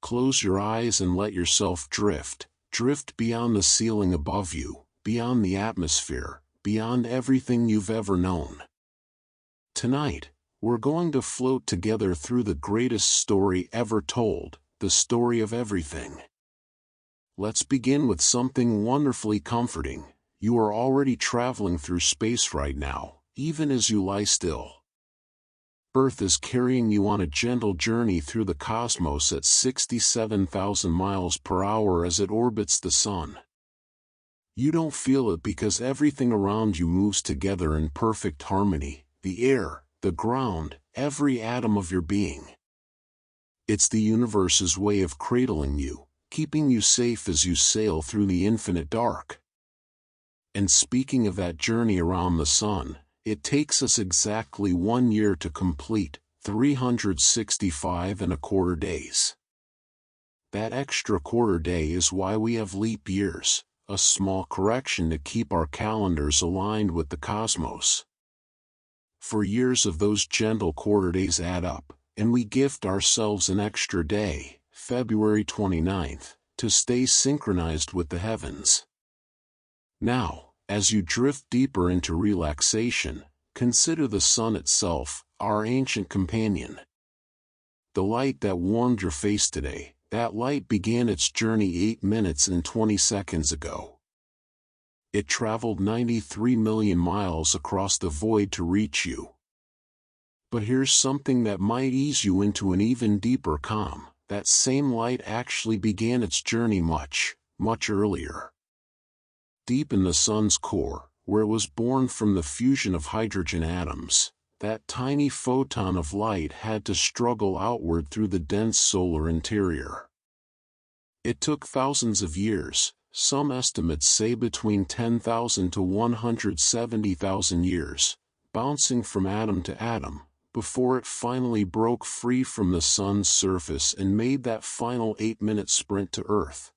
close your eyes and let yourself drift. Drift beyond the ceiling above you, beyond the atmosphere, beyond everything you've ever known. Tonight, we're going to float together through the greatest story ever told, the story of everything. Let's begin with something wonderfully comforting. You are already traveling through space right now, even as you lie still. Earth is carrying you on a gentle journey through the cosmos at 67,000 miles per hour as it orbits the sun. You don't feel it because everything around you moves together in perfect harmony, the air, the ground, every atom of your being. It's the universe's way of cradling you, keeping you safe as you sail through the infinite dark. And speaking of that journey around the sun, it takes us exactly 1 year to complete, 365 and a quarter days. That extra quarter day is why we have leap years, a small correction to keep our calendars aligned with the cosmos. For years of those gentle quarter days add up, and we gift ourselves an extra day, February 29th, to stay synchronized with the heavens. Now, as you drift deeper into relaxation, consider the sun itself, our ancient companion. The light that warmed your face today, that light began its journey 8 minutes and 20 seconds ago. It traveled 93 million miles across the void to reach you. But here's something that might ease you into an even deeper calm. That same light actually began its journey much, much earlier. Deep in the sun's core, where it was born from the fusion of hydrogen atoms, that tiny photon of light had to struggle outward through the dense solar interior. It took thousands of years, some estimates say between 10,000 to 170,000 years, bouncing from atom to atom, before it finally broke free from the sun's surface and made that final 8-minute sprint to Earth.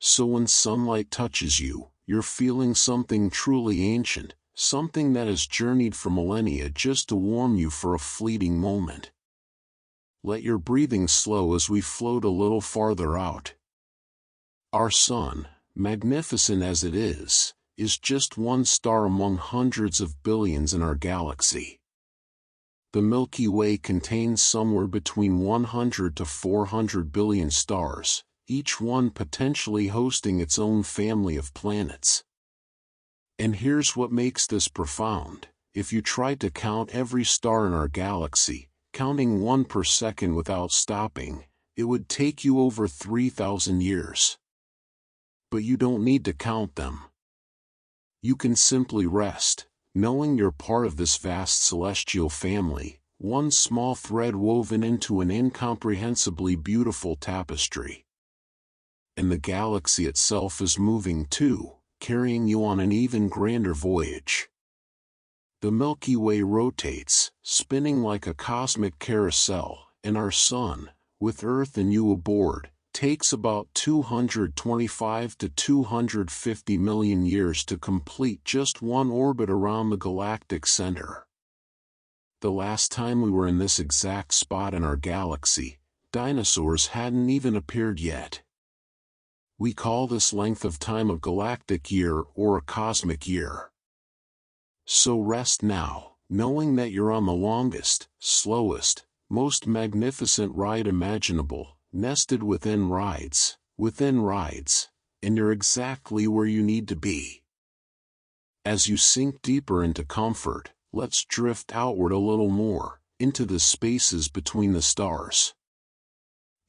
So when sunlight touches you, you're feeling something truly ancient, something that has journeyed for millennia just to warm you for a fleeting moment. Let your breathing slow as we float a little farther out. Our sun, magnificent as it is just one star among hundreds of billions in our galaxy. The Milky Way contains somewhere between 100 to 400 billion stars, each one potentially hosting its own family of planets. And here's what makes this profound. If you tried to count every star in our galaxy, counting one per second without stopping, it would take you over 3,000 years. But you don't need to count them. You can simply rest, knowing you're part of this vast celestial family, one small thread woven into an incomprehensibly beautiful tapestry. And the galaxy itself is moving too, carrying you on an even grander voyage. The Milky Way rotates, spinning like a cosmic carousel, and our sun, with Earth and you aboard, takes about 225 to 250 million years to complete just one orbit around the galactic center. The last time we were in this exact spot in our galaxy, dinosaurs hadn't even appeared yet. We call this length of time a galactic year or a cosmic year. So rest now, knowing that you're on the longest, slowest, most magnificent ride imaginable, nested within rides, and you're exactly where you need to be. As you sink deeper into comfort, let's drift outward a little more, into the spaces between the stars.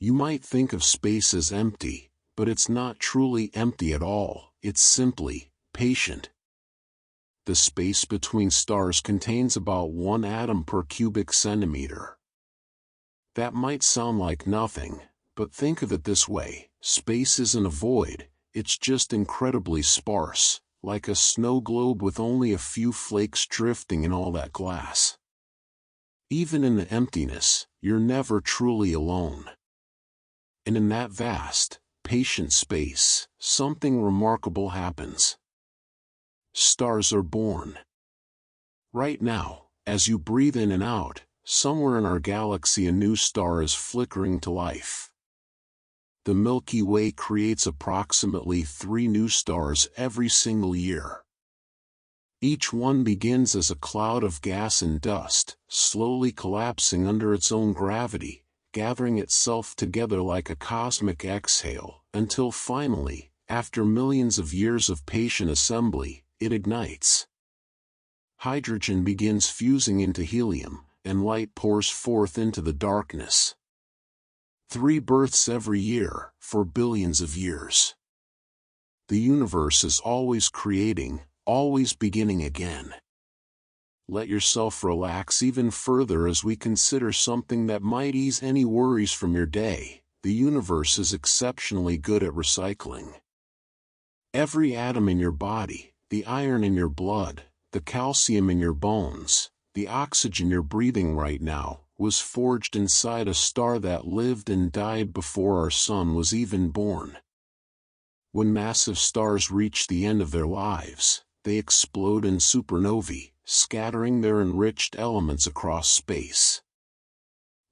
You might think of space as empty, but it's not truly empty at all, it's simply patient. The space between stars contains about 1 atom per cubic centimeter. That might sound like nothing, but think of it this way: space isn't a void, it's just incredibly sparse, like a snow globe with only a few flakes drifting in all that glass. Even in the emptiness, you're never truly alone. And in that vast, patient space, something remarkable happens. Stars are born. Right now, as you breathe in and out, somewhere in our galaxy a new star is flickering to life. The Milky Way creates approximately 3 new stars every single year. Each one begins as a cloud of gas and dust, slowly collapsing under its own gravity, gathering itself together like a cosmic exhale, until finally, after millions of years of patient assembly, it ignites. Hydrogen begins fusing into helium, and light pours forth into the darkness. 3 births every year, for billions of years. The universe is always creating, always beginning again. Let yourself relax even further as we consider something that might ease any worries from your day. The universe is exceptionally good at recycling. Every atom in your body, the iron in your blood, the calcium in your bones, the oxygen you're breathing right now, was forged inside a star that lived and died before our sun was even born. When massive stars reach the end of their lives, they explode in supernovae, scattering their enriched elements across space.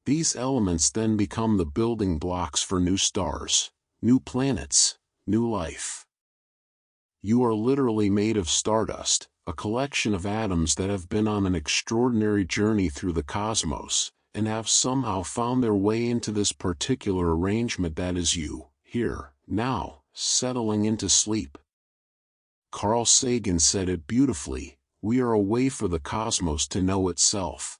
These elements then become the building blocks for new stars, new planets, new life. You are literally made of stardust, a collection of atoms that have been on an extraordinary journey through the cosmos, and have somehow found their way into this particular arrangement that is you, here, now, settling into sleep. Carl Sagan said it beautifully, we are a way for the cosmos to know itself.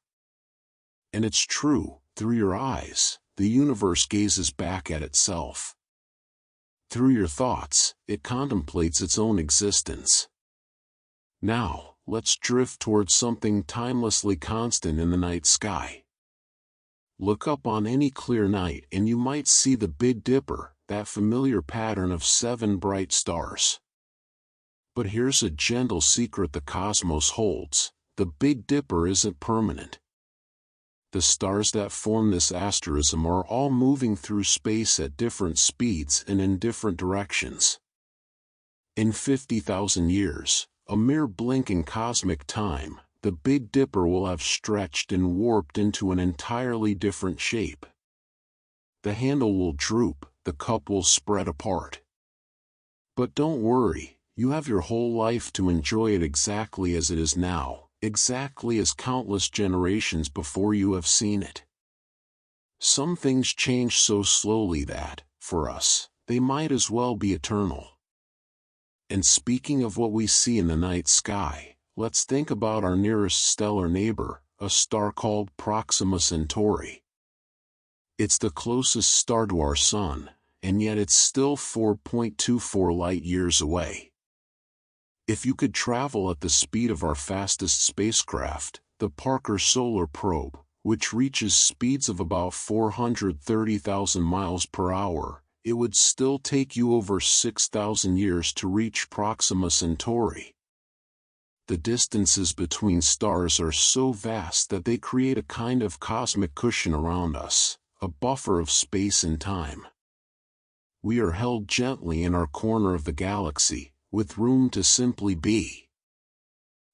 And it's true, through your eyes, the universe gazes back at itself. Through your thoughts, it contemplates its own existence. Now, let's drift towards something timelessly constant in the night sky. Look up on any clear night and you might see the Big Dipper, that familiar pattern of 7 bright stars. But here's a gentle secret the cosmos holds: the Big Dipper isn't permanent. The stars that form this asterism are all moving through space at different speeds and in different directions. In 50,000 years, a mere blink in cosmic time, the Big Dipper will have stretched and warped into an entirely different shape. The handle will droop, the cup will spread apart. But don't worry, you have your whole life to enjoy it exactly as it is now, exactly as countless generations before you have seen it. Some things change so slowly that, for us, they might as well be eternal. And speaking of what we see in the night sky, let's think about our nearest stellar neighbor, a star called Proxima Centauri. It's the closest star to our Sun, and yet it's still 4.24 light-years away. If you could travel at the speed of our fastest spacecraft, the Parker Solar Probe, which reaches speeds of about 430,000 miles per hour, it would still take you over 6,000 years to reach Proxima Centauri. The distances between stars are so vast that they create a kind of cosmic cushion around us, a buffer of space and time. We are held gently in our corner of the galaxy, with room to simply be.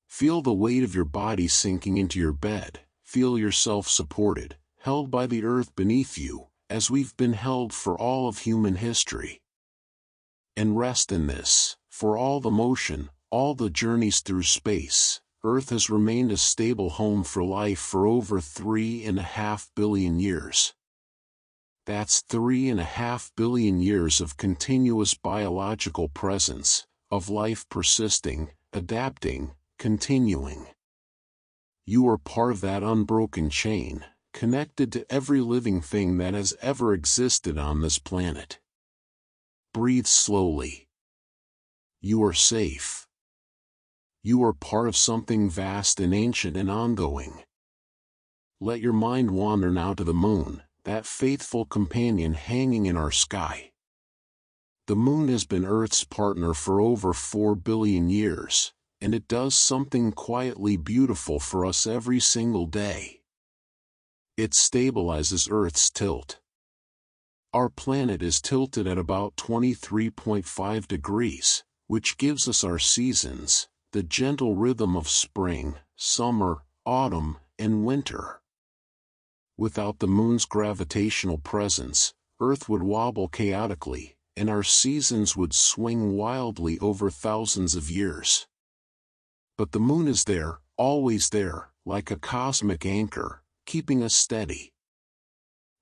Feel the weight of your body sinking into your bed, feel yourself supported, held by the earth beneath you, as we've been held for all of human history. And rest in this: for all the motion, all the journeys through space, Earth has remained a stable home for life for over 3.5 billion years. That's 3.5 billion years of continuous biological presence, of life persisting, adapting, continuing. You are part of that unbroken chain, connected to every living thing that has ever existed on this planet. Breathe slowly. You are safe. You are part of something vast and ancient and ongoing. Let your mind wander now to the moon, that faithful companion hanging in our sky. The moon has been Earth's partner for over 4 billion years, and it does something quietly beautiful for us every single day. It stabilizes Earth's tilt. Our planet is tilted at about 23.5 degrees, which gives us our seasons, the gentle rhythm of spring, summer, autumn, and winter. Without the moon's gravitational presence, Earth would wobble chaotically, and our seasons would swing wildly over thousands of years. But the moon is there, always there, like a cosmic anchor, keeping us steady.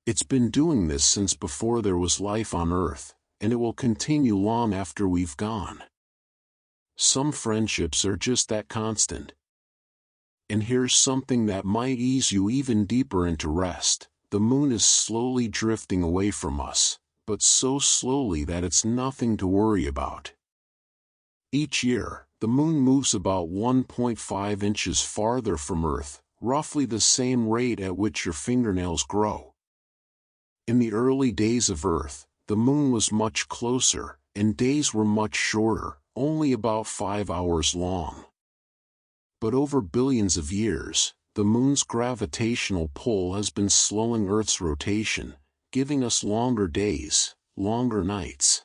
It's been doing this since before there was life on Earth, and it will continue long after we've gone. Some friendships are just that constant. And here's something that might ease you even deeper into rest. The moon is slowly drifting away from us, but so slowly that it's nothing to worry about. Each year, the moon moves about 1.5 inches farther from Earth, roughly the same rate at which your fingernails grow. In the early days of Earth, the moon was much closer, and days were much shorter, only about 5 hours long. But over billions of years, the moon's gravitational pull has been slowing Earth's rotation, giving us longer days, longer nights.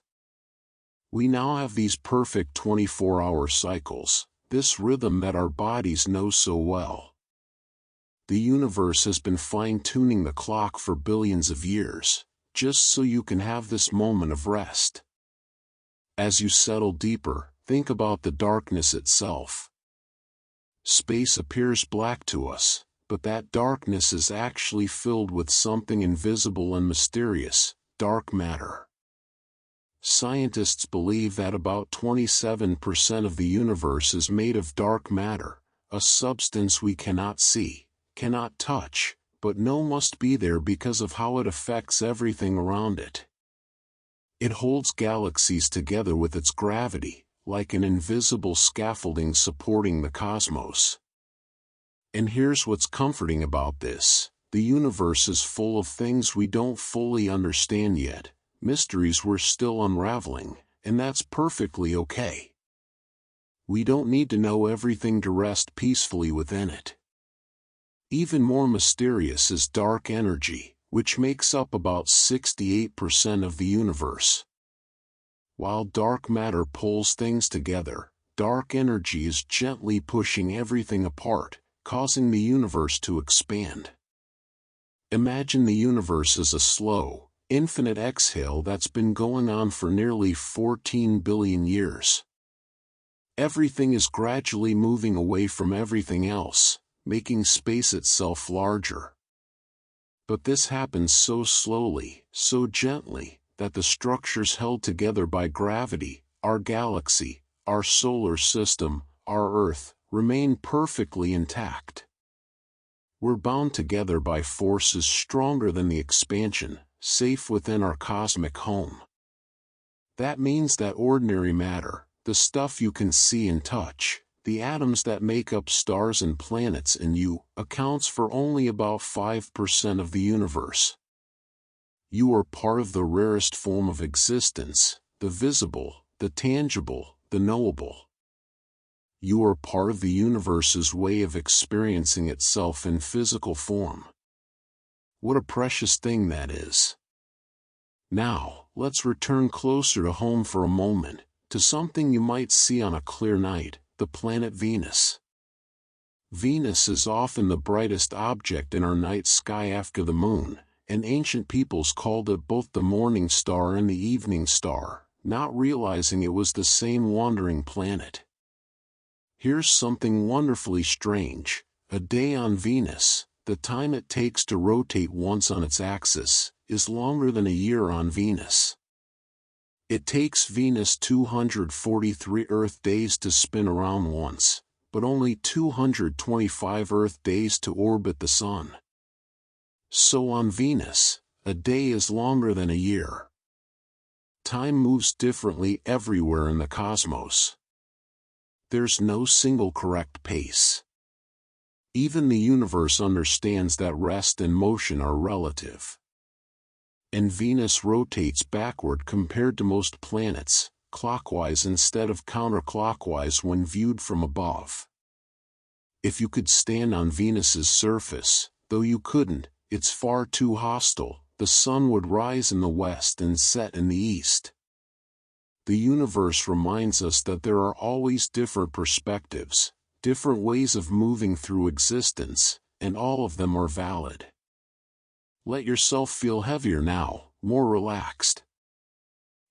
We now have these perfect 24-hour cycles, this rhythm that our bodies know so well. The universe has been fine-tuning the clock for billions of years, just so you can have this moment of rest. As you settle deeper, think about the darkness itself. Space appears black to us, but that darkness is actually filled with something invisible and mysterious, dark matter. Scientists believe that about 27% of the universe is made of dark matter, a substance we cannot see, cannot touch, but know must be there because of how it affects everything around it. It holds galaxies together with its gravity, like an invisible scaffolding supporting the cosmos. And here's what's comforting about this: the universe is full of things we don't fully understand yet, mysteries we're still unraveling, and that's perfectly okay. We don't need to know everything to rest peacefully within it. Even more mysterious is dark energy, which makes up about 68% of the universe. While dark matter pulls things together, dark energy is gently pushing everything apart, causing the universe to expand. Imagine the universe as a slow, infinite exhale that's been going on for nearly 14 billion years. Everything is gradually moving away from everything else, making space itself larger. But this happens so slowly, so gently, that the structures held together by gravity, our galaxy, our solar system, our Earth, remain perfectly intact. We're bound together by forces stronger than the expansion, safe within our cosmic home. That means that ordinary matter, the stuff you can see and touch, the atoms that make up stars and planets and you, accounts for only about 5% of the universe. You are part of the rarest form of existence, the visible, the tangible, the knowable. You are part of the universe's way of experiencing itself in physical form. What a precious thing that is. Now, let's return closer to home for a moment, to something you might see on a clear night, the planet Venus. Venus is often the brightest object in our night sky after the moon, and ancient peoples called it both the morning star and the evening star, not realizing it was the same wandering planet. Here's something wonderfully strange: a day on Venus, the time it takes to rotate once on its axis, is longer than a year on Venus. It takes Venus 243 Earth days to spin around once, but only 225 Earth days to orbit the Sun. So on Venus, a day is longer than a year. Time moves differently everywhere in the cosmos. There's no single correct pace. Even the universe understands that rest and motion are relative. And Venus rotates backward compared to most planets, clockwise instead of counterclockwise when viewed from above. If you could stand on Venus's surface, though you couldn't, it's far too hostile, the sun would rise in the west and set in the east. The universe reminds us that there are always different perspectives, different ways of moving through existence, and all of them are valid. Let yourself feel heavier now, more relaxed.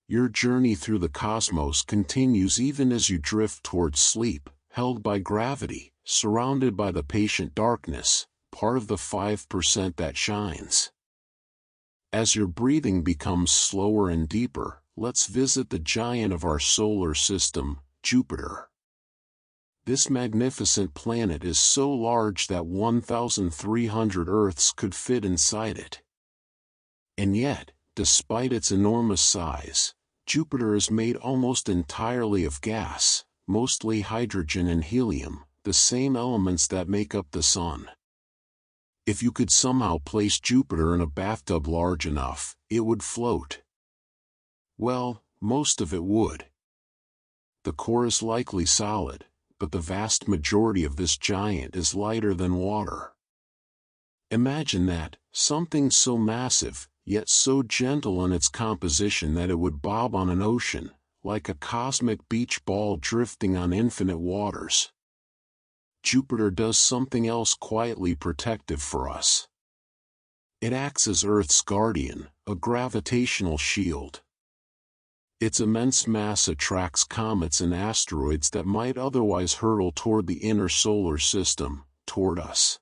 Your journey through the cosmos continues even as you drift towards sleep, held by gravity, surrounded by the patient darkness, part of the 5% that shines. As your breathing becomes slower and deeper, let's visit the giant of our solar system, Jupiter. This magnificent planet is so large that 1,300 Earths could fit inside it. And yet, despite its enormous size, Jupiter is made almost entirely of gas, mostly hydrogen and helium, the same elements that make up the Sun. If you could somehow place Jupiter in a bathtub large enough, it would float. Well, most of it would. The core is likely solid, but the vast majority of this giant is lighter than water. Imagine that, something so massive, yet so gentle in its composition that it would bob on an ocean, like a cosmic beach ball drifting on infinite waters. Jupiter does something else quietly protective for us. It acts as Earth's guardian, a gravitational shield. Its immense mass attracts comets and asteroids that might otherwise hurtle toward the inner solar system, toward us.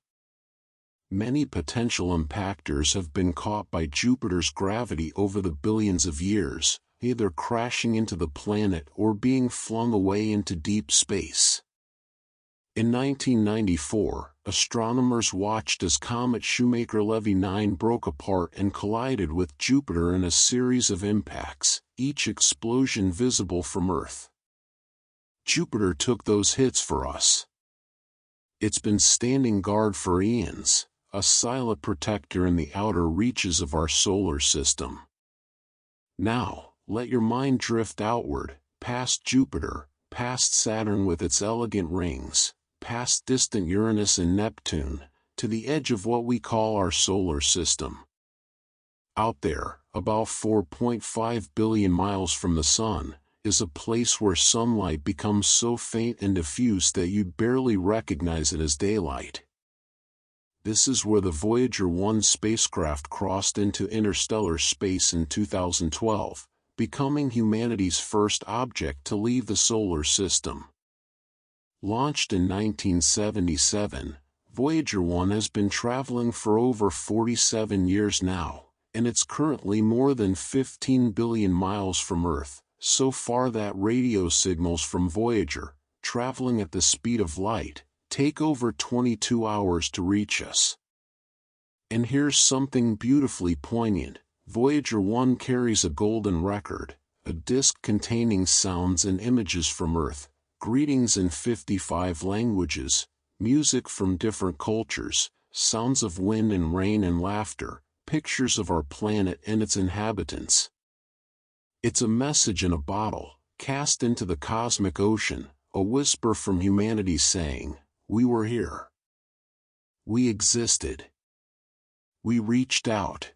Many potential impactors have been caught by Jupiter's gravity over the billions of years, either crashing into the planet or being flung away into deep space. In 1994, astronomers watched as comet Shoemaker-Levy 9 broke apart and collided with Jupiter in a series of impacts, each explosion visible from Earth. Jupiter took those hits for us. It's been standing guard for eons, a silent protector in the outer reaches of our solar system. Now, let your mind drift outward, past Jupiter, past Saturn with its elegant rings, past distant Uranus and Neptune, to the edge of what we call our solar system. Out there, about 4.5 billion miles from the Sun, is a place where sunlight becomes so faint and diffuse that you'd barely recognize it as daylight. This is where the Voyager 1 spacecraft crossed into interstellar space in 2012, becoming humanity's first object to leave the solar system. Launched in 1977, Voyager 1 has been traveling for over 47 years now, and it's currently more than 15 billion miles from Earth, so far that radio signals from Voyager, traveling at the speed of light, take over 22 hours to reach us. And here's something beautifully poignant. Voyager 1 carries a golden record, a disk containing sounds and images from Earth, greetings in 55 languages, music from different cultures, sounds of wind and rain and laughter, pictures of our planet and its inhabitants. It's a message in a bottle, cast into the cosmic ocean, a whisper from humanity saying, "We were here. We existed. We reached out."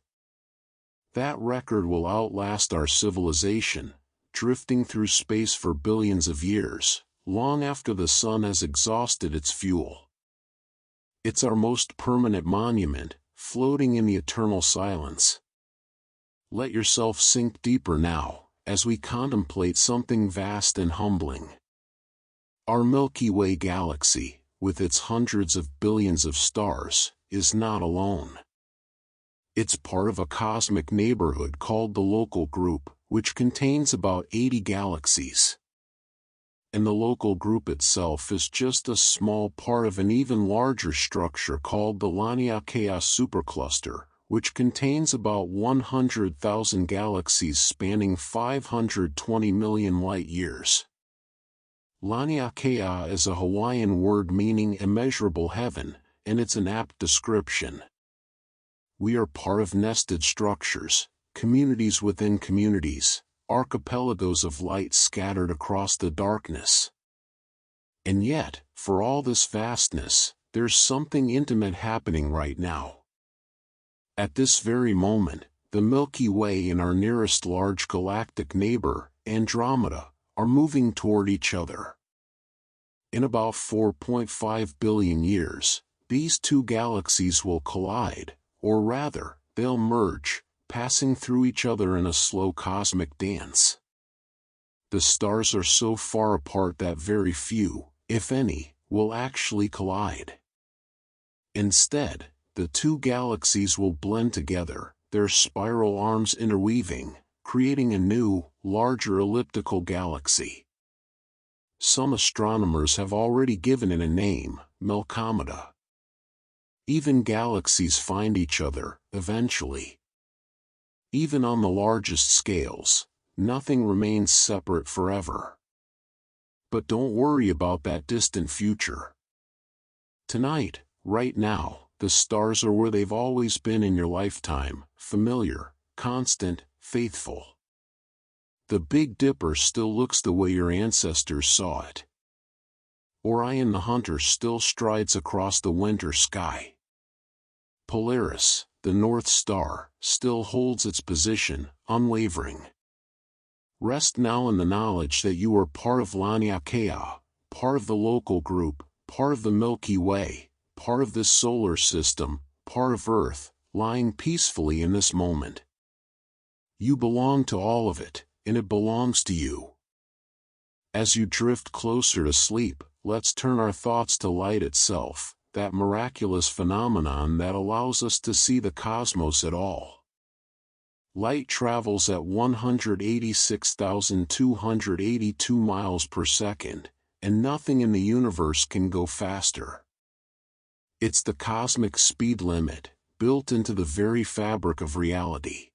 That record will outlast our civilization, drifting through space for billions of years, long after the Sun has exhausted its fuel. It's our most permanent monument, floating in the eternal silence. Let yourself sink deeper now, as we contemplate something vast and humbling. Our Milky Way galaxy, with its hundreds of billions of stars, is not alone. It's part of a cosmic neighborhood called the Local Group, which contains about 80 galaxies. And the Local Group itself is just a small part of an even larger structure called the Laniakea supercluster, which contains about 100,000 galaxies spanning 520 million light-years. Laniakea is a Hawaiian word meaning immeasurable heaven, and it's an apt description. We are part of nested structures, communities within communities, archipelagos of light scattered across the darkness. And yet, for all this vastness, there's something intimate happening right now. At this very moment, the Milky Way and our nearest large galactic neighbor, Andromeda, are moving toward each other. In about 4.5 billion years, these two galaxies will collide, or rather, they'll merge, passing through each other in a slow cosmic dance. The stars are so far apart that very few, if any, will actually collide. Instead, the two galaxies will blend together, their spiral arms interweaving, creating a new, larger elliptical galaxy. Some astronomers have already given it a name, Melkometa. Even galaxies find each other, eventually. Even on the largest scales, nothing remains separate forever. But don't worry about that distant future. Tonight, right now, the stars are where they've always been in your lifetime, familiar, constant, faithful. The Big Dipper still looks the way your ancestors saw it. Orion the Hunter still strides across the winter sky. Polaris, the North Star, still holds its position, unwavering. Rest now in the knowledge that you are part of Laniakea, part of the local group, part of the Milky Way, part of this solar system, part of Earth, lying peacefully in this moment. You belong to all of it, and it belongs to you. As you drift closer to sleep, let's turn our thoughts to light itself, that miraculous phenomenon that allows us to see the cosmos at all. Light travels at 186,282 miles per second, and nothing in the universe can go faster. It's the cosmic speed limit, built into the very fabric of reality.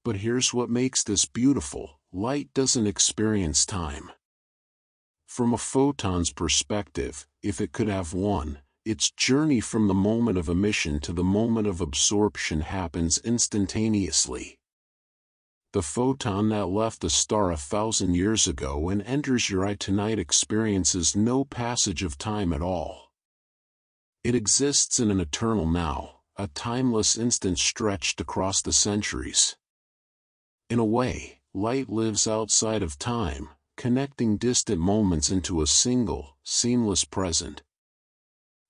But here's what makes this beautiful: light doesn't experience time. From a photon's perspective, if it could have one, its journey from the moment of emission to the moment of absorption happens instantaneously. The photon that left a star 1,000 years ago and enters your eye tonight experiences no passage of time at all. It exists in an eternal now, a timeless instant stretched across the centuries. In a way, light lives outside of time, connecting distant moments into a single, seamless present.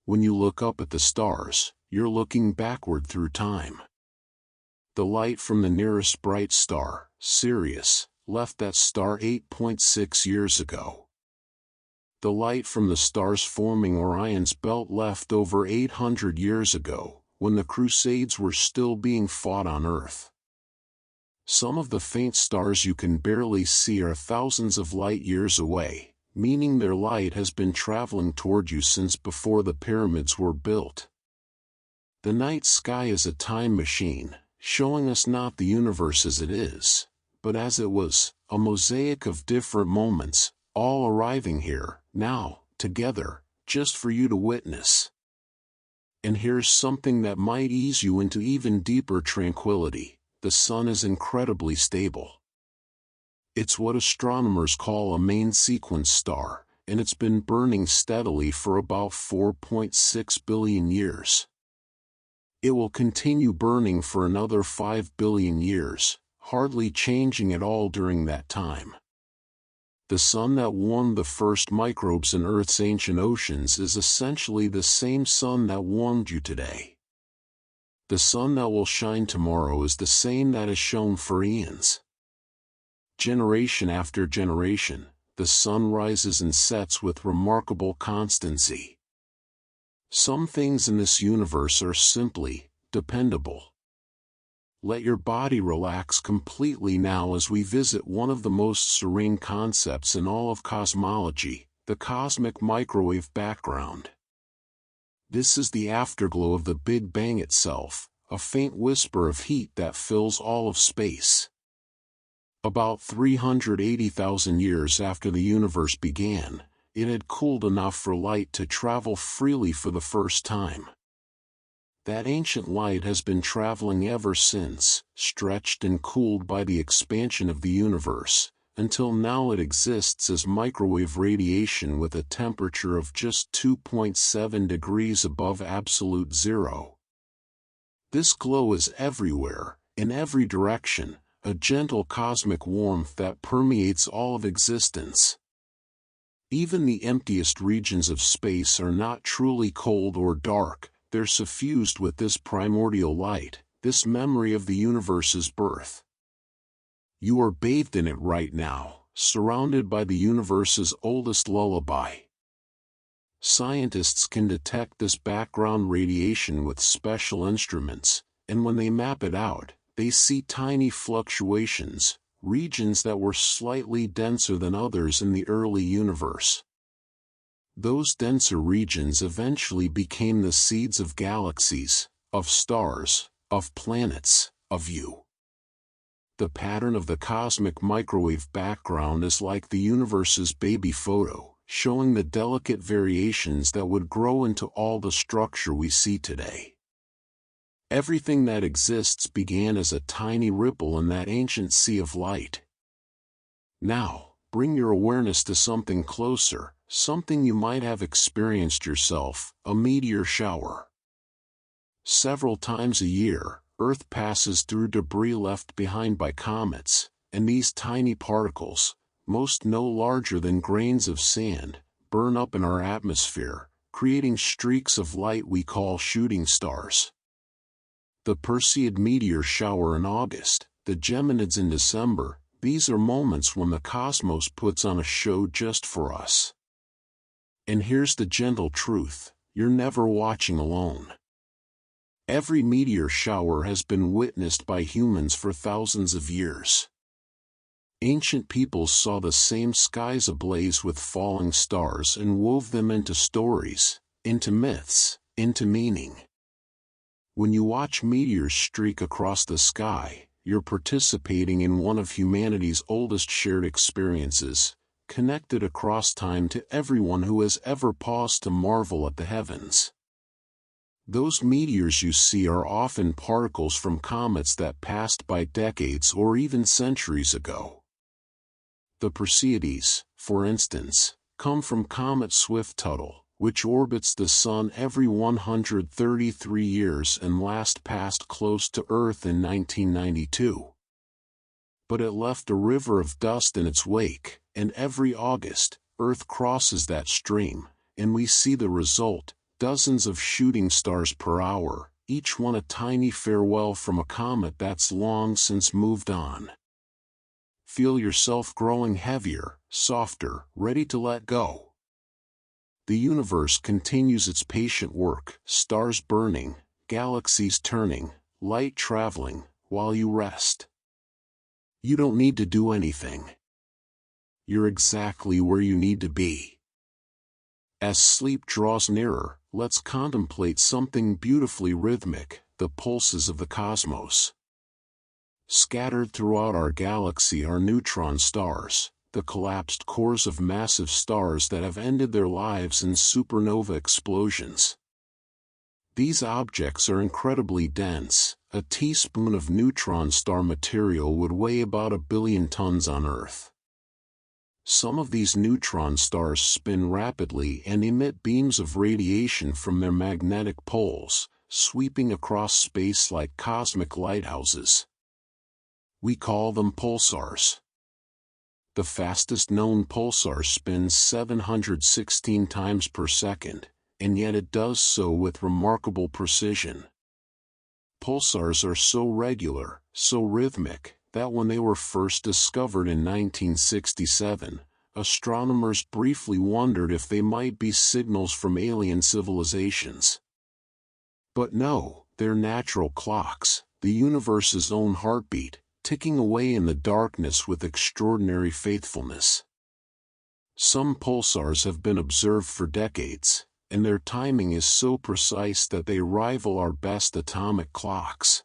When you look up at the stars, you're looking backward through time. The light from the nearest bright star, Sirius, left that star 8.6 years ago. The light from the stars forming Orion's belt left over 800 years ago, when the Crusades were still being fought on Earth. Some of the faint stars you can barely see are thousands of light years away, meaning their light has been traveling toward you since before the pyramids were built. The night sky is a time machine, showing us not the universe as it is, but as it was, a mosaic of different moments, all arriving here, now, together, just for you to witness. And here's something that might ease you into even deeper tranquility: the sun is incredibly stable. It's what astronomers call a main sequence star, and it's been burning steadily for about 4.6 billion years. It will continue burning for another 5 billion years, hardly changing at all during that time. The sun that warmed the first microbes in Earth's ancient oceans is essentially the same sun that warmed you today. The sun that will shine tomorrow is the same that has shone for eons. Generation after generation, the sun rises and sets with remarkable constancy. Some things in this universe are simply dependable. Let your body relax completely now as we visit one of the most serene concepts in all of cosmology, the cosmic microwave background. This is the afterglow of the Big Bang itself, a faint whisper of heat that fills all of space. About 380,000 years after the universe began, it had cooled enough for light to travel freely for the first time. That ancient light has been traveling ever since, stretched and cooled by the expansion of the universe, until now it exists as microwave radiation with a temperature of just 2.7 degrees above absolute zero. This glow is everywhere, in every direction, a gentle cosmic warmth that permeates all of existence. Even the emptiest regions of space are not truly cold or dark, they're suffused with this primordial light, this memory of the universe's birth. You are bathed in it right now, surrounded by the universe's oldest lullaby. Scientists can detect this background radiation with special instruments, and when they map it out, they see tiny fluctuations, regions that were slightly denser than others in the early universe. Those denser regions eventually became the seeds of galaxies, of stars, of planets, of you. The pattern of the cosmic microwave background is like the universe's baby photo, showing the delicate variations that would grow into all the structure we see today. Everything that exists began as a tiny ripple in that ancient sea of light. Now, bring your awareness to something closer, something you might have experienced yourself, a meteor shower. Several times a year, Earth passes through debris left behind by comets, and these tiny particles, most no larger than grains of sand, burn up in our atmosphere, creating streaks of light we call shooting stars. The Perseid meteor shower in August, the Geminids in December, these are moments when the cosmos puts on a show just for us. And here's the gentle truth, you're never watching alone. Every meteor shower has been witnessed by humans for thousands of years. Ancient peoples saw the same skies ablaze with falling stars and wove them into stories, into myths, into meaning. When you watch meteors streak across the sky, you're participating in one of humanity's oldest shared experiences, connected across time to everyone who has ever paused to marvel at the heavens. Those meteors you see are often particles from comets that passed by decades or even centuries ago. The Perseids, for instance, come from comet Swift-Tuttle, which orbits the Sun every 133 years and last passed close to Earth in 1992. But it left a river of dust in its wake, and every August, Earth crosses that stream, and we see the result, dozens of shooting stars per hour, each one a tiny farewell from a comet that's long since moved on. Feel yourself growing heavier, softer, ready to let go. The universe continues its patient work, stars burning, galaxies turning, light traveling, while you rest. You don't need to do anything. You're exactly where you need to be. As sleep draws nearer, let's contemplate something beautifully rhythmic, the pulses of the cosmos. Scattered throughout our galaxy are neutron stars, the collapsed cores of massive stars that have ended their lives in supernova explosions. These objects are incredibly dense. A teaspoon of neutron star material would weigh about 1 billion tons on Earth. Some of these neutron stars spin rapidly and emit beams of radiation from their magnetic poles, sweeping across space like cosmic lighthouses. We call them pulsars. The fastest known pulsar spins 716 times per second, and yet it does so with remarkable precision. Pulsars are so regular, so rhythmic, that when they were first discovered in 1967, astronomers briefly wondered if they might be signals from alien civilizations. But no, they're natural clocks, the universe's own heartbeat, ticking away in the darkness with extraordinary faithfulness. Some pulsars have been observed for decades, and their timing is so precise that they rival our best atomic clocks.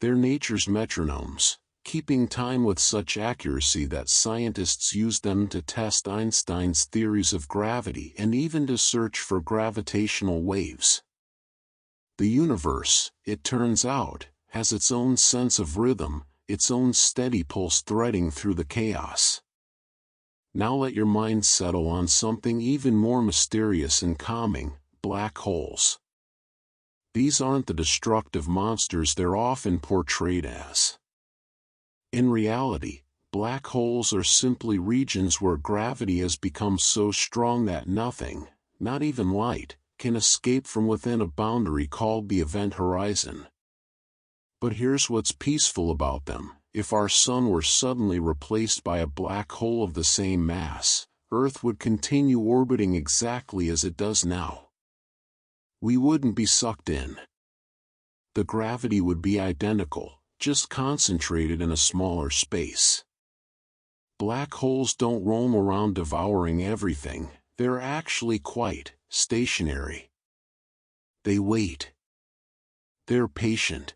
They're nature's metronomes, keeping time with such accuracy that scientists use them to test Einstein's theories of gravity and even to search for gravitational waves. The universe, it turns out, has its own sense of rhythm, its own steady pulse threading through the chaos. Now let your mind settle on something even more mysterious and calming, black holes. These aren't the destructive monsters they're often portrayed as. In reality, black holes are simply regions where gravity has become so strong that nothing, not even light, can escape from within a boundary called the event horizon. But here's what's peaceful about them. If our sun were suddenly replaced by a black hole of the same mass, Earth would continue orbiting exactly as it does now. We wouldn't be sucked in. The gravity would be identical, just concentrated in a smaller space. Black holes don't roam around devouring everything, they're actually quite stationary. They wait. They're patient.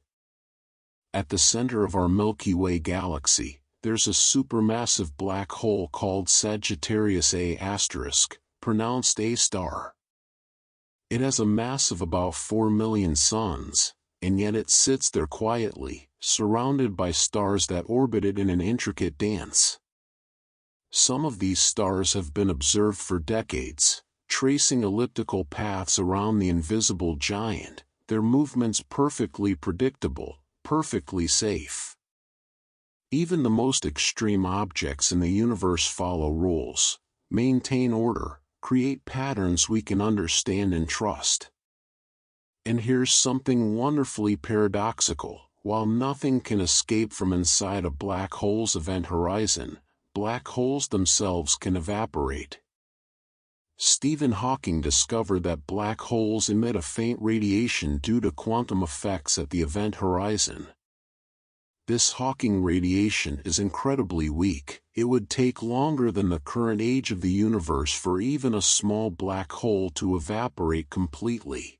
At the center of our Milky Way galaxy, there's a supermassive black hole called Sagittarius A*, pronounced A star. It has a mass of about 4 million suns, and yet it sits there quietly, surrounded by stars that orbit it in an intricate dance. Some of these stars have been observed for decades, tracing elliptical paths around the invisible giant, their movements perfectly predictable, perfectly safe. Even the most extreme objects in the universe follow rules, maintain order, create patterns we can understand and trust. And here's something wonderfully paradoxical. While nothing can escape from inside a black hole's event horizon, black holes themselves can evaporate. Stephen Hawking discovered that black holes emit a faint radiation due to quantum effects at the event horizon. This Hawking radiation is incredibly weak. It would take longer than the current age of the universe for even a small black hole to evaporate completely.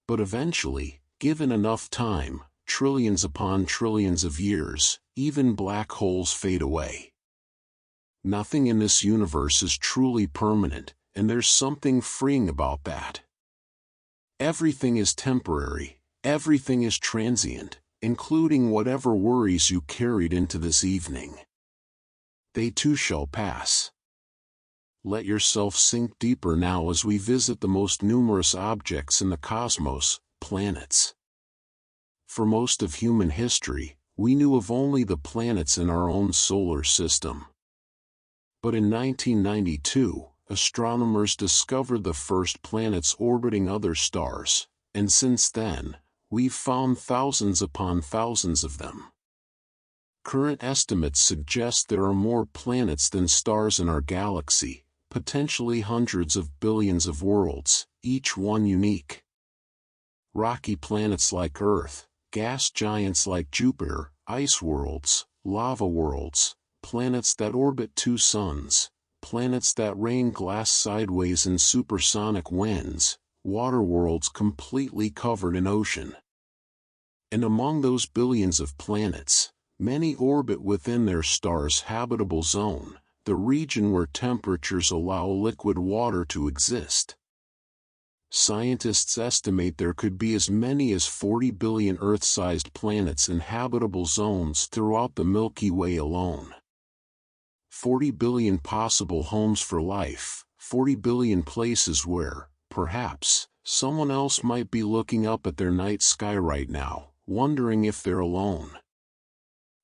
But eventually, given enough time, trillions upon trillions of years, even black holes fade away. Nothing in this universe is truly permanent, and there's something freeing about that. Everything is temporary, everything is transient, including whatever worries you carried into this evening. They too shall pass. Let yourself sink deeper now as we visit the most numerous objects in the cosmos, planets. For most of human history, we knew of only the planets in our own solar system. But in 1992, astronomers discovered the first planets orbiting other stars, and since then, we've found thousands upon thousands of them. Current estimates suggest there are more planets than stars in our galaxy, potentially hundreds of billions of worlds, each one unique. Rocky planets like Earth, gas giants like Jupiter, ice worlds, lava worlds, planets that orbit two suns, planets that rain glass sideways in supersonic winds, water worlds completely covered in ocean. And among those billions of planets, many orbit within their star's habitable zone, the region where temperatures allow liquid water to exist. Scientists estimate there could be as many as 40 billion Earth-sized planets in habitable zones throughout the Milky Way alone. 40 billion possible homes for life, 40 billion places where, perhaps, someone else might be looking up at their night sky right now, wondering if they're alone.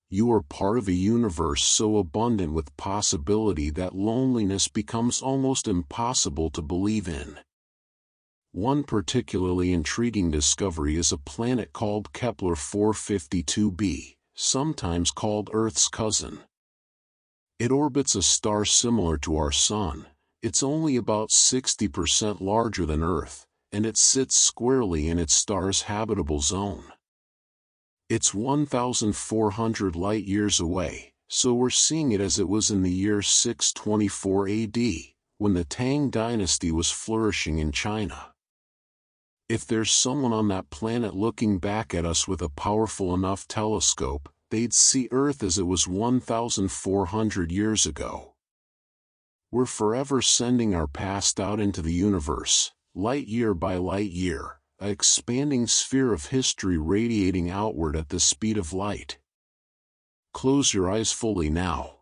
You are part of a universe so abundant with possibility that loneliness becomes almost impossible to believe in. One particularly intriguing discovery is a planet called Kepler 452b, sometimes called Earth's cousin. It orbits a star similar to our Sun. It's only about 60% larger than Earth, and it sits squarely in its star's habitable zone. It's 1,400 light-years away, so we're seeing it as it was in the year 624 AD, when the Tang dynasty was flourishing in China. If there's someone on that planet looking back at us with a powerful enough telescope, they'd see Earth as it was 1,400 years ago. We're forever sending our past out into the universe, light year by light year, an expanding sphere of history radiating outward at the speed of light. Close your eyes fully now.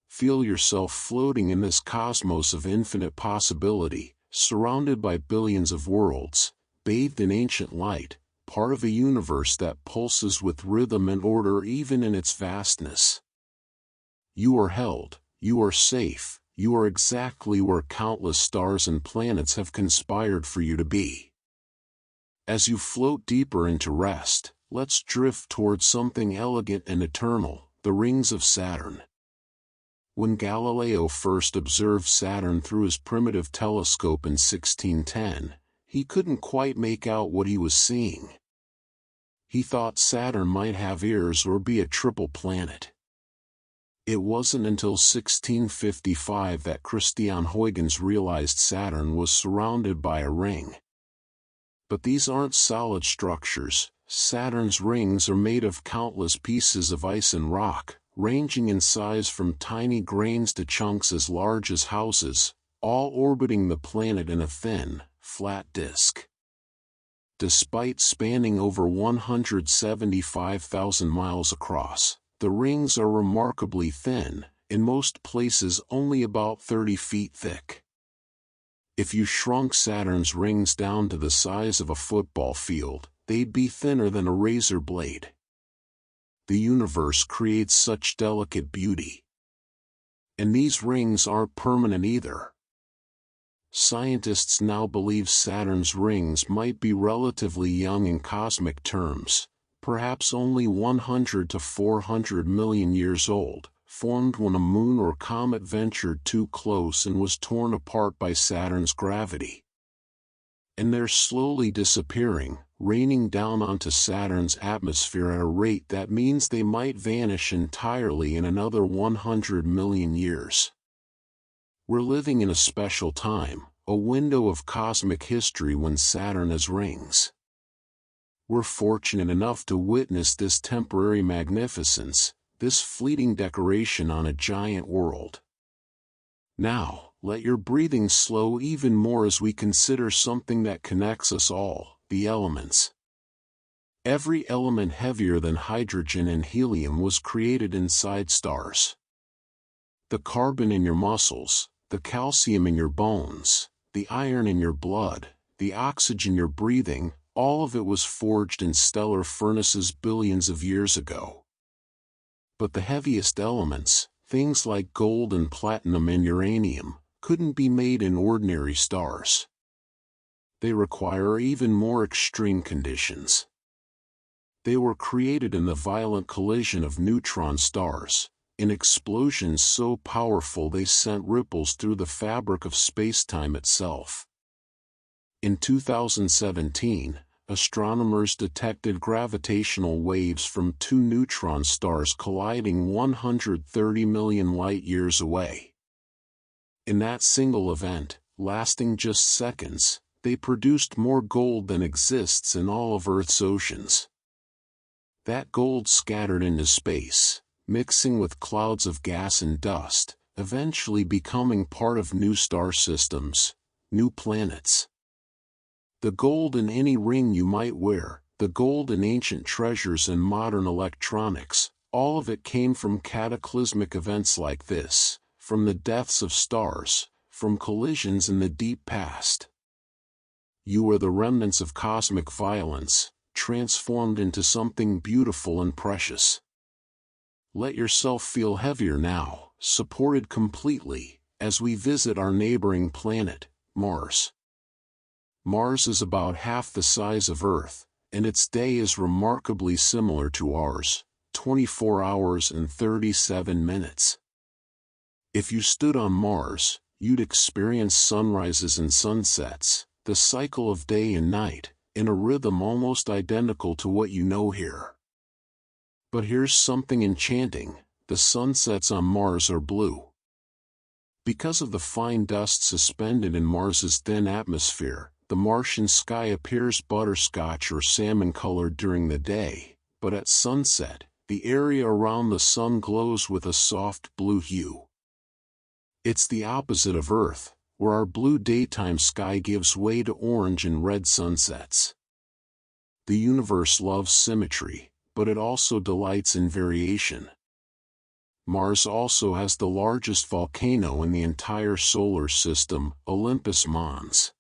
Feel yourself floating in this cosmos of infinite possibility, surrounded by billions of worlds, bathed in ancient light, part of a universe that pulses with rhythm and order even in its vastness. You are held, you are safe, you are exactly where countless stars and planets have conspired for you to be. As you float deeper into rest, let's drift towards something elegant and eternal, the rings of Saturn. When Galileo first observed Saturn through his primitive telescope in 1610, he couldn't quite make out what he was seeing. He thought Saturn might have ears or be a triple planet. It wasn't until 1655 that Christian Huygens realized Saturn was surrounded by a ring. But these aren't solid structures. Saturn's rings are made of countless pieces of ice and rock, ranging in size from tiny grains to chunks as large as houses, all orbiting the planet in a thin, flat disk. Despite spanning over 175,000 miles across, the rings are remarkably thin, in most places only about 30 feet thick. If you shrunk Saturn's rings down to the size of a football field, they'd be thinner than a razor blade. The universe creates such delicate beauty. And these rings aren't permanent either. Scientists now believe Saturn's rings might be relatively young in cosmic terms, perhaps only 100 to 400 million years old, formed when a moon or comet ventured too close and was torn apart by Saturn's gravity. And they're slowly disappearing, raining down onto Saturn's atmosphere at a rate that means they might vanish entirely in another 100 million years. We're living in a special time, a window of cosmic history when Saturn has rings. We're fortunate enough to witness this temporary magnificence, this fleeting decoration on a giant world. Now, let your breathing slow even more as we consider something that connects us all, the elements. Every element heavier than hydrogen and helium was created inside stars. The carbon in your muscles, the calcium in your bones, the iron in your blood, the oxygen you're breathing, all of it was forged in stellar furnaces billions of years ago. But the heaviest elements, things like gold and platinum and uranium, couldn't be made in ordinary stars. They require even more extreme conditions. They were created in the violent collision of neutron stars, in explosions so powerful they sent ripples through the fabric of spacetime itself. In 2017, astronomers detected gravitational waves from two neutron stars colliding 130 million light-years away. In that single event, lasting just seconds, they produced more gold than exists in all of Earth's oceans. That gold scattered into space, mixing with clouds of gas and dust, eventually becoming part of new star systems, new planets. The gold in any ring you might wear, the gold in ancient treasures and modern electronics, all of it came from cataclysmic events like this, from the deaths of stars, from collisions in the deep past. You are the remnants of cosmic violence, transformed into something beautiful and precious. Let yourself feel heavier now, supported completely, as we visit our neighboring planet, Mars. Mars is about half the size of Earth, and its day is remarkably similar to ours, 24 hours and 37 minutes. If you stood on Mars, you'd experience sunrises and sunsets, the cycle of day and night, in a rhythm almost identical to what you know here. But here's something enchanting: the sunsets on Mars are blue. Because of the fine dust suspended in Mars's thin atmosphere, the Martian sky appears butterscotch or salmon-colored during the day, but at sunset, the area around the sun glows with a soft blue hue. It's the opposite of Earth, where our blue daytime sky gives way to orange and red sunsets. The universe loves symmetry, but it also delights in variation. Mars also has the largest volcano in the entire solar system, Olympus Mons.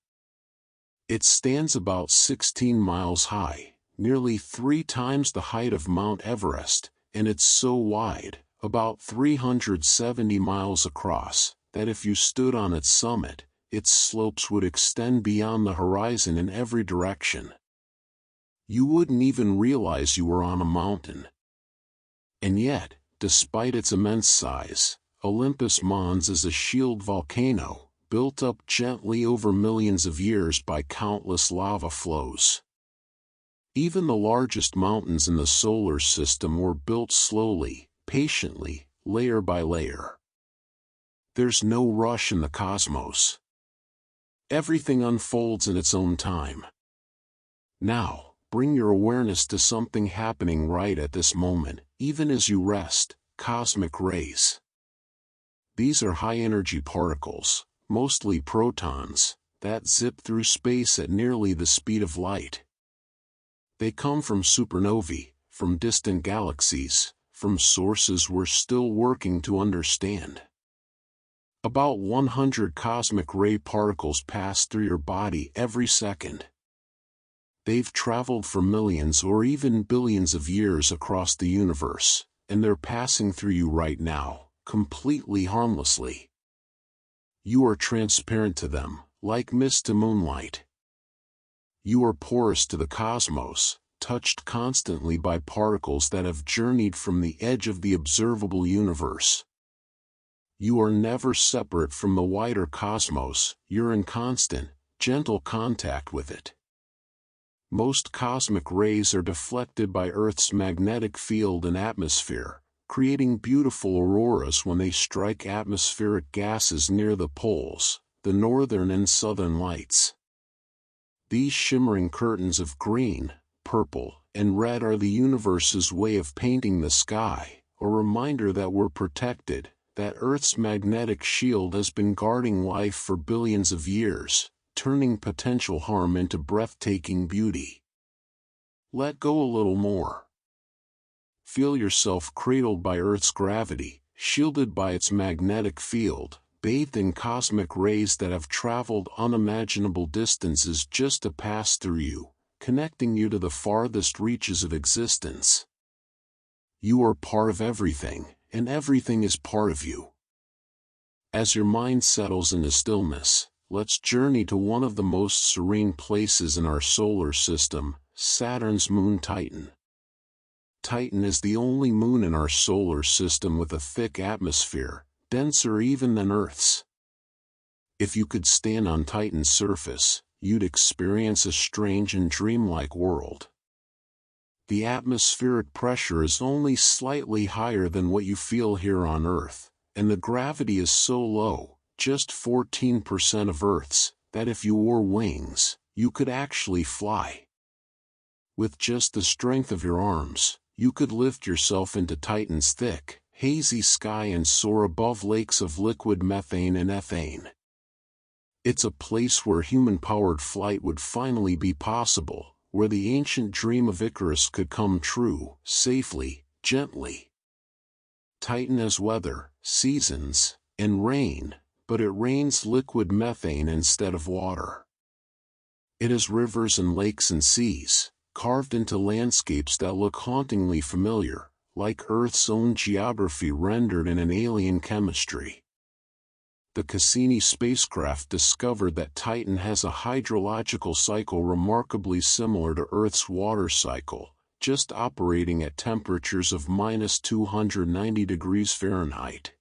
It stands about 16 miles high, nearly 3 times the height of Mount Everest, and it's so wide, about 370 miles across, that if you stood on its summit, its slopes would extend beyond the horizon in every direction. You wouldn't even realize you were on a mountain. And yet, despite its immense size, Olympus Mons is a shield volcano, built up gently over millions of years by countless lava flows. Even the largest mountains in the solar system were built slowly, patiently, layer by layer. There's no rush in the cosmos. Everything unfolds in its own time. Now, bring your awareness to something happening right at this moment, even as you rest: cosmic rays. These are high-energy particles, mostly protons, that zip through space at nearly the speed of light. They come from supernovae, from distant galaxies, from sources we're still working to understand. About 100 cosmic ray particles pass through your body every second. They've traveled for millions or even billions of years across the universe, and they're passing through you right now, completely harmlessly. You are transparent to them, like mist to moonlight. You are porous to the cosmos, touched constantly by particles that have journeyed from the edge of the observable universe. You are never separate from the wider cosmos, you're in constant, gentle contact with it. Most cosmic rays are deflected by Earth's magnetic field and atmosphere, creating beautiful auroras when they strike atmospheric gases near the poles, the northern and southern lights. These shimmering curtains of green, purple, and red are the universe's way of painting the sky, a reminder that we're protected, that Earth's magnetic shield has been guarding life for billions of years, turning potential harm into breathtaking beauty. Let go a little more. Feel yourself cradled by Earth's gravity, shielded by its magnetic field, bathed in cosmic rays that have traveled unimaginable distances just to pass through you, connecting you to the farthest reaches of existence. You are part of everything, and everything is part of you. As your mind settles into stillness, let's journey to one of the most serene places in our solar system, Saturn's moon Titan. Titan is the only moon in our solar system with a thick atmosphere, denser even than Earth's. If you could stand on Titan's surface, you'd experience a strange and dreamlike world. The atmospheric pressure is only slightly higher than what you feel here on Earth, and the gravity is so low, just 14% of Earth's, that if you wore wings, you could actually fly. With just the strength of your arms, you could lift yourself into Titan's thick, hazy sky and soar above lakes of liquid methane and ethane. It's a place where human-powered flight would finally be possible, where the ancient dream of Icarus could come true, safely, gently. Titan has weather, seasons, and rain, but it rains liquid methane instead of water. It has rivers and lakes and seas, carved into landscapes that look hauntingly familiar, like Earth's own geography rendered in an alien chemistry. The Cassini spacecraft discovered that Titan has a hydrological cycle remarkably similar to Earth's water cycle, just operating at temperatures of -290 degrees Fahrenheit.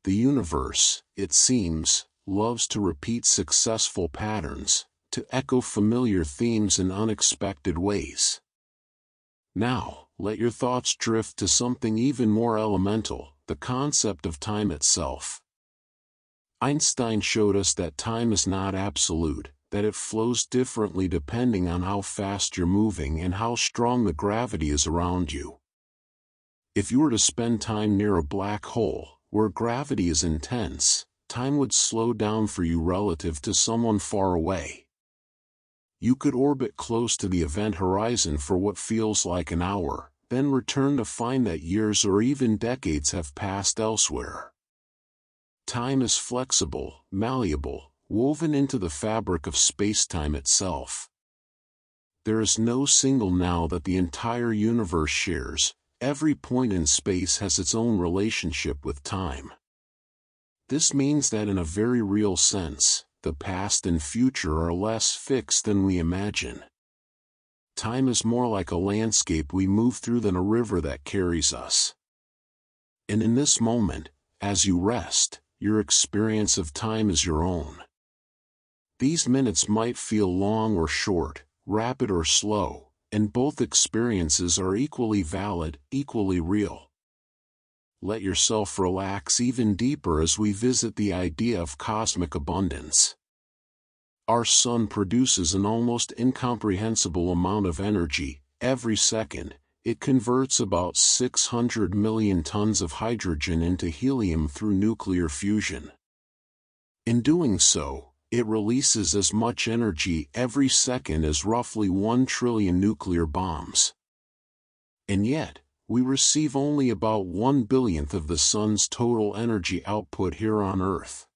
The universe, it seems, loves to repeat successful patterns, to echo familiar themes in unexpected ways. Now, let your thoughts drift to something even more elemental, the concept of time itself. Einstein showed us that time is not absolute, that it flows differently depending on how fast you're moving and how strong the gravity is around you. If you were to spend time near a black hole, where gravity is intense, time would slow down for you relative to someone far away. You could orbit close to the event horizon for what feels like an hour, then return to find that years or even decades have passed elsewhere. Time is flexible, malleable, woven into the fabric of space-time itself. There is no single now that the entire universe shares. Every point in space has its own relationship with time. This means that in a very real sense, the past and future are less fixed than we imagine. Time is more like a landscape we move through than a river that carries us. And in this moment, as you rest, your experience of time is your own. These minutes might feel long or short, rapid or slow, and both experiences are equally valid, equally real. Let yourself relax even deeper as we visit the idea of cosmic abundance. Our sun produces an almost incomprehensible amount of energy. Every second, it converts about 600 million tons of hydrogen into helium through nuclear fusion. In doing so, it releases as much energy every second as roughly 1 trillion nuclear bombs. And yet, we receive only about 1/1000th of the sun's total energy output here on Earth.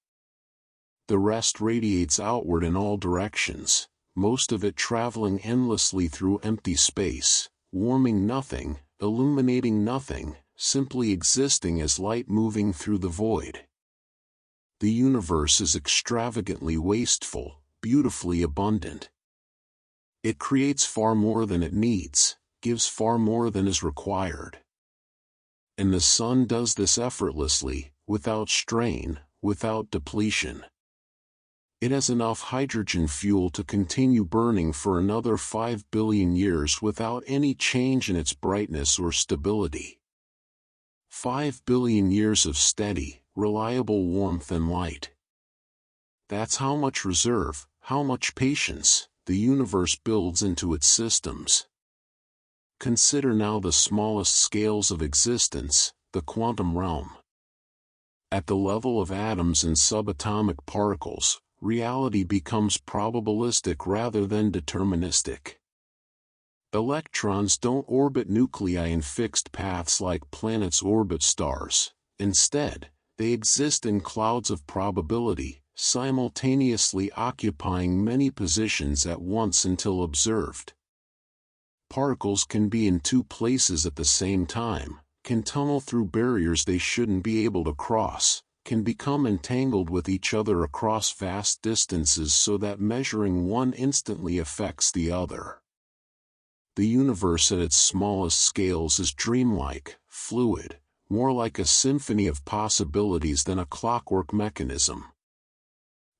The rest radiates outward in all directions, most of it traveling endlessly through empty space, warming nothing, illuminating nothing, simply existing as light moving through the void. The universe is extravagantly wasteful, beautifully abundant. It creates far more than it needs, gives far more than is required. And the sun does this effortlessly, without strain, without depletion. It has enough hydrogen fuel to continue burning for another 5 billion years without any change in its brightness or stability. 5 billion years of steady, reliable warmth and light. That's how much reserve, how much patience, the universe builds into its systems. Consider now the smallest scales of existence, the quantum realm. At the level of atoms and subatomic particles, reality becomes probabilistic rather than deterministic. Electrons don't orbit nuclei in fixed paths like planets orbit stars. Instead, they exist in clouds of probability, simultaneously occupying many positions at once until observed. Particles can be in two places at the same time, can tunnel through barriers they shouldn't be able to cross, can become entangled with each other across vast distances so that measuring one instantly affects the other. The universe at its smallest scales is dreamlike, fluid, more like a symphony of possibilities than a clockwork mechanism.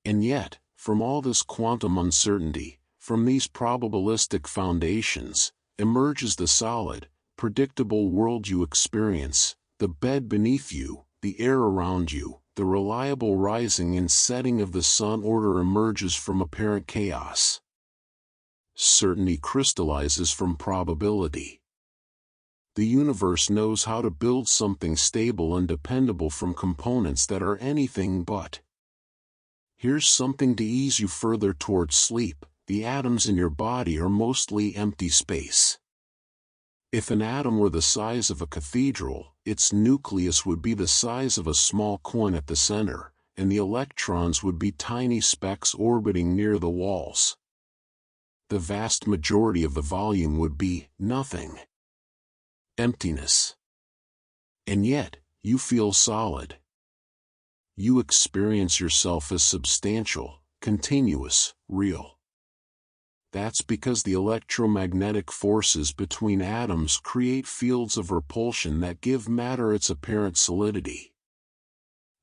And yet, from all this quantum uncertainty, from these probabilistic foundations, emerges the solid, predictable world you experience, the bed beneath you, the air around you, the reliable rising and setting of the sun. Order emerges from apparent chaos. Certainty crystallizes from probability. The universe knows how to build something stable and dependable from components that are anything but. Here's something to ease you further towards sleep. The atoms in your body are mostly empty space. If an atom were the size of a cathedral, its nucleus would be the size of a small coin at the center, and the electrons would be tiny specks orbiting near the walls. The vast majority of the volume would be nothing. Emptiness. And yet, you feel solid. You experience yourself as substantial, continuous, real. That's because the electromagnetic forces between atoms create fields of repulsion that give matter its apparent solidity.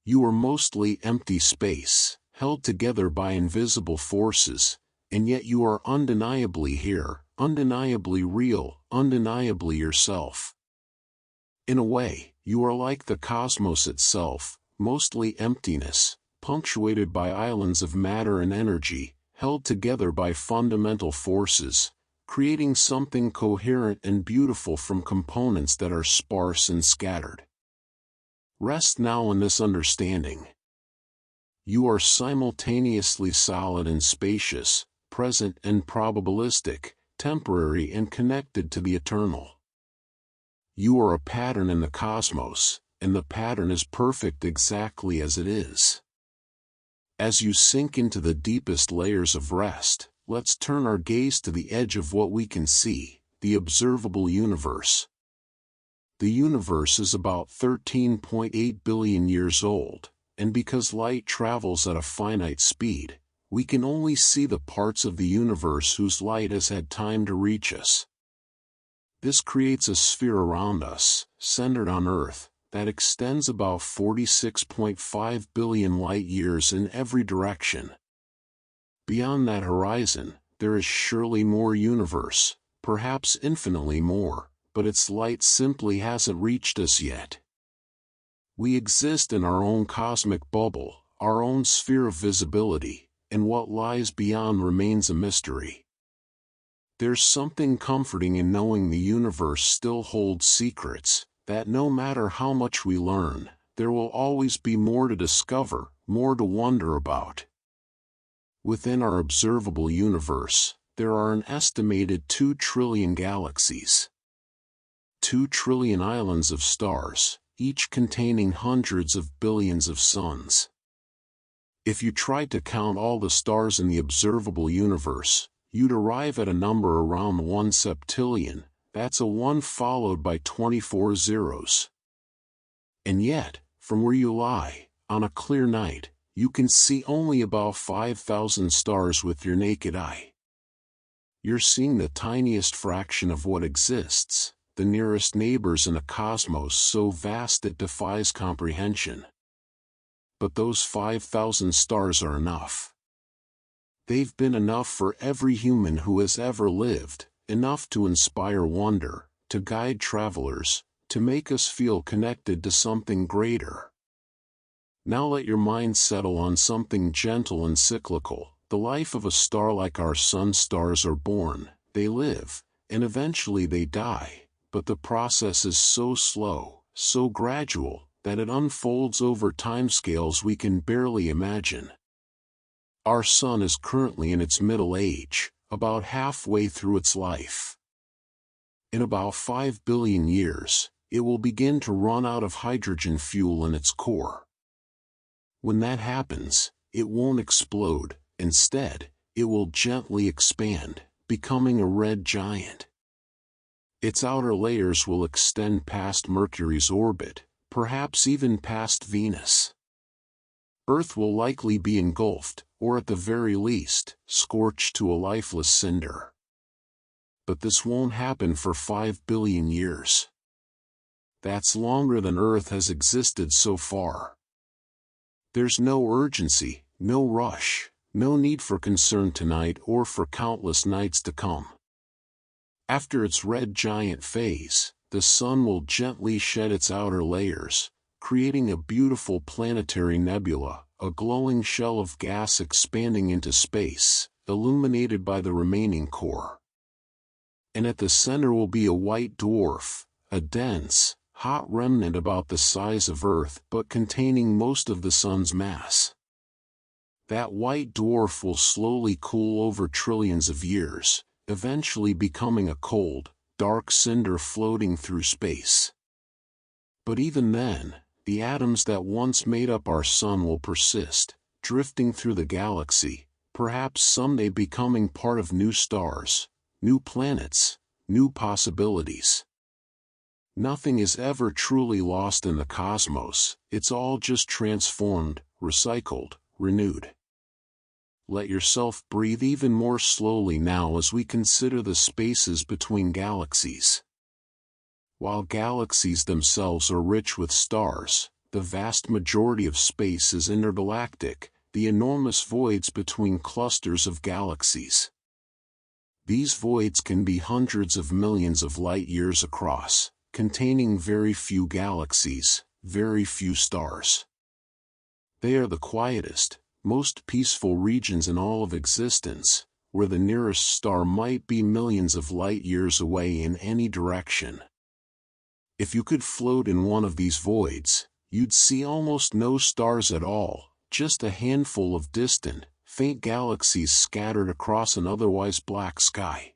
You are mostly empty space, held together by invisible forces, and yet you are undeniably here, undeniably real, undeniably yourself. In a way, you are like the cosmos itself, mostly emptiness, punctuated by islands of matter and energy, held together by fundamental forces, creating something coherent and beautiful from components that are sparse and scattered. Rest now in this understanding. You are simultaneously solid and spacious, present and probabilistic, temporary and connected to the eternal. You are a pattern in the cosmos, and the pattern is perfect exactly as it is. As you sink into the deepest layers of rest, let's turn our gaze to the edge of what we can see, the observable universe. The universe is about 13.8 billion years old, and because light travels at a finite speed, we can only see the parts of the universe whose light has had time to reach us. This creates a sphere around us, centered on Earth, that extends about 46.5 billion light-years in every direction. Beyond that horizon, there is surely more universe, perhaps infinitely more, but its light simply hasn't reached us yet. We exist in our own cosmic bubble, our own sphere of visibility, and what lies beyond remains a mystery. There's something comforting in knowing the universe still holds secrets, that no matter how much we learn, there will always be more to discover, more to wonder about. Within our observable universe, there are an estimated 2 trillion galaxies. 2 trillion islands of stars, each containing hundreds of billions of suns. If you tried to count all the stars in the observable universe, you'd arrive at a number around 1 septillion, that's a 1 followed by 24 zeros. And yet, from where you lie, on a clear night, you can see only about 5,000 stars with your naked eye. You're seeing the tiniest fraction of what exists, the nearest neighbors in a cosmos so vast it defies comprehension. But those 5,000 stars are enough. They've been enough for every human who has ever lived, enough to inspire wonder, to guide travelers, to make us feel connected to something greater. Now let your mind settle on something gentle and cyclical. The life of a star like our sun. Stars are born, they live, and eventually they die, but the process is so slow, so gradual, that it unfolds over timescales we can barely imagine. Our sun is currently in its middle age, about halfway through its life. In about 5 billion years, it will begin to run out of hydrogen fuel in its core. When that happens, it won't explode. Instead, it will gently expand, becoming a red giant. Its outer layers will extend past Mercury's orbit, perhaps even past Venus. Earth will likely be engulfed, or at the very least, scorched to a lifeless cinder. But this won't happen for 5 billion years. That's longer than Earth has existed so far. There's no urgency, no rush, no need for concern tonight or for countless nights to come. After its red giant phase, the sun will gently shed its outer layers, creating a beautiful planetary nebula, a glowing shell of gas expanding into space, illuminated by the remaining core. And at the center will be a white dwarf, a dense, hot remnant about the size of Earth but containing most of the sun's mass. That white dwarf will slowly cool over trillions of years, eventually becoming a cold, dark cinder floating through space. But even then, the atoms that once made up our sun will persist, drifting through the galaxy, perhaps someday becoming part of new stars, new planets, new possibilities. Nothing is ever truly lost in the cosmos, it's all just transformed, recycled, renewed. Let yourself breathe even more slowly now as we consider the spaces between galaxies. While galaxies themselves are rich with stars, the vast majority of space is intergalactic, the enormous voids between clusters of galaxies. These voids can be hundreds of millions of light-years across, containing very few galaxies, very few stars. They are the quietest, most peaceful regions in all of existence, where the nearest star might be millions of light-years away in any direction. If you could float in one of these voids, you'd see almost no stars at all, just a handful of distant, faint galaxies scattered across an otherwise black sky.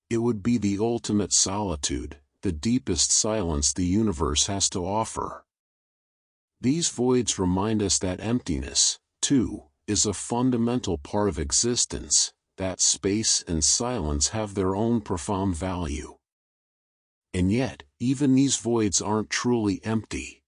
It would be the ultimate solitude, the deepest silence the universe has to offer. These voids remind us that emptiness, too, is a fundamental part of existence, that space and silence have their own profound value. And yet, even these voids aren't truly empty.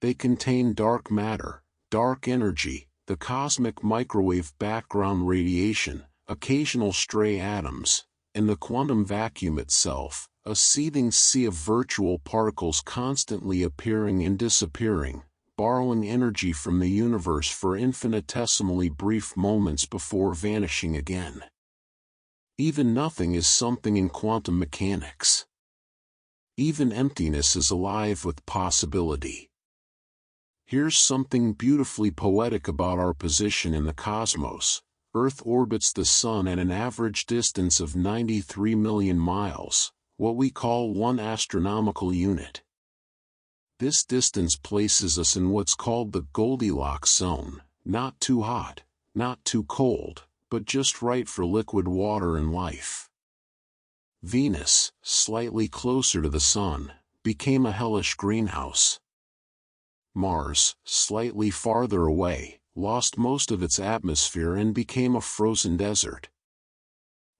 They contain dark matter, dark energy, the cosmic microwave background radiation, occasional stray atoms, and the quantum vacuum itself, a seething sea of virtual particles constantly appearing and disappearing, borrowing energy from the universe for infinitesimally brief moments before vanishing again. Even nothing is something in quantum mechanics. Even emptiness is alive with possibility. Here's something beautifully poetic about our position in the cosmos. Earth orbits the Sun at an average distance of 93 million miles, what we call 1 astronomical unit. This distance places us in what's called the Goldilocks zone, not too hot, not too cold, but just right for liquid water and life. Venus, slightly closer to the Sun, became a hellish greenhouse. Mars, slightly farther away, lost most of its atmosphere and became a frozen desert.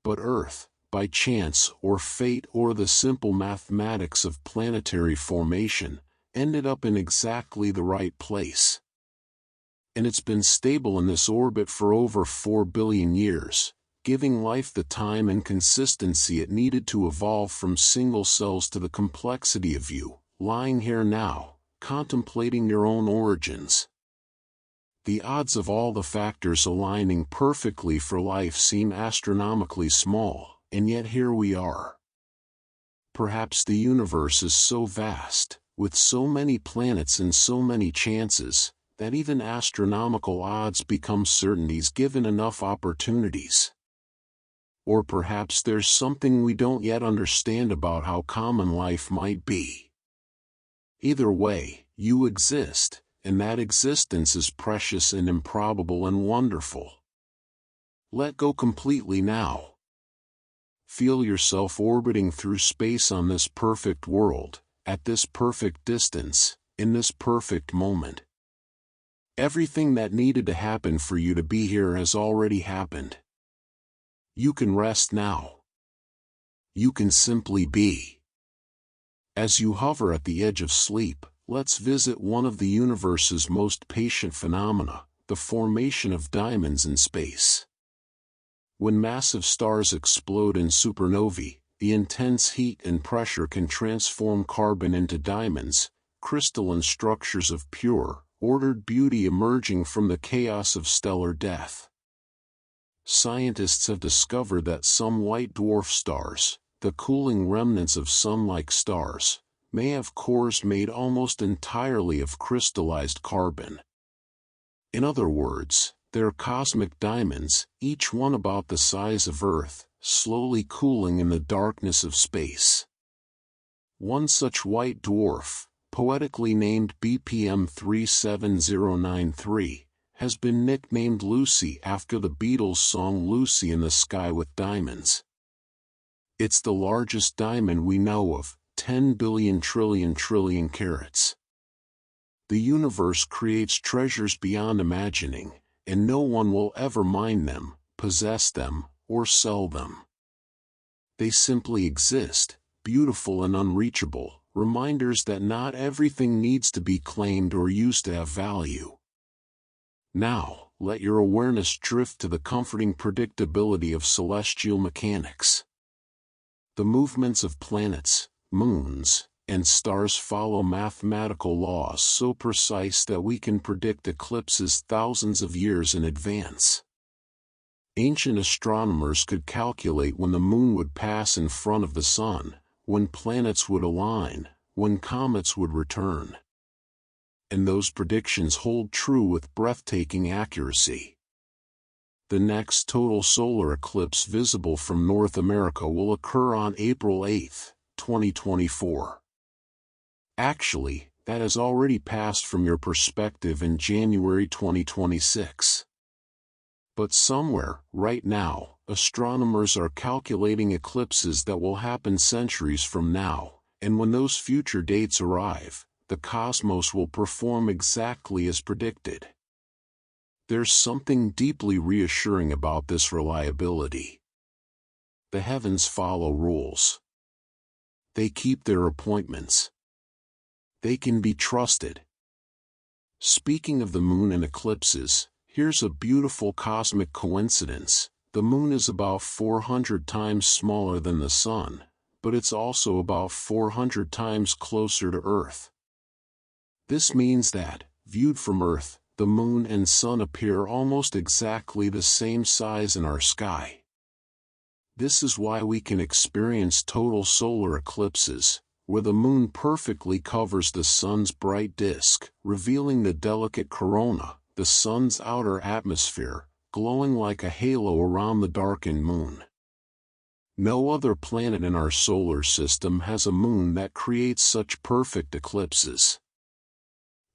But Earth, by chance or fate or the simple mathematics of planetary formation, ended up in exactly the right place. And it's been stable in this orbit for over 4 billion years, giving life the time and consistency it needed to evolve from single cells to the complexity of you, lying here now, contemplating your own origins. The odds of all the factors aligning perfectly for life seem astronomically small, and yet here we are. Perhaps the universe is so vast, with so many planets and so many chances, that even astronomical odds become certainties given enough opportunities. Or perhaps there's something we don't yet understand about how common life might be. Either way, you exist, and that existence is precious and improbable and wonderful. Let go completely now. Feel yourself orbiting through space on this perfect world, at this perfect distance, in this perfect moment. Everything that needed to happen for you to be here has already happened. You can rest now. You can simply be. As you hover at the edge of sleep, let's visit one of the universe's most patient phenomena, the formation of diamonds in space. When massive stars explode in supernovae, the intense heat and pressure can transform carbon into diamonds, crystalline structures of pure, ordered beauty emerging from the chaos of stellar death. Scientists have discovered that some white dwarf stars, the cooling remnants of sun-like stars, may have cores made almost entirely of crystallized carbon. In other words, they're cosmic diamonds, each one about the size of Earth, slowly cooling in the darkness of space. One such white dwarf, poetically named BPM 37093, has been nicknamed Lucy after the Beatles' song Lucy in the Sky with Diamonds. It's the largest diamond we know of, 10 billion trillion carats. The universe creates treasures beyond imagining, and no one will ever mine them, possess them, or sell them. They simply exist, beautiful and unreachable, reminders that not everything needs to be claimed or used to have value. Now, let your awareness drift to the comforting predictability of celestial mechanics. The movements of planets, moons, and stars follow mathematical laws so precise that we can predict eclipses thousands of years in advance. Ancient astronomers could calculate when the moon would pass in front of the sun, when planets would align, when comets would return. And those predictions hold true with breathtaking accuracy. The next total solar eclipse visible from North America will occur on April 8, 2024. Actually, that has already passed from your perspective in January 2026. But somewhere, right now, astronomers are calculating eclipses that will happen centuries from now, and when those future dates arrive, the cosmos will perform exactly as predicted. There's something deeply reassuring about this reliability. The heavens follow rules. They keep their appointments. They can be trusted. Speaking of the moon and eclipses, Here's a beautiful cosmic coincidence. The moon is about 400 times smaller than the sun, but it's also about 400 times closer to Earth. This means that, viewed from Earth, the moon and sun appear almost exactly the same size in our sky. This is why we can experience total solar eclipses, where the moon perfectly covers the sun's bright disk, revealing the delicate corona, the sun's outer atmosphere, glowing like a halo around the darkened moon. No other planet in our solar system has a moon that creates such perfect eclipses.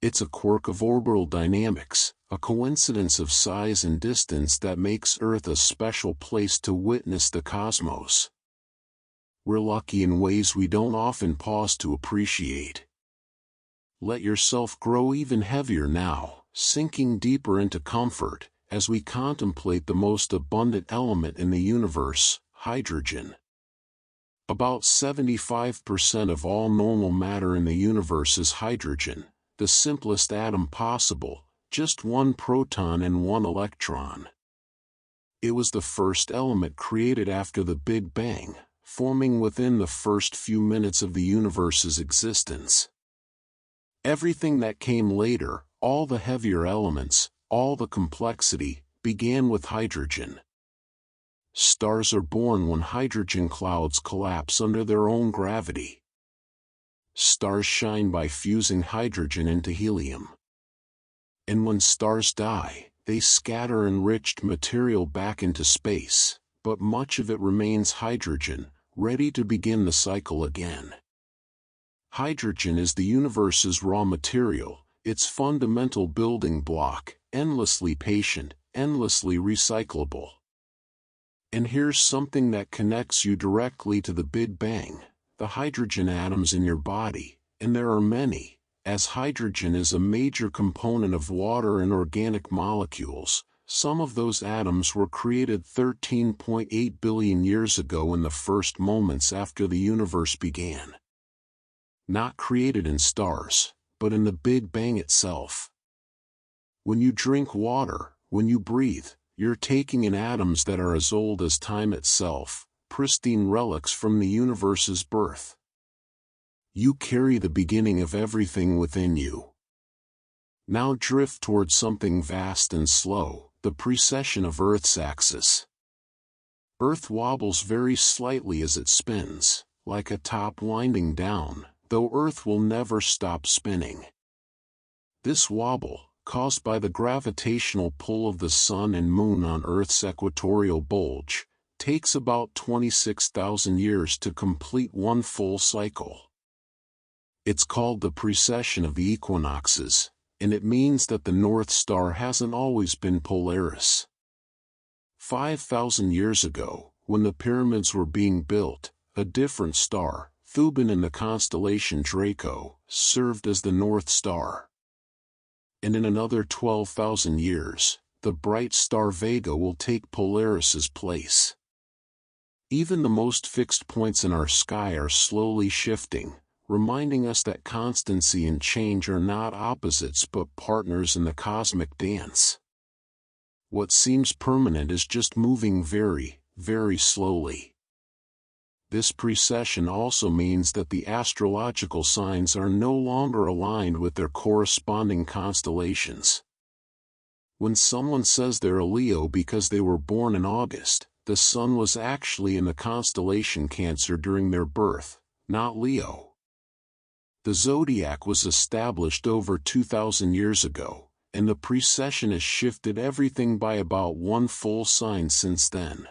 It's a quirk of orbital dynamics, a coincidence of size and distance that makes Earth a special place to witness the cosmos. We're lucky in ways we don't often pause to appreciate. Let yourself grow even heavier now, sinking deeper into comfort, as we contemplate the most abundant element in the universe, hydrogen. About 75% of all normal matter in the universe is hydrogen, the simplest atom possible, just one proton and one electron. It was the first element created after the Big Bang, forming within the first few minutes of the universe's existence. Everything that came later, all the heavier elements, all the complexity, began with hydrogen. Stars are born when hydrogen clouds collapse under their own gravity. Stars shine by fusing hydrogen into helium. And when stars die, they scatter enriched material back into space, but much of it remains hydrogen, ready to begin the cycle again. Hydrogen is the universe's raw material, its fundamental building block, endlessly patient, endlessly recyclable. And here's something that connects you directly to the Big Bang: the hydrogen atoms in your body, and there are many, as hydrogen is a major component of water and organic molecules. Some of those atoms were created 13.8 billion years ago in the first moments after the universe began. Not created in stars, but in the Big Bang itself. When you drink water, when you breathe, you're taking in atoms that are as old as time itself, pristine relics from the universe's birth. You carry the beginning of everything within you. Now drift towards something vast and slow, the precession of Earth's axis. Earth wobbles very slightly as it spins, like a top winding down, though Earth will never stop spinning. This wobble, caused by the gravitational pull of the Sun and Moon on Earth's equatorial bulge, takes about 26,000 years to complete one full cycle. It's called the precession of the equinoxes, and it means that the North Star hasn't always been Polaris. 5,000 years ago, when the pyramids were being built, a different star, Thuban in the constellation Draco, served as the North Star. And in another 12,000 years, the bright star Vega will take Polaris's place. Even the most fixed points in our sky are slowly shifting, reminding us that constancy and change are not opposites but partners in the cosmic dance. What seems permanent is just moving very, very slowly. This precession also means that the astrological signs are no longer aligned with their corresponding constellations. When someone says they're a Leo because they were born in August, the sun was actually in the constellation Cancer during their birth, not Leo. The zodiac was established over 2,000 years ago, and the precession has shifted everything by about one full sign since then.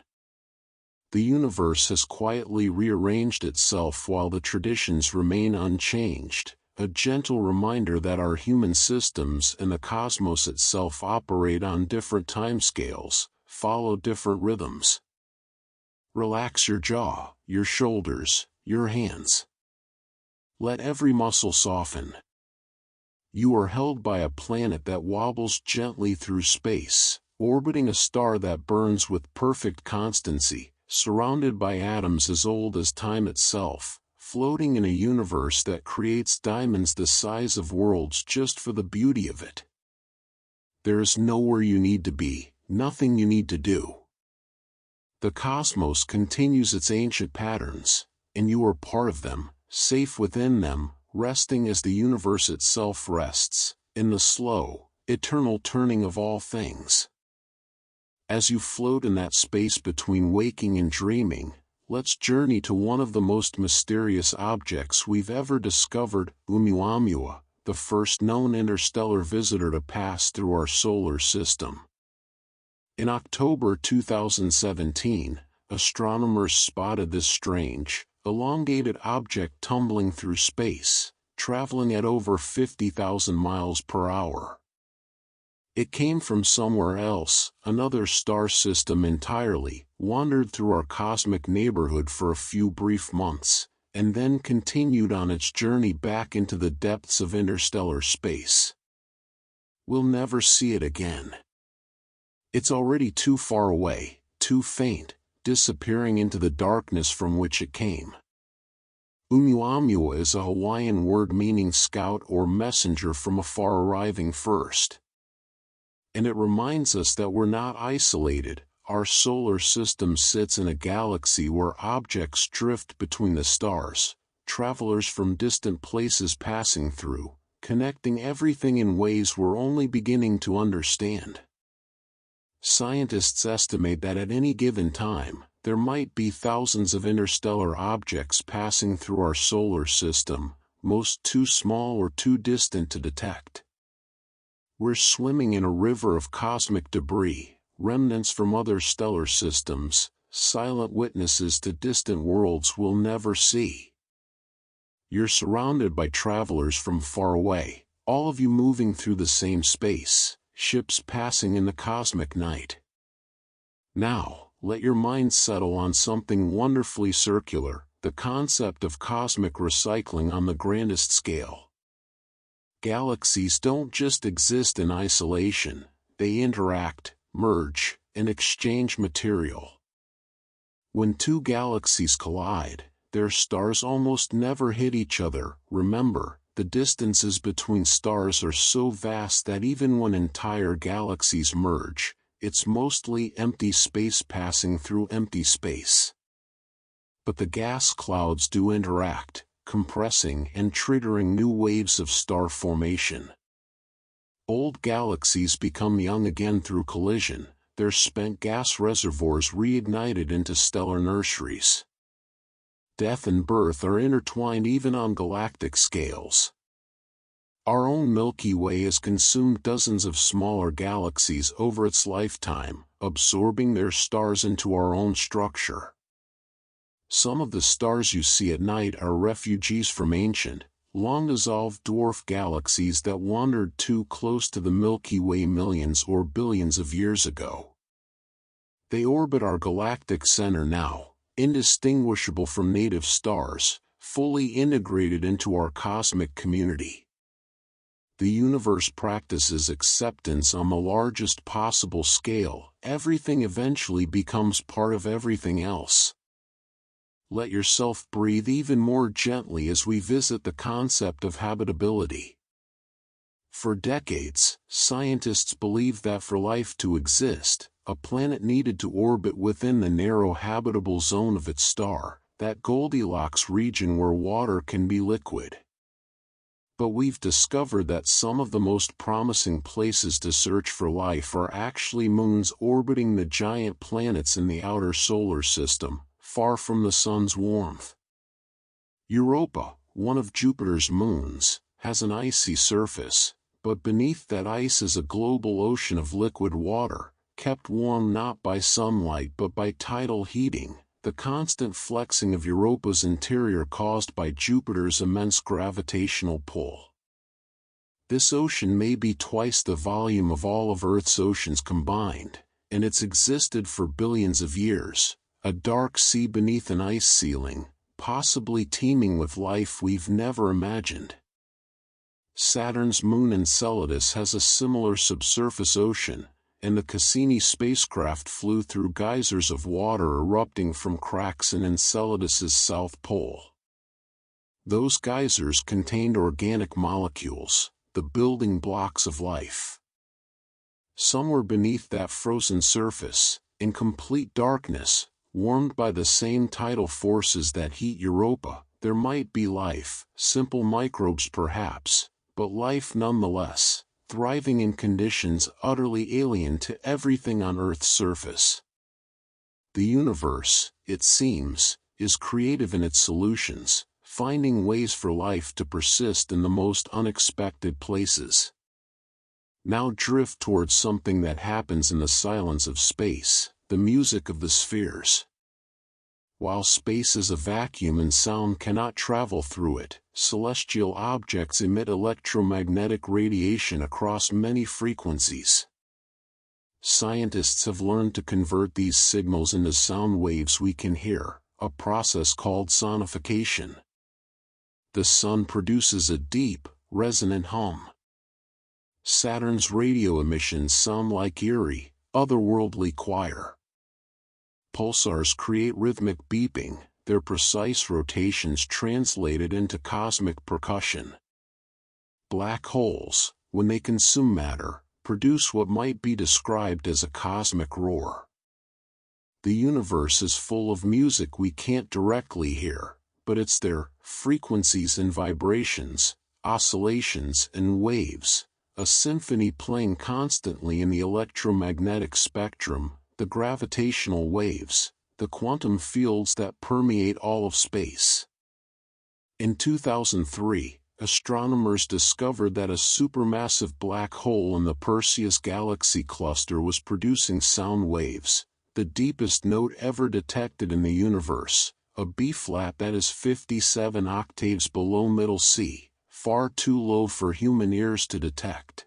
The universe has quietly rearranged itself while the traditions remain unchanged, a gentle reminder that our human systems and the cosmos itself operate on different timescales, follow different rhythms. Relax your jaw, your shoulders, your hands. Let every muscle soften. You are held by a planet that wobbles gently through space, orbiting a star that burns with perfect constancy, surrounded by atoms as old as time itself, floating in a universe that creates diamonds the size of worlds just for the beauty of it. There is nowhere you need to be, nothing you need to do. The cosmos continues its ancient patterns, and you are part of them, safe within them, resting as the universe itself rests, in the slow, eternal turning of all things. As you float in that space between waking and dreaming, let's journey to one of the most mysterious objects we've ever discovered, Oumuamua, the first known interstellar visitor to pass through our solar system. In October 2017, astronomers spotted this strange, elongated object tumbling through space, traveling at over 50,000 miles per hour. It came from somewhere else, another star system entirely, wandered through our cosmic neighborhood for a few brief months, and then continued on its journey back into the depths of interstellar space. We'll never see it again. It's already too far away, too faint, disappearing into the darkness from which it came. Oumuamua is a Hawaiian word meaning scout or messenger from afar arriving first. And it reminds us that we're not isolated. Our solar system sits in a galaxy where objects drift between the stars, travelers from distant places passing through, connecting everything in ways we're only beginning to understand. Scientists estimate that at any given time, there might be thousands of interstellar objects passing through our solar system, most too small or too distant to detect. We're swimming in a river of cosmic debris, remnants from other stellar systems, silent witnesses to distant worlds we'll never see. You're surrounded by travelers from far away, all of you moving through the same space, ships passing in the cosmic night. Now, let your mind settle on something wonderfully circular, the concept of cosmic recycling on the grandest scale. Galaxies don't just exist in isolation, they interact, merge, and exchange material. When two galaxies collide, their stars almost never hit each other. Remember, the distances between stars are so vast that even when entire galaxies merge, it's mostly empty space passing through empty space. But the gas clouds do interact, compressing and triggering new waves of star formation. Old galaxies become young again through collision, their spent gas reservoirs reignited into stellar nurseries. Death and birth are intertwined even on galactic scales. Our own Milky Way has consumed dozens of smaller galaxies over its lifetime, absorbing their stars into our own structure. Some of the stars you see at night are refugees from ancient, long-dissolved dwarf galaxies that wandered too close to the Milky Way millions or billions of years ago. They orbit our galactic center now, indistinguishable from native stars, fully integrated into our cosmic community. The universe practices acceptance on the largest possible scale. Everything eventually becomes part of everything else. Let yourself breathe even more gently as we visit the concept of habitability. For decades, scientists believed that for life to exist, a planet needed to orbit within the narrow habitable zone of its star, that Goldilocks region where water can be liquid. But we've discovered that some of the most promising places to search for life are actually moons orbiting the giant planets in the outer solar system, far from the sun's warmth. Europa, one of Jupiter's moons, has an icy surface, but beneath that ice is a global ocean of liquid water, kept warm not by sunlight but by tidal heating, the constant flexing of Europa's interior caused by Jupiter's immense gravitational pull. This ocean may be twice the volume of all of Earth's oceans combined, and it's existed for billions of years. A dark sea beneath an ice ceiling, possibly teeming with life we've never imagined. Saturn's moon Enceladus has a similar subsurface ocean, and the Cassini spacecraft flew through geysers of water erupting from cracks in Enceladus's south pole. Those geysers contained organic molecules, the building blocks of life. Somewhere beneath that frozen surface, in complete darkness, warmed by the same tidal forces that heat Europa, there might be life, simple microbes perhaps, but life nonetheless, thriving in conditions utterly alien to everything on Earth's surface. The universe, it seems, is creative in its solutions, finding ways for life to persist in the most unexpected places. Now drift towards something that happens in the silence of space, the music of the spheres. While space is a vacuum and sound cannot travel through it, celestial objects emit electromagnetic radiation across many frequencies. Scientists have learned to convert these signals into sound waves we can hear, a process called sonification. The sun produces a deep, resonant hum. Saturn's radio emissions sound like eerie, otherworldly choir. Pulsars create rhythmic beeping, their precise rotations translated into cosmic percussion. Black holes, when they consume matter, produce what might be described as a cosmic roar. The universe is full of music we can't directly hear, but it's their frequencies and vibrations, oscillations and waves, a symphony playing constantly in the electromagnetic spectrum, the gravitational waves, the quantum fields that permeate all of space. In 2003, astronomers discovered that a supermassive black hole in the Perseus galaxy cluster was producing sound waves, the deepest note ever detected in the universe, a B-flat that is 57 octaves below middle C, far too low for human ears to detect.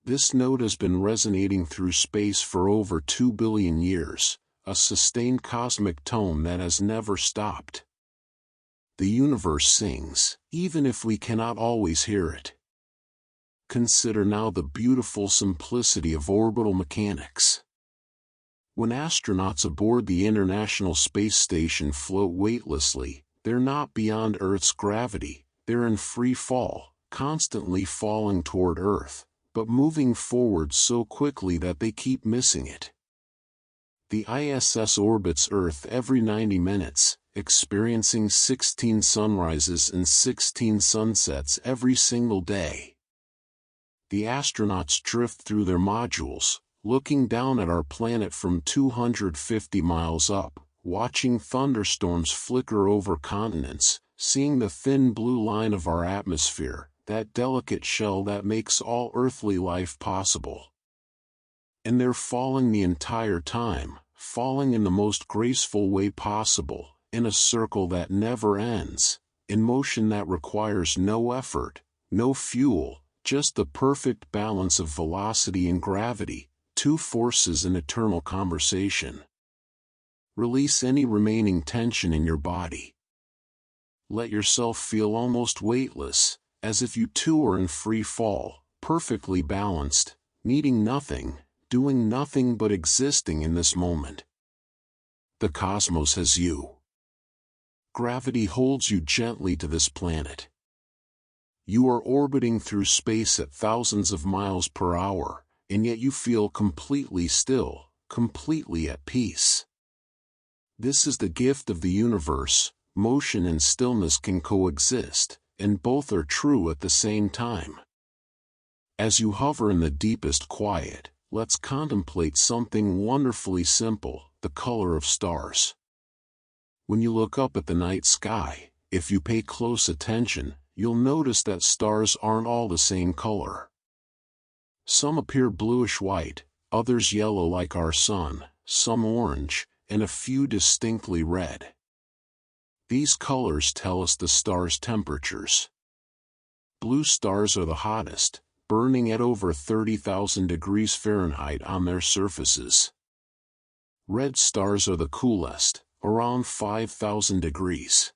This note has been resonating through space for over 2 billion years, a sustained cosmic tone that has never stopped. The universe sings, even if we cannot always hear it. Consider now the beautiful simplicity of orbital mechanics. When astronauts aboard the International Space Station float weightlessly, they're not beyond Earth's gravity, they're in free fall, constantly falling toward Earth, but moving forward so quickly that they keep missing it. The ISS orbits Earth every 90 minutes, experiencing 16 sunrises and 16 sunsets every single day. The astronauts drift through their modules, looking down at our planet from 250 miles up, watching thunderstorms flicker over continents, seeing the thin blue line of our atmosphere, that delicate shell that makes all earthly life possible. And they're falling the entire time, falling in the most graceful way possible, in a circle that never ends, in motion that requires no effort, no fuel, just the perfect balance of velocity and gravity, two forces in eternal conversation. Release any remaining tension in your body. Let yourself feel almost weightless, as if you too are in free fall, perfectly balanced, needing nothing, doing nothing but existing in this moment. The cosmos has you. Gravity holds you gently to this planet. You are orbiting through space at thousands of miles per hour, and yet you feel completely still, completely at peace. This is the gift of the universe. Motion and stillness can coexist, and both are true at the same time. As you hover in the deepest quiet, let's contemplate something wonderfully simple, the color of stars. When you look up at the night sky, if you pay close attention, you'll notice that stars aren't all the same color. Some appear bluish-white, others yellow like our sun, some orange, and a few distinctly red. These colors tell us the star's temperatures. Blue stars are the hottest, burning at over 30,000 degrees Fahrenheit on their surfaces. Red stars are the coolest, around 5,000 degrees.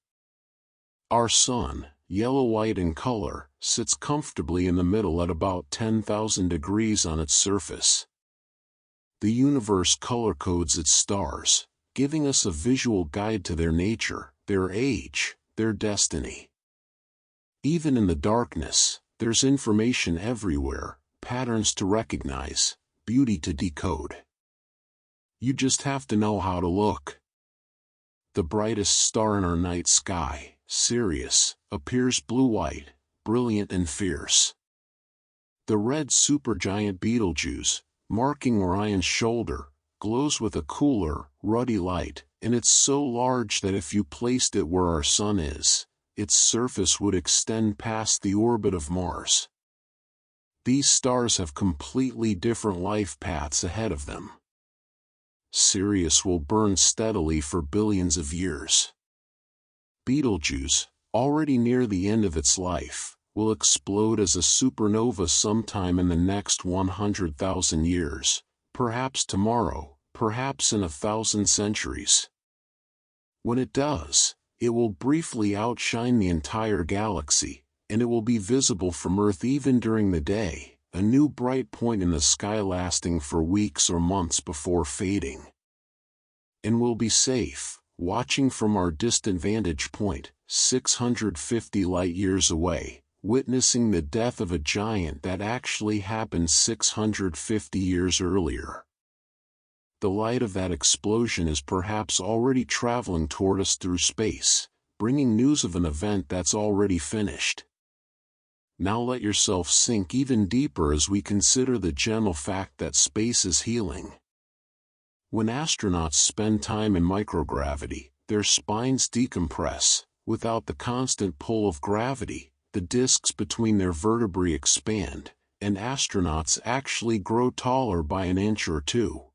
Our sun, yellow-white in color, sits comfortably in the middle at about 10,000 degrees on its surface. The universe color codes its stars, giving us a visual guide to their nature, their age, their destiny. Even in the darkness, there's information everywhere, patterns to recognize, beauty to decode. You just have to know how to look. The brightest star in our night sky, Sirius, appears blue-white, brilliant and fierce. The red supergiant Betelgeuse, marking Orion's shoulder, glows with a cooler, ruddy light, and it's so large that if you placed it where our sun is, its surface would extend past the orbit of Mars. These stars have completely different life paths ahead of them. Sirius will burn steadily for billions of years. Betelgeuse, already near the end of its life, will explode as a supernova sometime in the next 100,000 years, perhaps tomorrow, perhaps in 1,000 centuries. When it does, it will briefly outshine the entire galaxy, and it will be visible from Earth even during the day, a new bright point in the sky lasting for weeks or months before fading. And we'll be safe, watching from our distant vantage point, 650 light-years away, witnessing the death of a giant that actually happened 650 years earlier. The light of that explosion is perhaps already traveling toward us through space, bringing news of an event that's already finished. Now let yourself sink even deeper as we consider the gentle fact that space is healing. When astronauts spend time in microgravity, their spines decompress. Without the constant pull of gravity, the discs between their vertebrae expand, and astronauts actually grow taller by an inch or two.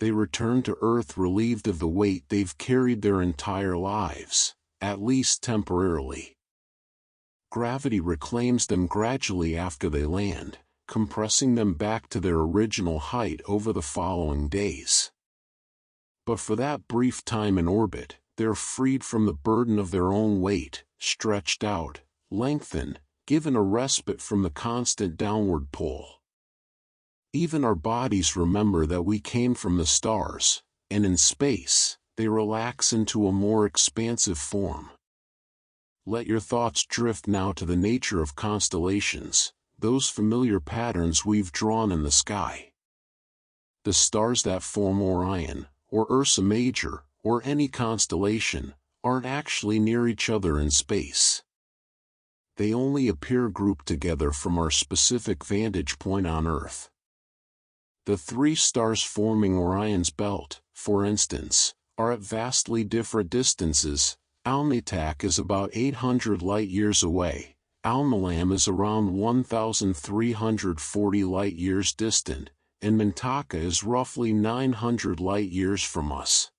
They return to Earth relieved of the weight they've carried their entire lives, at least temporarily. Gravity reclaims them gradually after they land, compressing them back to their original height over the following days. But for that brief time in orbit, they're freed from the burden of their own weight, stretched out, lengthened, given a respite from the constant downward pull. Even our bodies remember that we came from the stars, and in space, they relax into a more expansive form. Let your thoughts drift now to the nature of constellations, those familiar patterns we've drawn in the sky. The stars that form Orion, or Ursa Major, or any constellation, aren't actually near each other in space. They only appear grouped together from our specific vantage point on Earth. The three stars forming Orion's belt, for instance, are at vastly different distances. Alnitak is about 800 light-years away, Alnilam is around 1,340 light-years distant, and Mintaka is roughly 900 light-years from us.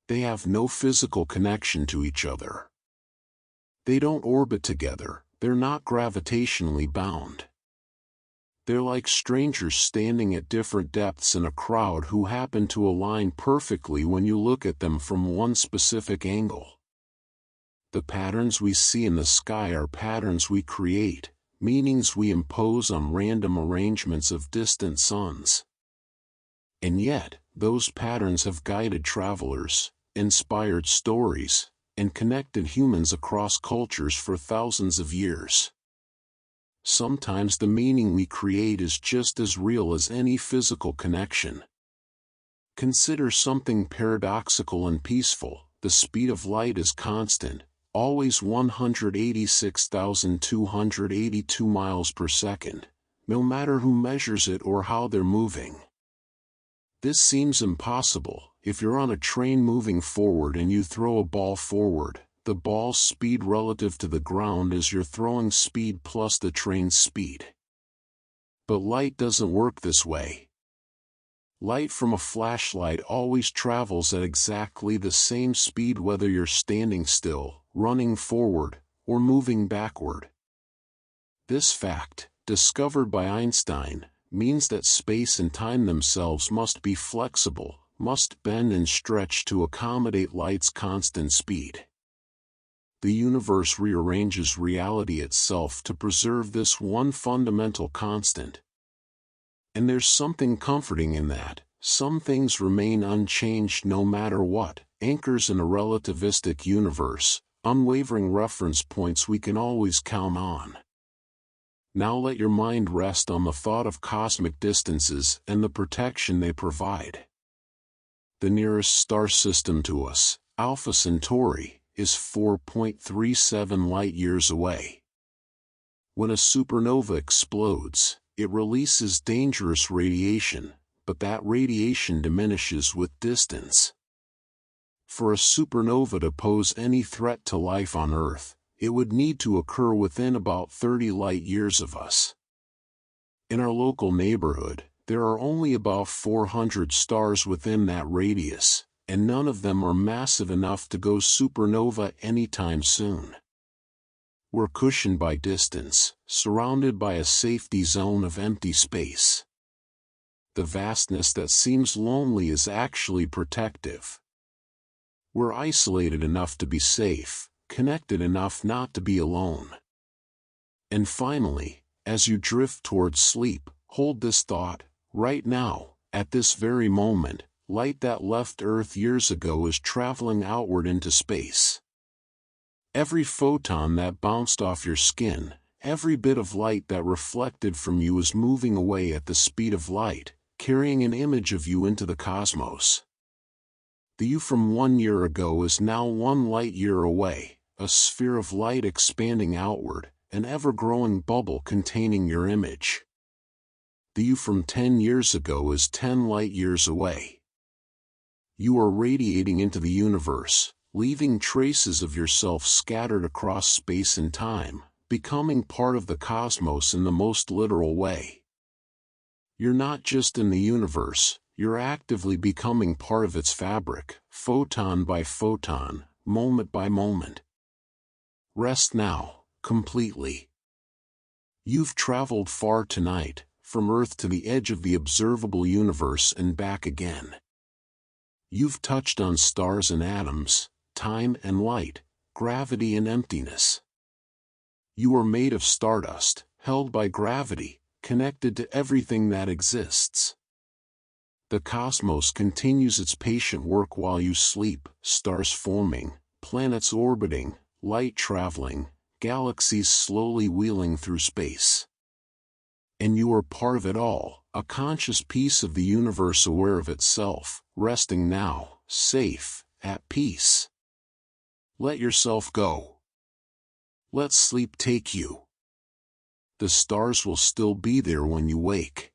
They have no physical connection to each other. They don't orbit together, they're not gravitationally bound. They're like strangers standing at different depths in a crowd who happen to align perfectly when you look at them from one specific angle. The patterns we see in the sky are patterns we create, meanings we impose on random arrangements of distant suns. And yet, those patterns have guided travelers, inspired stories, and connected humans across cultures for thousands of years. Sometimes the meaning we create is just as real as any physical connection. Consider something paradoxical and peaceful. The speed of light is constant, always 186,282 miles per second, no matter who measures it or how they're moving. This seems impossible. If you're on a train moving forward and you throw a ball forward, the ball's speed relative to the ground is your throwing speed plus the train's speed. But light doesn't work this way. Light from a flashlight always travels at exactly the same speed whether you're standing still, running forward, or moving backward. This fact, discovered by Einstein, means that space and time themselves must be flexible, must bend and stretch to accommodate light's constant speed. The universe rearranges reality itself to preserve this one fundamental constant. And there's something comforting in that. Some things remain unchanged no matter what, anchors in a relativistic universe, unwavering reference points we can always count on. Now let your mind rest on the thought of cosmic distances and the protection they provide. The nearest star system to us, Alpha Centauri, is 4.37 light-years away. When a supernova explodes, it releases dangerous radiation, but that radiation diminishes with distance. For a supernova to pose any threat to life on Earth, it would need to occur within about 30 light-years of us. In our local neighborhood, there are only about 400 stars within that radius, and none of them are massive enough to go supernova anytime soon. We're cushioned by distance, surrounded by a safety zone of empty space. The vastness that seems lonely is actually protective. We're isolated enough to be safe, connected enough not to be alone. And finally, as you drift towards sleep, hold this thought: right now, at this very moment, light that left Earth years ago is traveling outward into space. Every photon that bounced off your skin, every bit of light that reflected from you is moving away at the speed of light, carrying an image of you into the cosmos. The you from 1 year ago is now 1 light-year away, a sphere of light expanding outward, an ever-growing bubble containing your image. The you from 10 years ago is 10 light-years away. You are radiating into the universe, leaving traces of yourself scattered across space and time, becoming part of the cosmos in the most literal way. You're not just in the universe, you're actively becoming part of its fabric, photon by photon, moment by moment. Rest now, completely. You've traveled far tonight, from Earth to the edge of the observable universe and back again. You've touched on stars and atoms, time and light, gravity and emptiness. You are made of stardust, held by gravity, connected to everything that exists. The cosmos continues its patient work while you sleep, stars forming, planets orbiting, light traveling, galaxies slowly wheeling through space. And you are part of it all, a conscious piece of the universe aware of itself, resting now, safe, at peace. Let yourself go. Let sleep take you. The stars will still be there when you wake.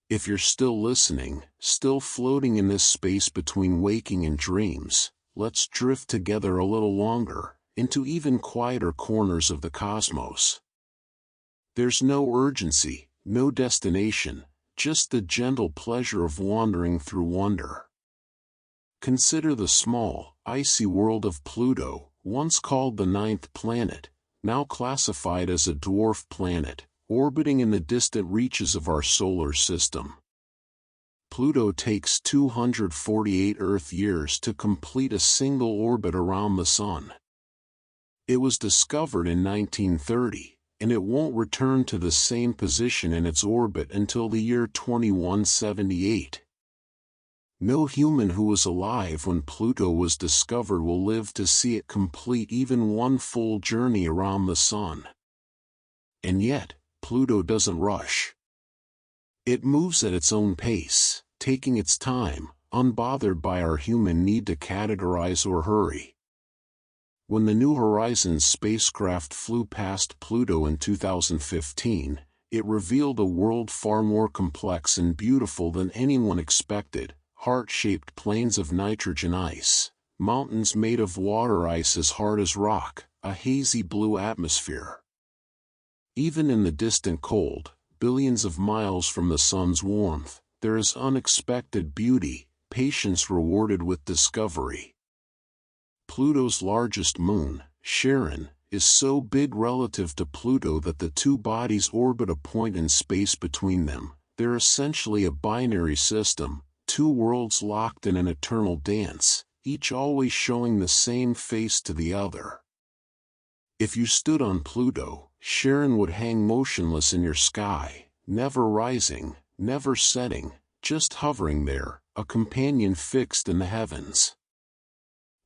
If you're still listening, still floating in this space between waking and dreams, let's drift together a little longer, into even quieter corners of the cosmos. There's no urgency, no destination, just the gentle pleasure of wandering through wonder. Consider the small, icy world of Pluto, once called the 9th planet, now classified as a dwarf planet, orbiting in the distant reaches of our solar system. Pluto takes 248 Earth years to complete a single orbit around the Sun. It was discovered in 1930, and it won't return to the same position in its orbit until the year 2178. No human who was alive when Pluto was discovered will live to see it complete even one full journey around the Sun. And yet, Pluto doesn't rush. It moves at its own pace, taking its time, unbothered by our human need to categorize or hurry. When the New Horizons spacecraft flew past Pluto in 2015, it revealed a world far more complex and beautiful than anyone expected: heart-shaped plains of nitrogen ice, mountains made of water ice as hard as rock, a hazy blue atmosphere. Even in the distant cold, billions of miles from the sun's warmth, there is unexpected beauty, patience rewarded with discovery. Pluto's largest moon, Charon, is so big relative to Pluto that the two bodies orbit a point in space between them. They're essentially a binary system, two worlds locked in an eternal dance, each always showing the same face to the other. If you stood on Pluto, Charon would hang motionless in your sky, never rising, never setting, just hovering there, a companion fixed in the heavens.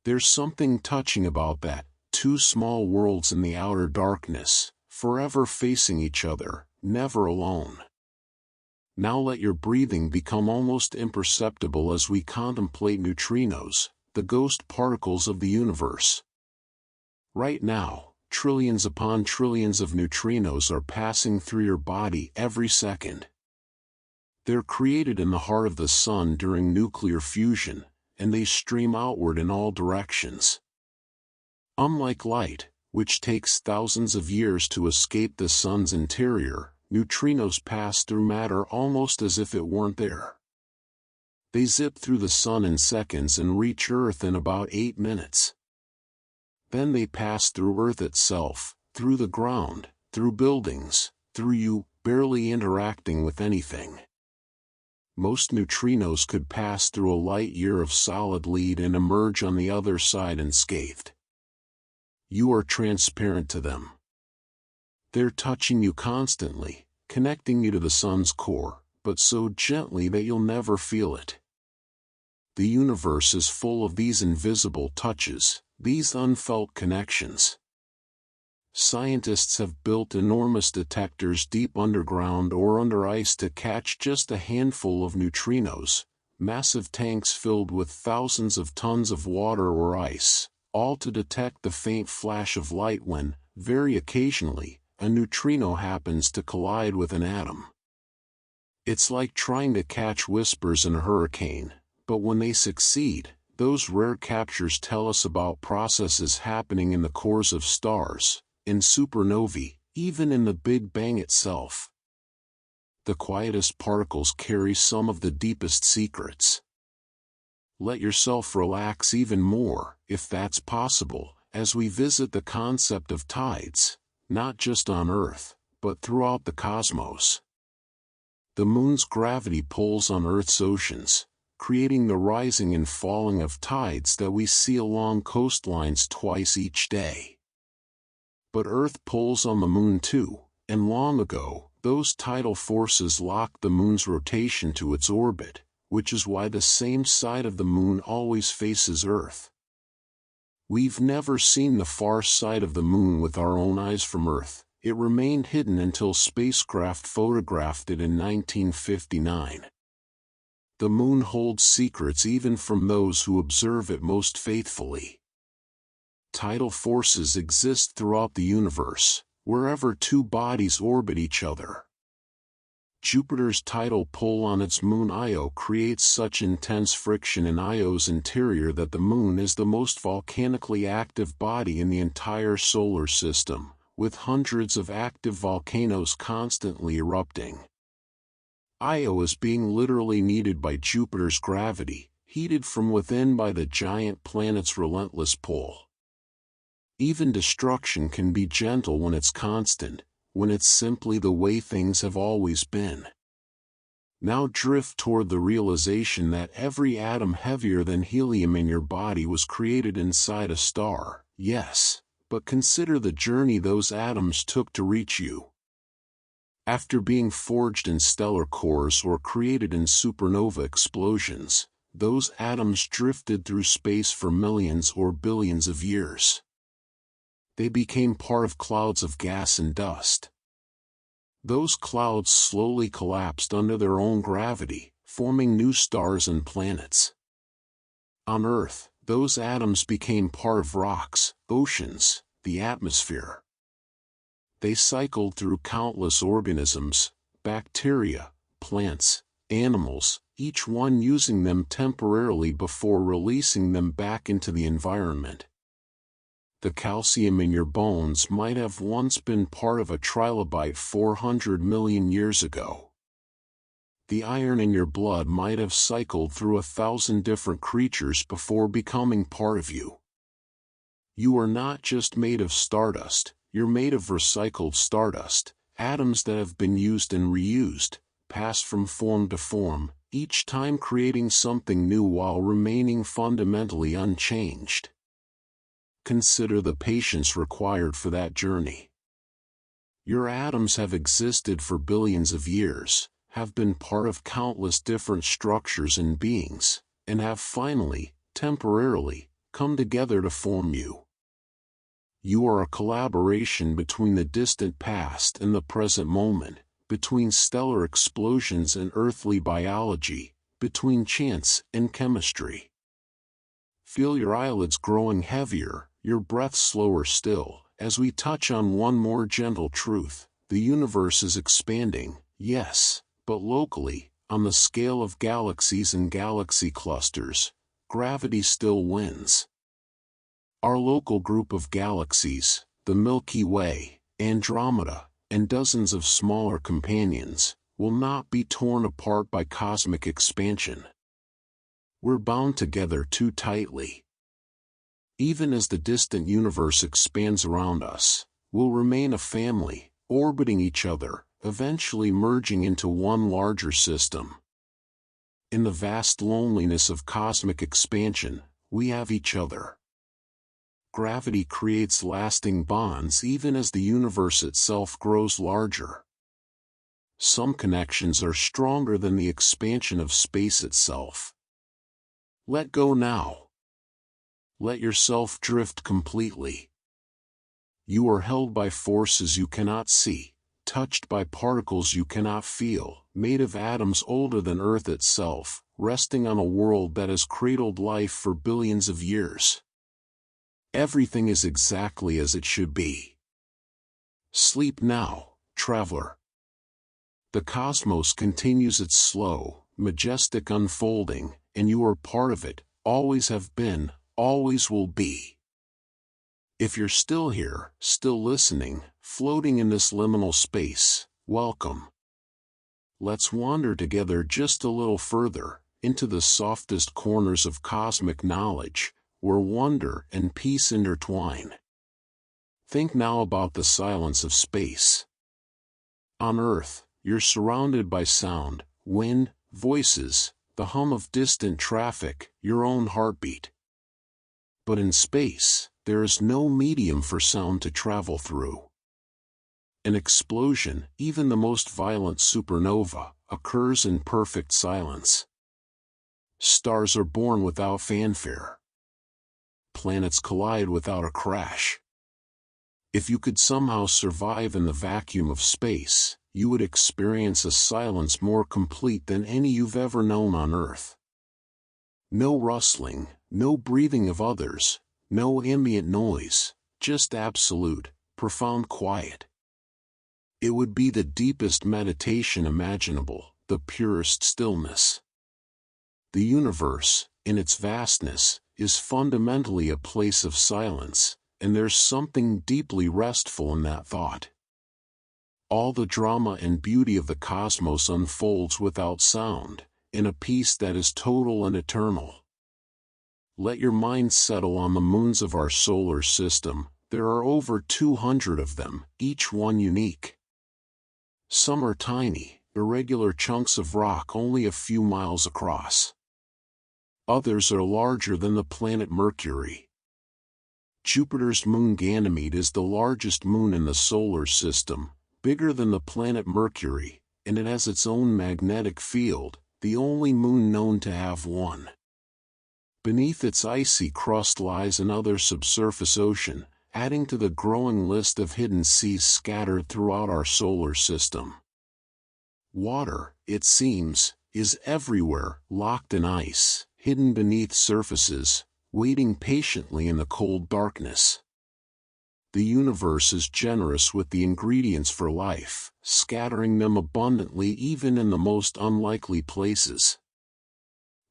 There's something touching about that, two small worlds in the outer darkness, forever facing each other, never alone. Now let your breathing become almost imperceptible as we contemplate neutrinos, the ghost particles of the universe. Right now, trillions upon trillions of neutrinos are passing through your body every second. They're created in the heart of the sun during nuclear fusion, and they stream outward in all directions. Unlike light, which takes thousands of years to escape the sun's interior, neutrinos pass through matter almost as if it weren't there. They zip through the sun in seconds and reach Earth in about 8 minutes. Then they pass through Earth itself, through the ground, through buildings, through you, barely interacting with anything. Most neutrinos could pass through a light year of solid lead and emerge on the other side unscathed. You are transparent to them. They're touching you constantly, connecting you to the sun's core, but so gently that you'll never feel it. The universe is full of these invisible touches, these unfelt connections. Scientists have built enormous detectors deep underground or under ice to catch just a handful of neutrinos, massive tanks filled with thousands of tons of water or ice, all to detect the faint flash of light when, very occasionally, a neutrino happens to collide with an atom. It's like trying to catch whispers in a hurricane, but when they succeed, those rare captures tell us about processes happening in the cores of stars, in supernovae, even in the Big Bang itself. The quietest particles carry some of the deepest secrets. Let yourself relax even more, if that's possible, as we visit the concept of tides, not just on Earth, but throughout the cosmos. The moon's gravity pulls on Earth's oceans, creating the rising and falling of tides that we see along coastlines twice each day. But Earth pulls on the moon too, and long ago, those tidal forces locked the moon's rotation to its orbit, which is why the same side of the moon always faces Earth. We've never seen the far side of the moon with our own eyes from Earth. It remained hidden until spacecraft photographed it in 1959. The moon holds secrets even from those who observe it most faithfully. Tidal forces exist throughout the universe, wherever two bodies orbit each other. Jupiter's tidal pull on its moon Io creates such intense friction in Io's interior that the moon is the most volcanically active body in the entire solar system, with hundreds of active volcanoes constantly erupting. Io is being literally kneaded by Jupiter's gravity, heated from within by the giant planet's relentless pull. Even destruction can be gentle when it's constant, when it's simply the way things have always been. Now drift toward the realization that every atom heavier than helium in your body was created inside a star, yes, but consider the journey those atoms took to reach you. After being forged in stellar cores or created in supernova explosions, those atoms drifted through space for millions or billions of years. They became part of clouds of gas and dust. Those clouds slowly collapsed under their own gravity, forming new stars and planets. On Earth, those atoms became part of rocks, oceans, the atmosphere. They cycled through countless organisms, bacteria, plants, animals, each one using them temporarily before releasing them back into the environment. The calcium in your bones might have once been part of a trilobite 400 million years ago. The iron in your blood might have cycled through 1,000 different creatures before becoming part of you. You are not just made of stardust, you're made of recycled stardust, atoms that have been used and reused, passed from form to form, each time creating something new while remaining fundamentally unchanged. Consider the patience required for that journey. Your atoms have existed for billions of years, have been part of countless different structures and beings, and have finally, temporarily, come together to form you. You are a collaboration between the distant past and the present moment, between stellar explosions and earthly biology, between chance and chemistry. Feel your eyelids growing heavier, your breath slower still, as we touch on one more gentle truth. The universe is expanding, yes, but locally, on the scale of galaxies and galaxy clusters, gravity still wins. Our local group of galaxies, the Milky Way, Andromeda, and dozens of smaller companions, will not be torn apart by cosmic expansion. We're bound together too tightly. Even as the distant universe expands around us, we'll remain a family, orbiting each other, eventually merging into one larger system. In the vast loneliness of cosmic expansion, we have each other. Gravity creates lasting bonds even as the universe itself grows larger. Some connections are stronger than the expansion of space itself. Let go now. Let yourself drift completely. You are held by forces you cannot see, touched by particles you cannot feel, made of atoms older than Earth itself, resting on a world that has cradled life for billions of years. Everything is exactly as it should be. Sleep now, traveler. The cosmos continues its slow, majestic unfolding, and you are part of it, always have been, always will be. If you're still here, still listening, floating in this liminal space, welcome. Let's wander together just a little further, into the softest corners of cosmic knowledge, where wonder and peace intertwine. Think now about the silence of space. On Earth, you're surrounded by sound, wind, voices, the hum of distant traffic, your own heartbeat. But in space, there is no medium for sound to travel through. An explosion, even the most violent supernova, occurs in perfect silence. Stars are born without fanfare. Planets collide without a crash. If you could somehow survive in the vacuum of space, you would experience a silence more complete than any you've ever known on Earth. No rustling, no breathing of others, no ambient noise, just absolute, profound quiet. It would be the deepest meditation imaginable, the purest stillness. The universe, in its vastness, is fundamentally a place of silence, and there's something deeply restful in that thought. All the drama and beauty of the cosmos unfolds without sound, in a peace that is total and eternal. Let your mind settle on the moons of our solar system. There are over 200 of them, each one unique. Some are tiny, irregular chunks of rock only a few miles across. Others are larger than the planet Mercury. Jupiter's moon Ganymede is the largest moon in the solar system, bigger than the planet Mercury, and it has its own magnetic field, the only moon known to have one. Beneath its icy crust lies another subsurface ocean, adding to the growing list of hidden seas scattered throughout our solar system. Water, it seems, is everywhere, locked in ice, hidden beneath surfaces, waiting patiently in the cold darkness. The universe is generous with the ingredients for life, scattering them abundantly even in the most unlikely places.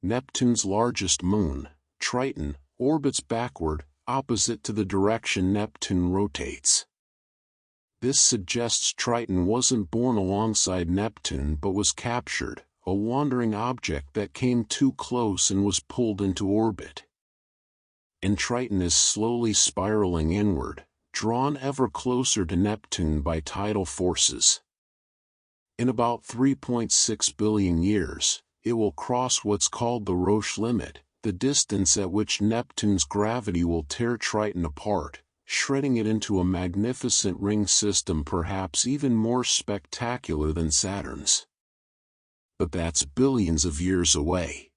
Neptune's largest moon, Triton, orbits backward, opposite to the direction Neptune rotates. This suggests Triton wasn't born alongside Neptune but was captured, a wandering object that came too close and was pulled into orbit. And Triton is slowly spiraling inward, drawn ever closer to Neptune by tidal forces. In about 3.6 billion years, it will cross what's called the Roche limit, the distance at which Neptune's gravity will tear Triton apart, shredding it into a magnificent ring system perhaps even more spectacular than Saturn's. But that's billions of years away.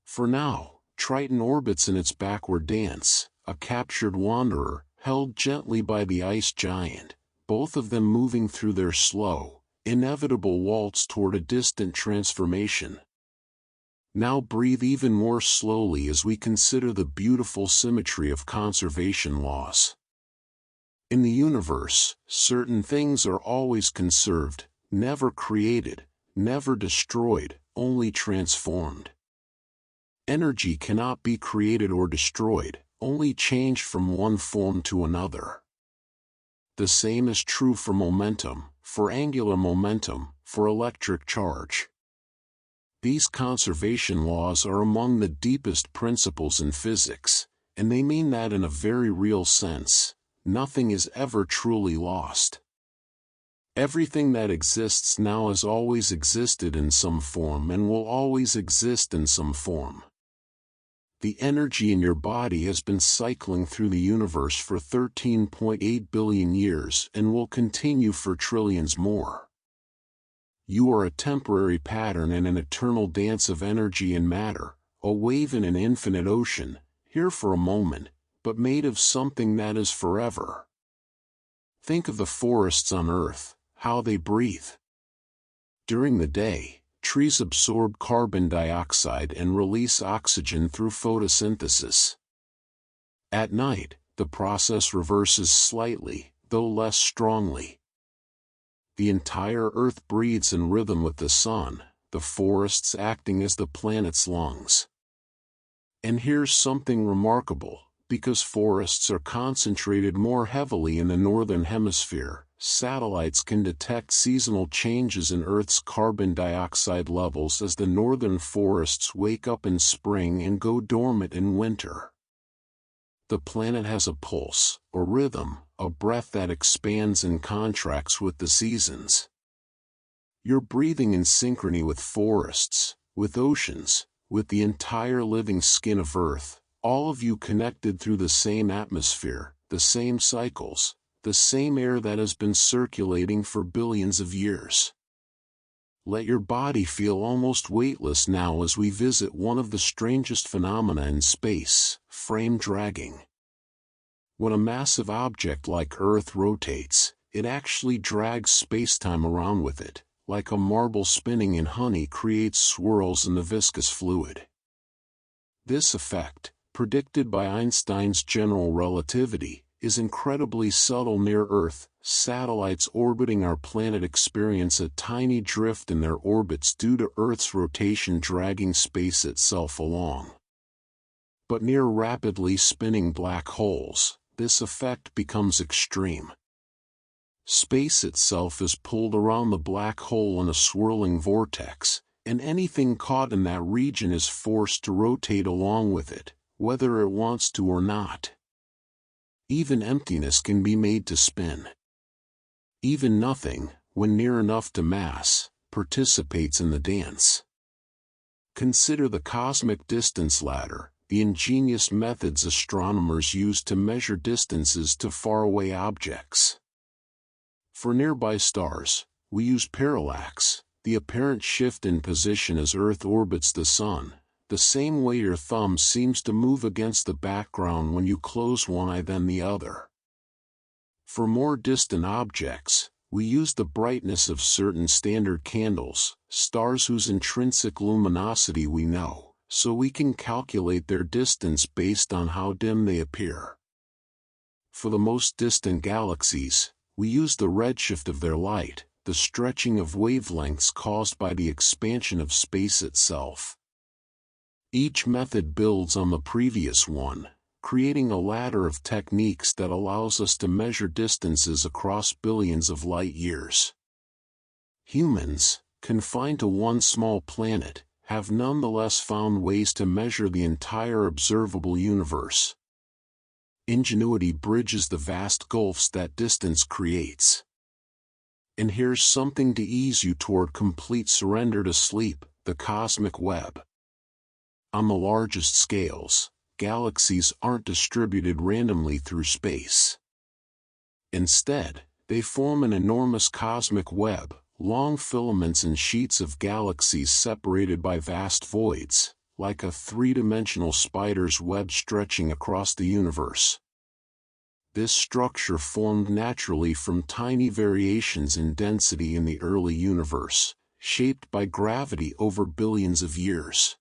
For now, Triton orbits in its backward dance, a captured wanderer, held gently by the ice giant, both of them moving through their slow, inevitable waltz toward a distant transformation. Now breathe even more slowly as we consider the beautiful symmetry of conservation laws. In the universe, certain things are always conserved, never created, never destroyed, only transformed. Energy cannot be created or destroyed, only changed from one form to another. The same is true for momentum, for angular momentum, for electric charge. These conservation laws are among the deepest principles in physics, and they mean that in a very real sense, nothing is ever truly lost. Everything that exists now has always existed in some form and will always exist in some form. The energy in your body has been cycling through the universe for 13.8 billion years and will continue for trillions more. You are a temporary pattern in an eternal dance of energy and matter, a wave in an infinite ocean, here for a moment, but made of something that is forever. Think of the forests on Earth, how they breathe. During the day, trees absorb carbon dioxide and release oxygen through photosynthesis. At night, the process reverses slightly, though less strongly. The entire Earth breathes in rhythm with the sun, the forests acting as the planet's lungs. And here's something remarkable, because forests are concentrated more heavily in the northern hemisphere, satellites can detect seasonal changes in Earth's carbon dioxide levels as the northern forests wake up in spring and go dormant in winter. The planet has a pulse, or rhythm, a breath that expands and contracts with the seasons. You're breathing in synchrony with forests, with oceans, with the entire living skin of Earth, all of you connected through the same atmosphere, the same cycles, the same air that has been circulating for billions of years. Let your body feel almost weightless now as we visit one of the strangest phenomena in space, frame dragging. When a massive object like Earth rotates, it actually drags spacetime around with it, like a marble spinning in honey creates swirls in the viscous fluid. This effect, predicted by Einstein's general relativity, is incredibly subtle near Earth. Satellites orbiting our planet experience a tiny drift in their orbits due to Earth's rotation dragging space itself along. But near rapidly spinning black holes, this effect becomes extreme. Space itself is pulled around the black hole in a swirling vortex, and anything caught in that region is forced to rotate along with it, whether it wants to or not. Even emptiness can be made to spin. Even nothing, when near enough to mass, participates in the dance. Consider the cosmic distance ladder, the ingenious methods astronomers use to measure distances to faraway objects. For nearby stars, we use parallax, the apparent shift in position as Earth orbits the Sun, the same way your thumb seems to move against the background when you close one eye than the other. For more distant objects, we use the brightness of certain standard candles, stars whose intrinsic luminosity we know, so we can calculate their distance based on how dim they appear. For the most distant galaxies, we use the redshift of their light, the stretching of wavelengths caused by the expansion of space itself. Each method builds on the previous one, creating a ladder of techniques that allows us to measure distances across billions of light years. Humans, confined to one small planet, have nonetheless found ways to measure the entire observable universe. Ingenuity bridges the vast gulfs that distance creates. And here's something to ease you toward complete surrender to sleep: the cosmic web. On the largest scales, galaxies aren't distributed randomly through space. Instead, they form an enormous cosmic web, long filaments and sheets of galaxies separated by vast voids, like a three-dimensional spider's web stretching across the universe. This structure formed naturally from tiny variations in density in the early universe, shaped by gravity over billions of years.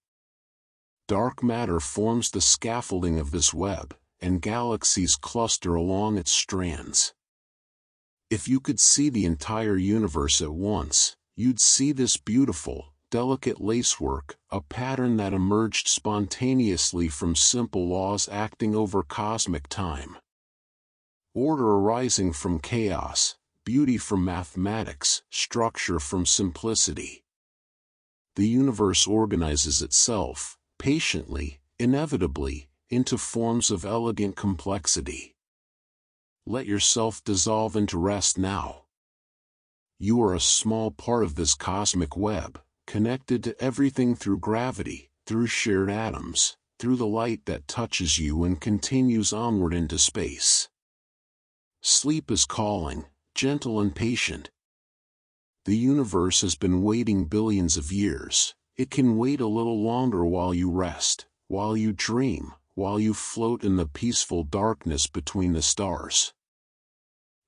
Dark matter forms the scaffolding of this web, and galaxies cluster along its strands. If you could see the entire universe at once, you'd see this beautiful, delicate lacework, a pattern that emerged spontaneously from simple laws acting over cosmic time. Order arising from chaos, beauty from mathematics, structure from simplicity. The universe organizes itself, patiently, inevitably, into forms of elegant complexity. Let yourself dissolve into rest now. You are a small part of this cosmic web, connected to everything through gravity, through shared atoms, through the light that touches you and continues onward into space. Sleep is calling, gentle and patient. The universe has been waiting billions of years. It can wait a little longer while you rest, while you dream, while you float in the peaceful darkness between the stars.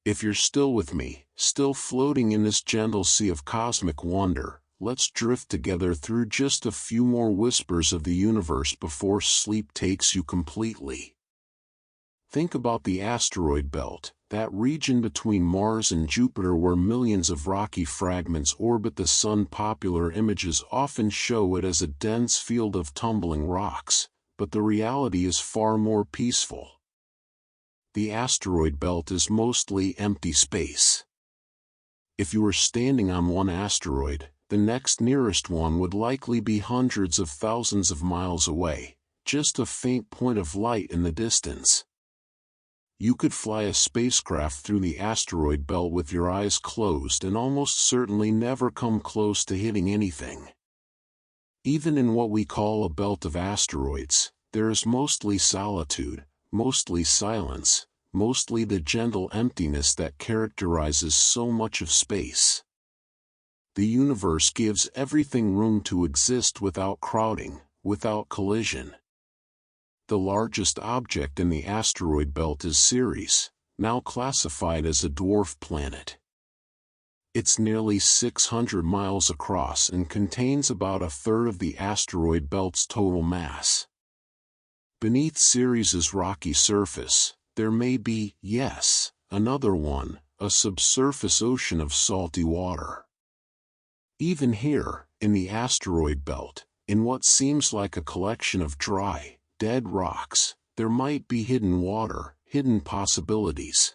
If you're still with me, still floating in this gentle sea of cosmic wonder, let's drift together through just a few more whispers of the universe before sleep takes you completely. Think about the asteroid belt, that region between Mars and Jupiter where millions of rocky fragments orbit the Sun. Popular images often show it as a dense field of tumbling rocks, but the reality is far more peaceful. The asteroid belt is mostly empty space. If you were standing on one asteroid, the next nearest one would likely be hundreds of thousands of miles away, just a faint point of light in the distance. You could fly a spacecraft through the asteroid belt with your eyes closed and almost certainly never come close to hitting anything. Even in what we call a belt of asteroids, there is mostly solitude, mostly silence, mostly the gentle emptiness that characterizes so much of space. The universe gives everything room to exist without crowding, without collision. The largest object in the asteroid belt is Ceres, now classified as a dwarf planet. It's nearly 600 miles across and contains about a third of the asteroid belt's total mass. Beneath Ceres's rocky surface, there may be, yes, another one, a subsurface ocean of salty water. Even here, in the asteroid belt, in what seems like a collection of dry, dead rocks, there might be hidden water, hidden possibilities.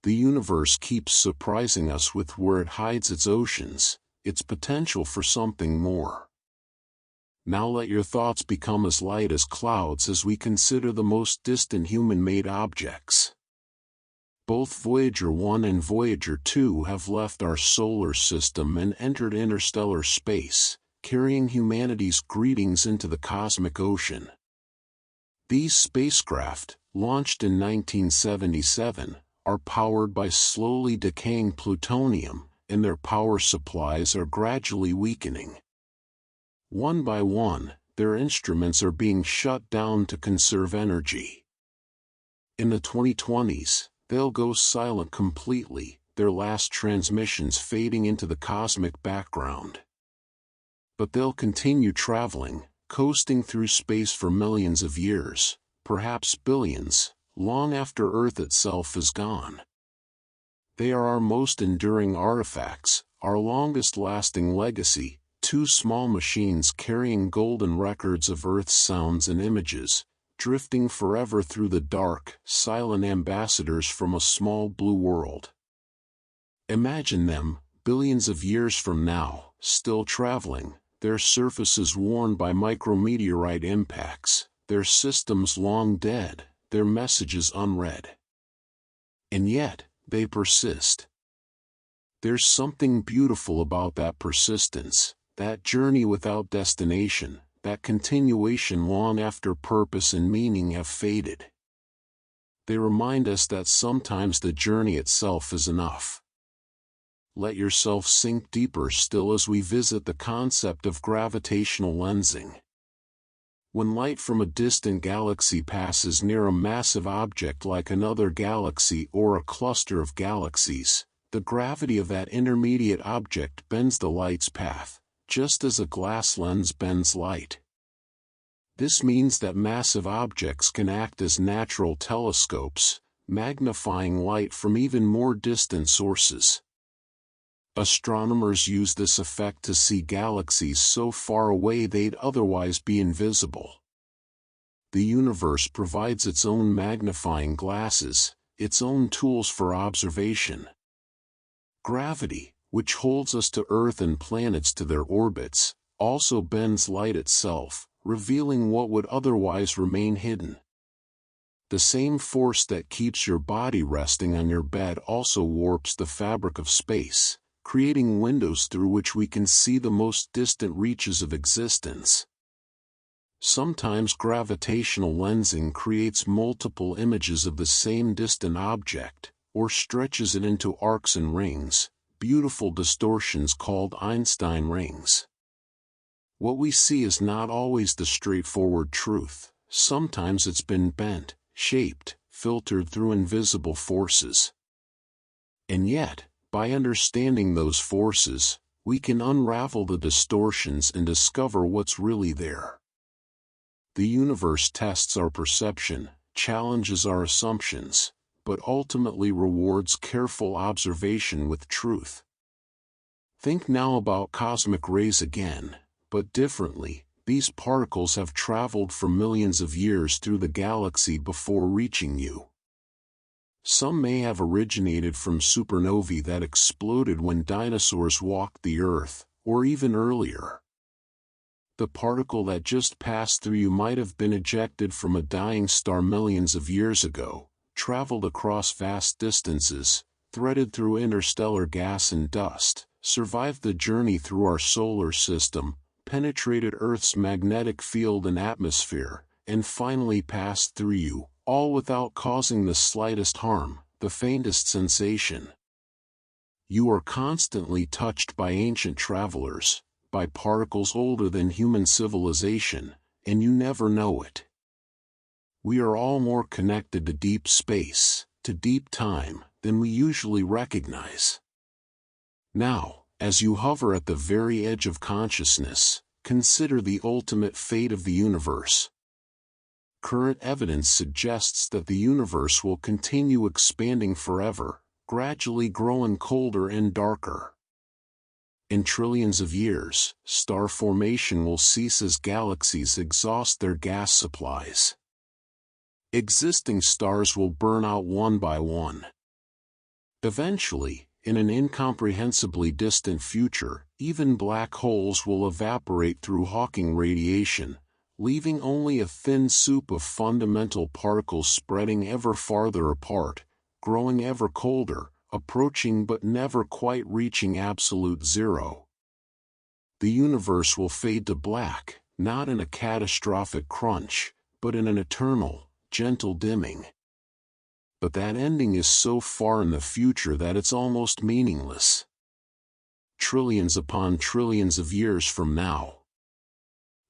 The universe keeps surprising us with where it hides its oceans, its potential for something more. Now let your thoughts become as light as clouds as we consider the most distant human-made objects. Both Voyager 1 and Voyager 2 have left our solar system and entered interstellar space, carrying humanity's greetings into the cosmic ocean. These spacecraft, launched in 1977, are powered by slowly decaying plutonium, and their power supplies are gradually weakening. One by one, their instruments are being shut down to conserve energy. In the 2020s, they'll go silent completely, their last transmissions fading into the cosmic background. But they'll continue traveling, coasting through space for millions of years, perhaps billions, long after Earth itself is gone. They are our most enduring artifacts, our longest-lasting legacy, two small machines carrying golden records of Earth's sounds and images, drifting forever through the dark, silent ambassadors from a small blue world. Imagine them, billions of years from now, still traveling, their surfaces worn by micrometeorite impacts, their systems long dead, their messages unread. And yet, they persist. There's something beautiful about that persistence, that journey without destination, that continuation long after purpose and meaning have faded. They remind us that sometimes the journey itself is enough. Let yourself sink deeper still as we visit the concept of gravitational lensing. When light from a distant galaxy passes near a massive object like another galaxy or a cluster of galaxies, the gravity of that intermediate object bends the light's path, just as a glass lens bends light. This means that massive objects can act as natural telescopes, magnifying light from even more distant sources. Astronomers use this effect to see galaxies so far away they'd otherwise be invisible. The universe provides its own magnifying glasses, its own tools for observation. Gravity, which holds us to Earth and planets to their orbits, also bends light itself, revealing what would otherwise remain hidden. The same force that keeps your body resting on your bed also warps the fabric of space, creating windows through which we can see the most distant reaches of existence. Sometimes gravitational lensing creates multiple images of the same distant object, or stretches it into arcs and rings, beautiful distortions called Einstein rings. What we see is not always the straightforward truth. Sometimes it's been bent, shaped, filtered through invisible forces. And yet, by understanding those forces, we can unravel the distortions and discover what's really there. The universe tests our perception, challenges our assumptions, but ultimately rewards careful observation with truth. Think now about cosmic rays again, but differently. These particles have traveled for millions of years through the galaxy before reaching you. Some may have originated from supernovae that exploded when dinosaurs walked the Earth, or even earlier. The particle that just passed through you might have been ejected from a dying star millions of years ago, traveled across vast distances, threaded through interstellar gas and dust, survived the journey through our solar system, penetrated Earth's magnetic field and atmosphere, and finally passed through you, all without causing the slightest harm, the faintest sensation. You are constantly touched by ancient travelers, by particles older than human civilization, and you never know it. We are all more connected to deep space, to deep time, than we usually recognize. Now, as you hover at the very edge of consciousness, consider the ultimate fate of the universe. Current evidence suggests that the universe will continue expanding forever, gradually growing colder and darker. In trillions of years, star formation will cease as galaxies exhaust their gas supplies. Existing stars will burn out one by one. Eventually, in an incomprehensibly distant future, even black holes will evaporate through Hawking radiation, leaving only a thin soup of fundamental particles spreading ever farther apart, growing ever colder, approaching but never quite reaching absolute zero. The universe will fade to black, not in a catastrophic crunch, but in an eternal, gentle dimming. But that ending is so far in the future that it's almost meaningless. Trillions upon trillions of years from now.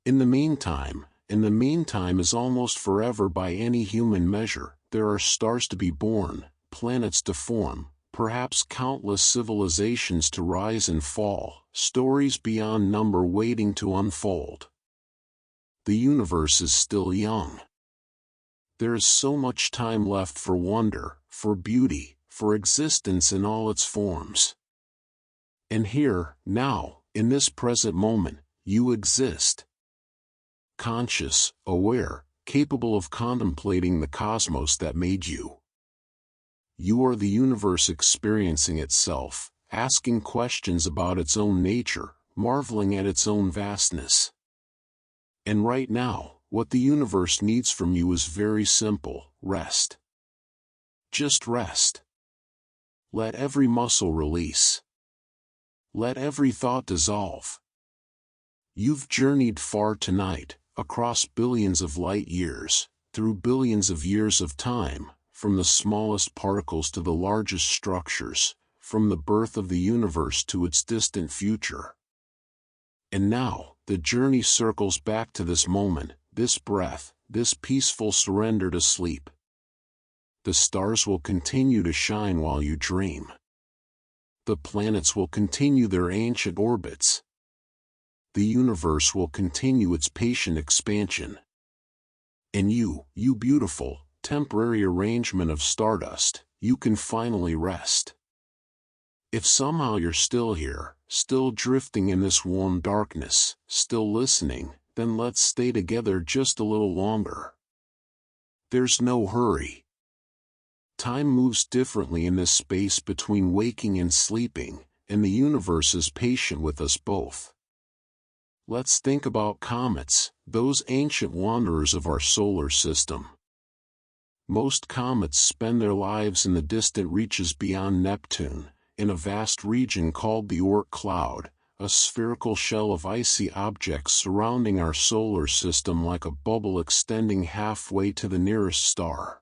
In the meantime is almost forever by any human measure. There are stars to be born, planets to form, perhaps countless civilizations to rise and fall, stories beyond number waiting to unfold. The universe is still young. There is so much time left for wonder, for beauty, for existence in all its forms. And here, now, in this present moment, you exist. Conscious, aware, capable of contemplating the cosmos that made you. You are the universe experiencing itself, asking questions about its own nature, marveling at its own vastness. And right now, what the universe needs from you is very simple: rest. Just rest. Let every muscle release. Let every thought dissolve. You've journeyed far tonight, across billions of light years, through billions of years of time, from the smallest particles to the largest structures, from the birth of the universe to its distant future. And now, the journey circles back to this moment, this breath, this peaceful surrender to sleep. The stars will continue to shine while you dream. The planets will continue their ancient orbits. The universe will continue its patient expansion. And you beautiful, temporary arrangement of stardust, you can finally rest. If somehow you're still here, still drifting in this warm darkness, still listening, then let's stay together just a little longer. There's no hurry. Time moves differently in this space between waking and sleeping, and the universe is patient with us both. Let's think about comets, those ancient wanderers of our solar system. Most comets spend their lives in the distant reaches beyond Neptune, in a vast region called the Oort cloud, a spherical shell of icy objects surrounding our solar system like a bubble extending halfway to the nearest star.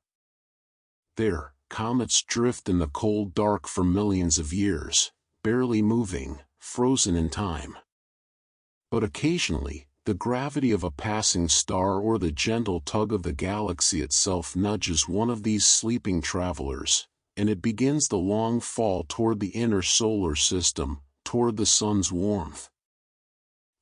There, comets drift in the cold dark for millions of years, barely moving, frozen in time. But occasionally, the gravity of a passing star or the gentle tug of the galaxy itself nudges one of these sleeping travelers, and it begins the long fall toward the inner solar system, toward the sun's warmth.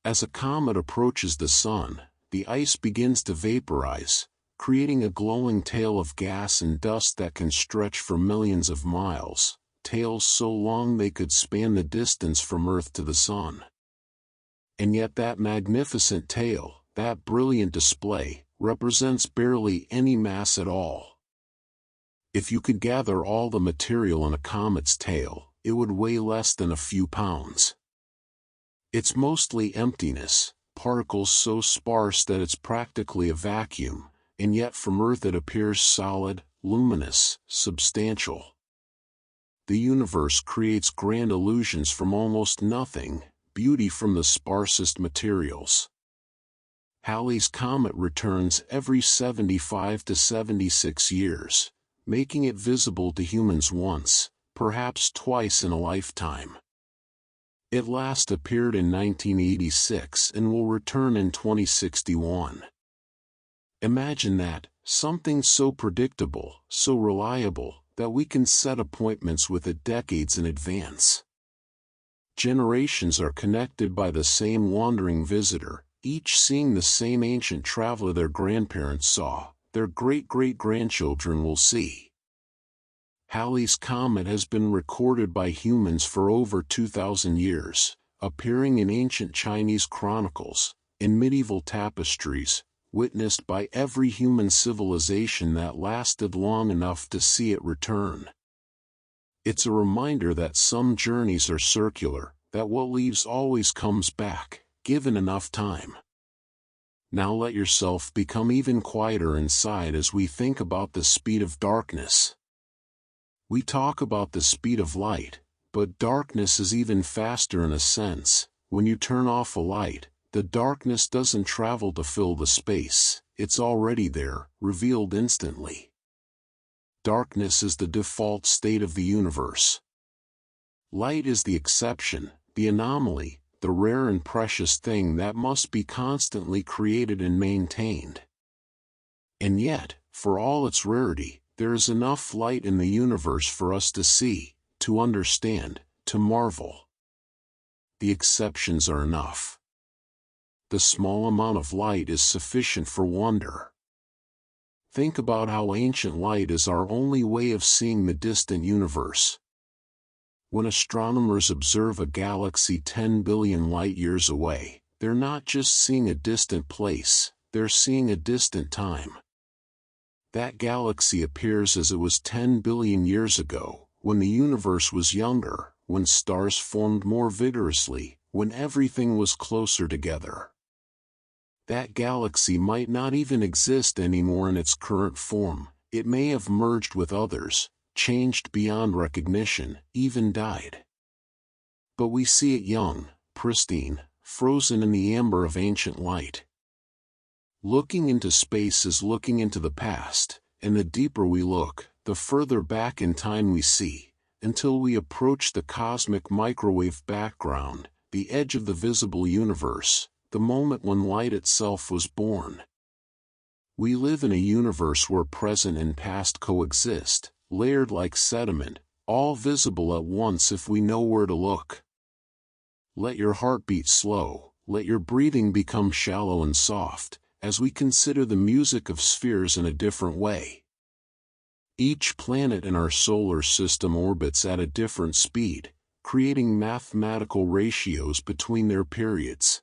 As a comet approaches the sun, the ice begins to vaporize, creating a glowing tail of gas and dust that can stretch for millions of miles, tails so long they could span the distance from Earth to the sun. And yet that magnificent tail, that brilliant display, represents barely any mass at all. If you could gather all the material in a comet's tail, it would weigh less than a few pounds. It's mostly emptiness, particles so sparse that it's practically a vacuum, and yet from Earth it appears solid, luminous, substantial. The universe creates grand illusions from almost nothing, beauty from the sparsest materials. Halley's Comet returns every 75 to 76 years, making it visible to humans once, perhaps twice in a lifetime. It last appeared in 1986 and will return in 2061. Imagine that, something so predictable, so reliable, that we can set appointments with it decades in advance. Generations are connected by the same wandering visitor, each seeing the same ancient traveler their grandparents saw, their great-great-grandchildren will see. Halley's Comet has been recorded by humans for over 2,000 years, appearing in ancient Chinese chronicles, in medieval tapestries, witnessed by every human civilization that lasted long enough to see it return. It's a reminder that some journeys are circular, that what leaves always comes back, given enough time. Now let yourself become even quieter inside as we think about the speed of darkness. We talk about the speed of light, but darkness is even faster in a sense. When you turn off a light, the darkness doesn't travel to fill the space, it's already there, revealed instantly. Darkness is the default state of the universe. Light is the exception, the anomaly, the rare and precious thing that must be constantly created and maintained. And yet, for all its rarity, there is enough light in the universe for us to see, to understand, to marvel. The exceptions are enough. The small amount of light is sufficient for wonder. Think about how ancient light is our only way of seeing the distant universe. When astronomers observe a galaxy 10 billion light-years away, they're not just seeing a distant place, they're seeing a distant time. That galaxy appears as it was 10 billion years ago, when the universe was younger, when stars formed more vigorously, when everything was closer together. That galaxy might not even exist anymore in its current form, it may have merged with others, changed beyond recognition, even died. But we see it young, pristine, frozen in the amber of ancient light. Looking into space is looking into the past, and the deeper we look, the further back in time we see, until we approach the cosmic microwave background, the edge of the visible universe, the moment when light itself was born. We live in a universe where present and past coexist, layered like sediment, all visible at once if we know where to look. Let your heartbeat slow, let your breathing become shallow and soft, as we consider the music of spheres in a different way. Each planet in our solar system orbits at a different speed, creating mathematical ratios between their periods.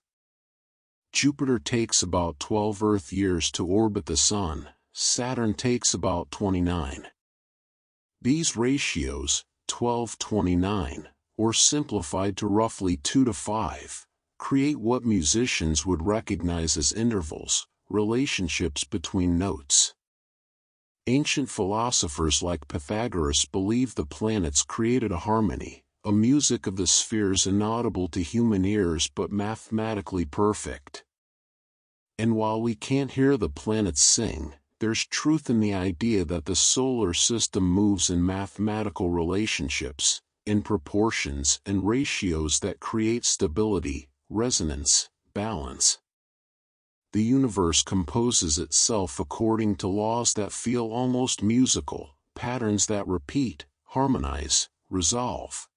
Jupiter takes about 12 Earth years to orbit the Sun, Saturn takes about 29. These ratios, 12-29, or simplified to roughly 2-5, create what musicians would recognize as intervals, relationships between notes. Ancient philosophers like Pythagoras believed the planets created a harmony, a music of the spheres inaudible to human ears but mathematically perfect. And while we can't hear the planets sing, there's truth in the idea that the solar system moves in mathematical relationships, in proportions and ratios that create stability, resonance, balance. The universe composes itself according to laws that feel almost musical, patterns that repeat, harmonize, resolve.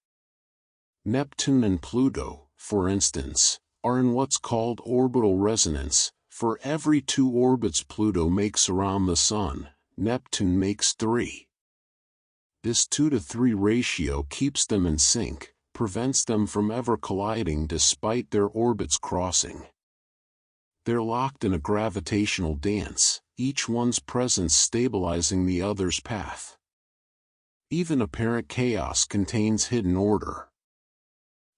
Neptune and Pluto, for instance, are in what's called orbital resonance. For every 2 orbits Pluto makes around the Sun, Neptune makes 3. This 2-to-3 ratio keeps them in sync, prevents them from ever colliding despite their orbits crossing. They're locked in a gravitational dance, each one's presence stabilizing the other's path. Even apparent chaos contains hidden order.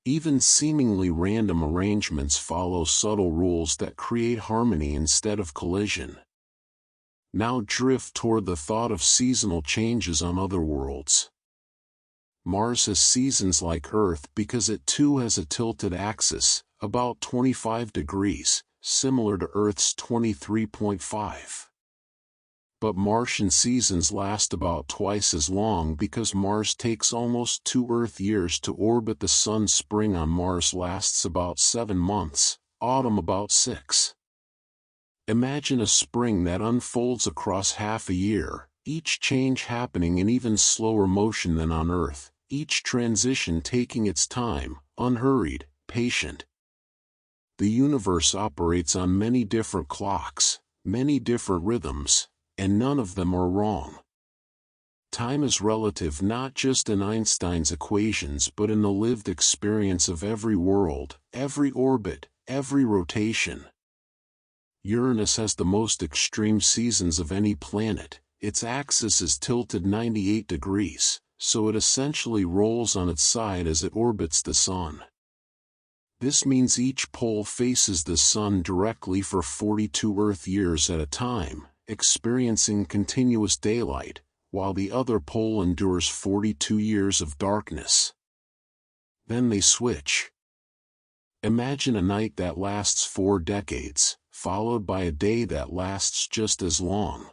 Even seemingly random arrangements follow subtle rules that create harmony instead of collision. Now drift toward the thought of seasonal changes on other worlds. Mars has seasons like Earth because it too has a tilted axis, about 25 degrees, similar to Earth's 23.5. But Martian seasons last about twice as long because Mars takes almost 2 Earth years to orbit the Sun. Spring on Mars lasts about 7 months, autumn about 6. Imagine a spring that unfolds across half a year, each change happening in even slower motion than on Earth, each transition taking its time, unhurried, patient. The universe operates on many different clocks, many different rhythms, and none of them are wrong. Time is relative not just in Einstein's equations but in the lived experience of every world, every orbit, every rotation. Uranus has the most extreme seasons of any planet. Its axis is tilted 98 degrees, so it essentially rolls on its side as it orbits the Sun. This means each pole faces the Sun directly for 42 Earth years at a time, experiencing continuous daylight, while the other pole endures 42 years of darkness. Then they switch. Imagine a night that lasts 4 decades, followed by a day that lasts just as long.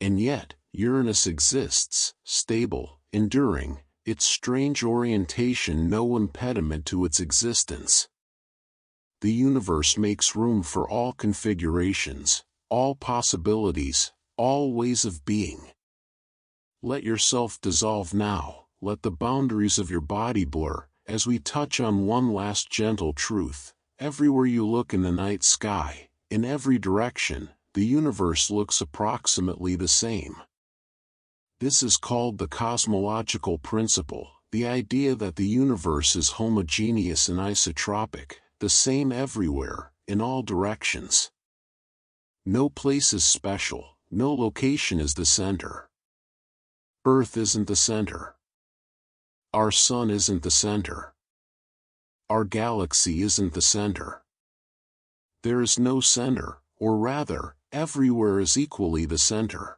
And yet, Uranus exists, stable, enduring, its strange orientation no impediment to its existence. The universe makes room for all configurations, all possibilities, all ways of being. Let yourself dissolve now, let the boundaries of your body blur, as we touch on one last gentle truth. Everywhere you look in the night sky, in every direction, the universe looks approximately the same. This is called the cosmological principle, the idea that the universe is homogeneous and isotropic, the same everywhere, in all directions. No place is special, no location is the center. Earth isn't the center. Our Sun isn't the center. Our galaxy isn't the center. There is no center, or rather, everywhere is equally the center.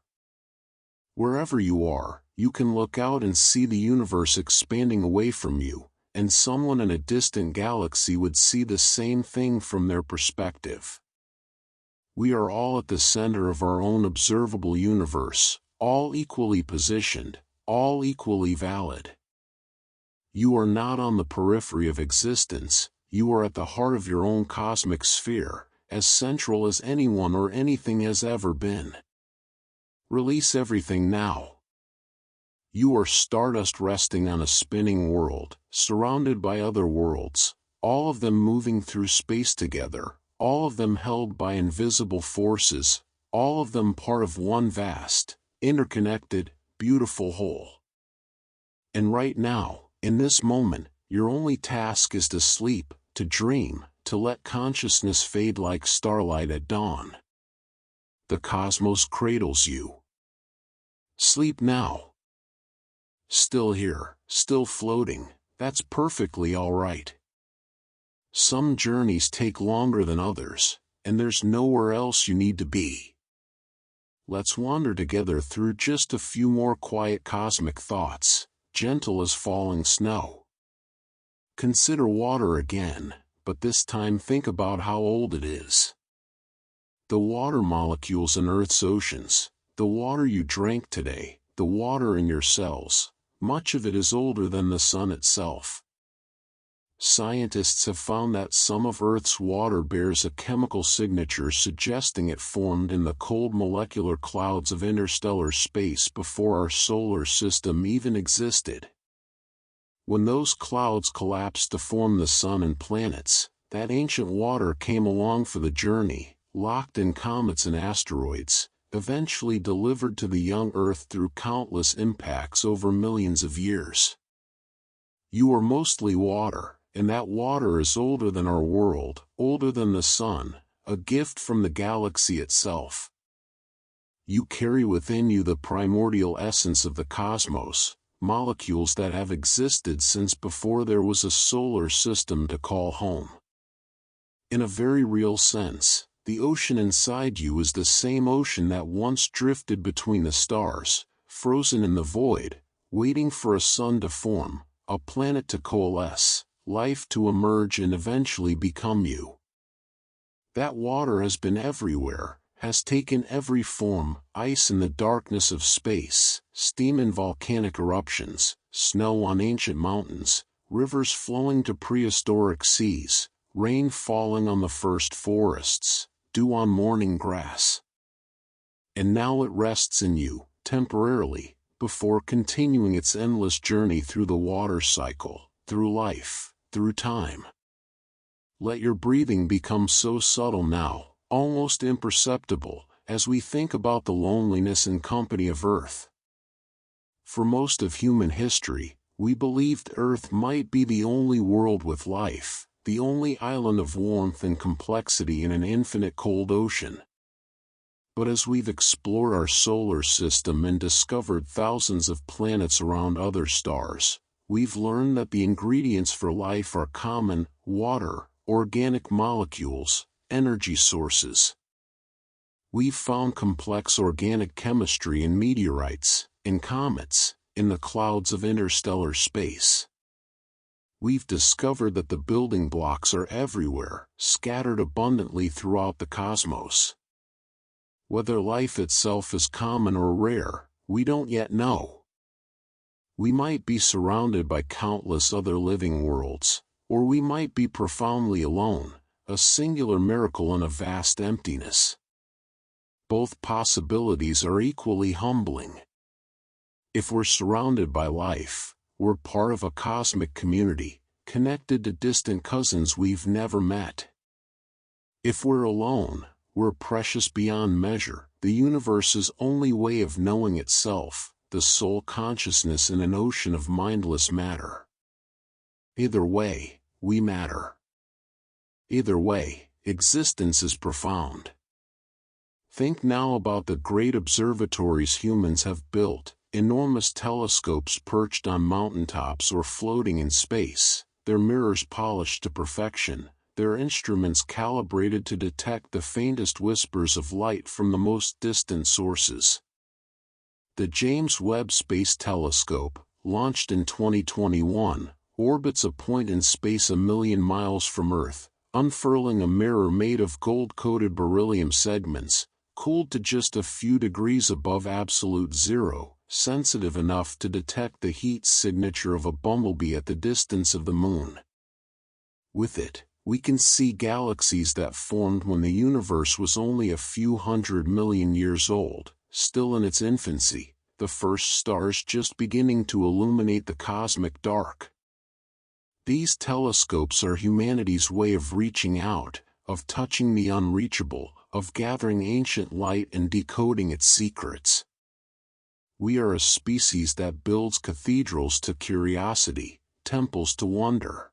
Wherever you are, you can look out and see the universe expanding away from you, and someone in a distant galaxy would see the same thing from their perspective. We are all at the center of our own observable universe, all equally positioned, all equally valid. You are not on the periphery of existence, you are at the heart of your own cosmic sphere, as central as anyone or anything has ever been. Release everything now. You are stardust resting on a spinning world, surrounded by other worlds, all of them moving through space together, all of them held by invisible forces, all of them part of one vast, interconnected, beautiful whole. And right now, in this moment, your only task is to sleep, to dream, to let consciousness fade like starlight at dawn. The cosmos cradles you. Sleep now. Still here, still floating, that's perfectly all right. Some journeys take longer than others, and there's nowhere else you need to be. Let's wander together through just a few more quiet cosmic thoughts, gentle as falling snow. Consider water again, but this time think about how old it is. The water molecules in Earth's oceans, the water you drank today, the water in your cells, much of it is older than the sun itself. Scientists have found that some of Earth's water bears a chemical signature suggesting it formed in the cold molecular clouds of interstellar space before our solar system even existed. When those clouds collapsed to form the sun and planets, that ancient water came along for the journey, locked in comets and asteroids, eventually delivered to the young Earth through countless impacts over millions of years. You are mostly water, and that water is older than our world, older than the sun, a gift from the galaxy itself. You carry within you the primordial essence of the cosmos, molecules that have existed since before there was a solar system to call home. In a very real sense, the ocean inside you is the same ocean that once drifted between the stars, frozen in the void, waiting for a sun to form, a planet to coalesce, life to emerge and eventually become you. That water has been everywhere, has taken every form: ice in the darkness of space, steam in volcanic eruptions, snow on ancient mountains, rivers flowing to prehistoric seas, rain falling on the first forests, dew on morning grass. And now it rests in you, temporarily, before continuing its endless journey through the water cycle, through life, through time. Let your breathing become so subtle now, almost imperceptible, as we think about the loneliness and company of Earth. For most of human history, we believed Earth might be the only world with life, the only island of warmth and complexity in an infinite cold ocean. But as we've explored our solar system and discovered thousands of planets around other stars, we've learned that the ingredients for life are common: water, organic molecules, energy sources. We've found complex organic chemistry in meteorites, in comets, in the clouds of interstellar space. We've discovered that the building blocks are everywhere, scattered abundantly throughout the cosmos. Whether life itself is common or rare, we don't yet know. We might be surrounded by countless other living worlds, or we might be profoundly alone, a singular miracle in a vast emptiness. Both possibilities are equally humbling. If we're surrounded by life, we're part of a cosmic community, connected to distant cousins we've never met. If we're alone, we're precious beyond measure, the universe's only way of knowing itself, the sole consciousness in an ocean of mindless matter. Either way, we matter. Either way, existence is profound. Think now about the great observatories humans have built, enormous telescopes perched on mountaintops or floating in space, their mirrors polished to perfection, their instruments calibrated to detect the faintest whispers of light from the most distant sources. The James Webb Space Telescope, launched in 2021, orbits a point in space 1,000,000 miles from Earth, unfurling a mirror made of gold-coated beryllium segments, cooled to just a few degrees above absolute zero, sensitive enough to detect the heat signature of a bumblebee at the distance of the moon. With it, We can see galaxies that formed when the universe was only a few 100 million years old, still in its infancy, the first stars just beginning to illuminate the cosmic dark. These telescopes are humanity's way of reaching out, of touching the unreachable, of gathering ancient light and decoding its secrets. We are a species that builds cathedrals to curiosity, temples to wonder.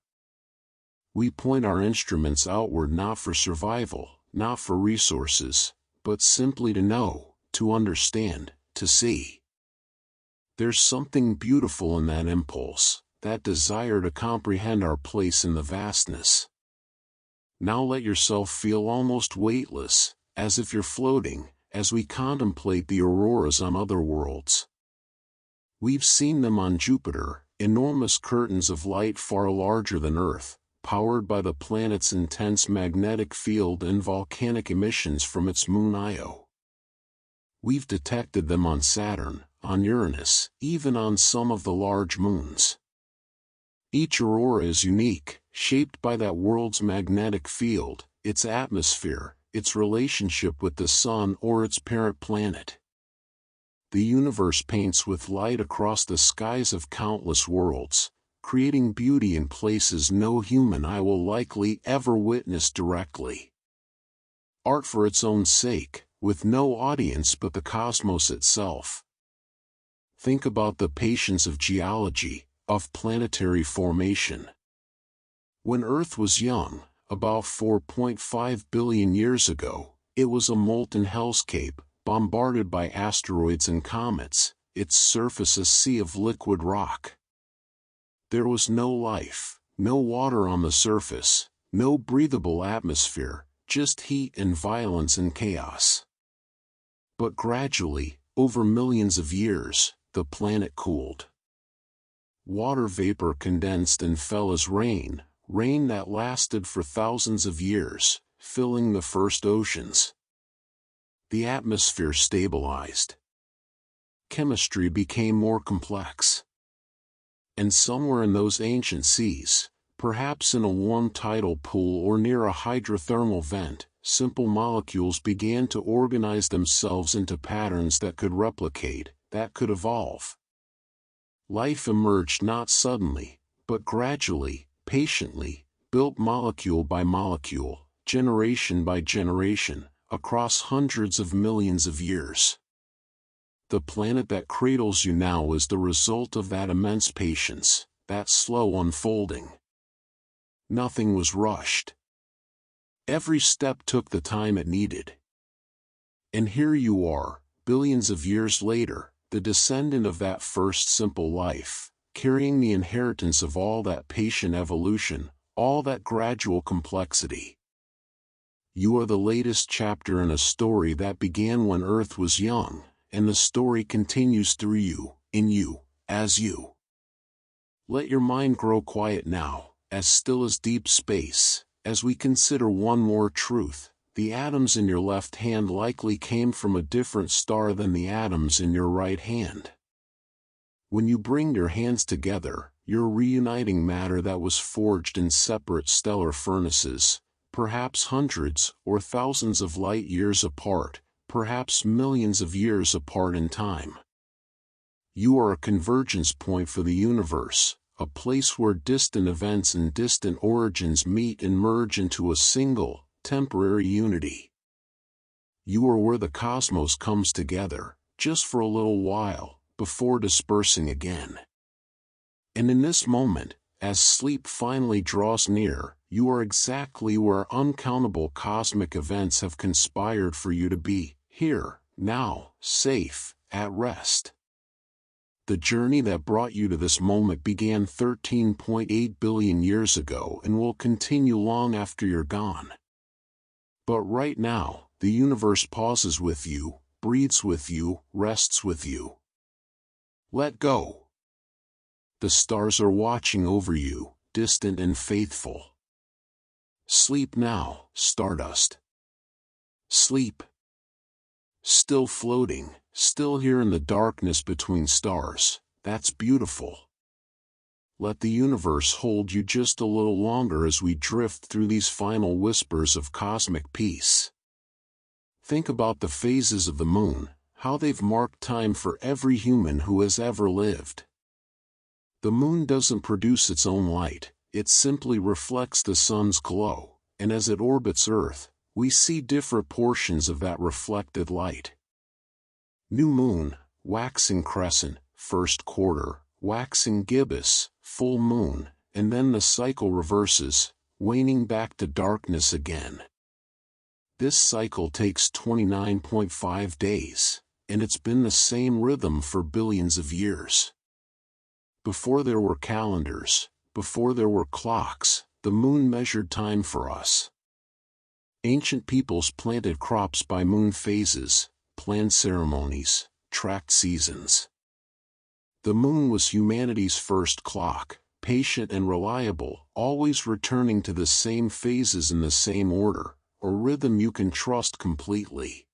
We point our instruments outward not for survival, not for resources, but simply to know, to understand, to see. There's something beautiful in that impulse, that desire to comprehend our place in the vastness. Now let yourself feel almost weightless, as if you're floating, as we contemplate the auroras on other worlds. We've seen them on Jupiter, enormous curtains of light far larger than Earth, powered by the planet's intense magnetic field and volcanic emissions from its moon Io. We've detected them on Saturn, on Uranus, even on some of the large moons. Each aurora is unique, shaped by that world's magnetic field, its atmosphere, its relationship with the Sun or its parent planet. The universe paints with light across the skies of countless worlds, creating beauty in places no human eye will likely ever witness directly. Art for its own sake, with no audience but the cosmos itself. Think about the patience of geology, of planetary formation. When Earth was young, about 4.5 billion years ago, it was a molten hellscape, bombarded by asteroids and comets, its surface a sea of liquid rock. There was no life, no water on the surface, no breathable atmosphere, just heat and violence and chaos. But gradually, over millions of years, the planet cooled. Water vapor condensed and fell as rain, rain that lasted for thousands of years, filling the first oceans. The atmosphere stabilized. Chemistry became more complex. And somewhere in those ancient seas, perhaps in a warm tidal pool or near a hydrothermal vent, simple molecules began to organize themselves into patterns that could replicate, that could evolve. Life emerged not suddenly, but gradually, patiently, built molecule by molecule, generation by generation, across hundreds of millions of years. The planet that cradles you now is the result of that immense patience, that slow unfolding. Nothing was rushed. Every step took the time it needed. And here you are, billions of years later, the descendant of that first simple life, carrying the inheritance of all that patient evolution, all that gradual complexity. You are the latest chapter in a story that began when Earth was young, and the story continues through you, in you, as you. Let your mind grow quiet now, as still as deep space, as we consider one more truth. The atoms in your left hand likely came from a different star than the atoms in your right hand. When you bring your hands together, you're reuniting matter that was forged in separate stellar furnaces, perhaps hundreds or thousands of light years apart, perhaps millions of years apart in time. You are a convergence point for the universe, a place where distant events and distant origins meet and merge into a single, temporary unity. You are where the cosmos comes together, just for a little while, before dispersing again. And in this moment, as sleep finally draws near, you are exactly where uncountable cosmic events have conspired for you to be, here, now, safe, at rest. The journey that brought you to this moment began 13.8 billion years ago and will continue long after you're gone. But right now, the universe pauses with you, breathes with you, rests with you. Let go. The stars are watching over you, distant and faithful. Sleep now, stardust. Sleep. Still floating, still here in the darkness between stars, that's beautiful. let the universe hold you just a little longer as we drift through these final whispers of cosmic peace. Think about the phases of the moon, how they've marked time for every human who has ever lived. The moon doesn't produce its own light, it simply reflects the sun's glow, and as it orbits Earth, we see different portions of that reflected light. New moon, waxing crescent, first quarter, waxing gibbous, full moon, and then the cycle reverses, waning back to darkness again. This cycle takes 29.5 days, and it's been the same rhythm for billions of years. Before there were calendars, before there were clocks, the moon measured time for us. Ancient peoples planted crops by moon phases, planned ceremonies, tracked seasons. The moon was humanity's first clock, patient and reliable, always returning to the same phases in the same order, a rhythm you can trust completely.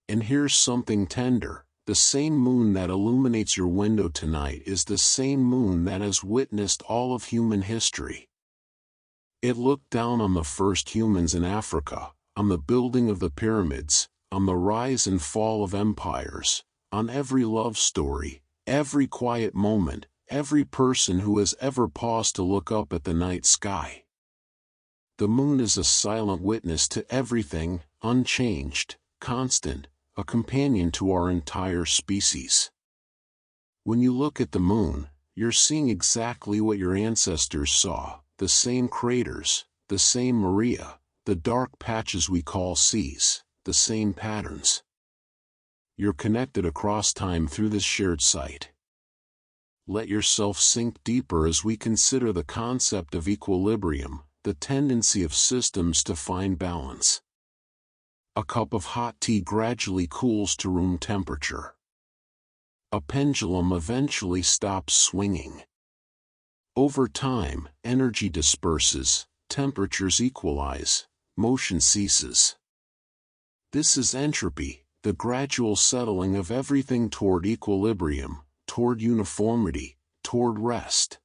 And here's something tender, the same moon that illuminates your window tonight is the same moon that has witnessed all of human history. It looked down on the first humans in Africa, on the building of the pyramids, on the rise and fall of empires, on every love story, every quiet moment, every person who has ever paused to look up at the night sky. The moon is a silent witness to everything, unchanged, constant, a companion to our entire species. When you look at the moon, you're seeing exactly what your ancestors saw, the same craters, the same Maria, the dark patches we call seas, the same patterns. You're connected across time through this shared sight. Let yourself sink deeper as we consider the concept of equilibrium, the tendency of systems to find balance. A cup of hot tea gradually cools to room temperature. A pendulum eventually stops swinging. Over time, energy disperses, temperatures equalize, motion ceases. This is entropy, the gradual settling of everything toward equilibrium, toward uniformity, toward rest.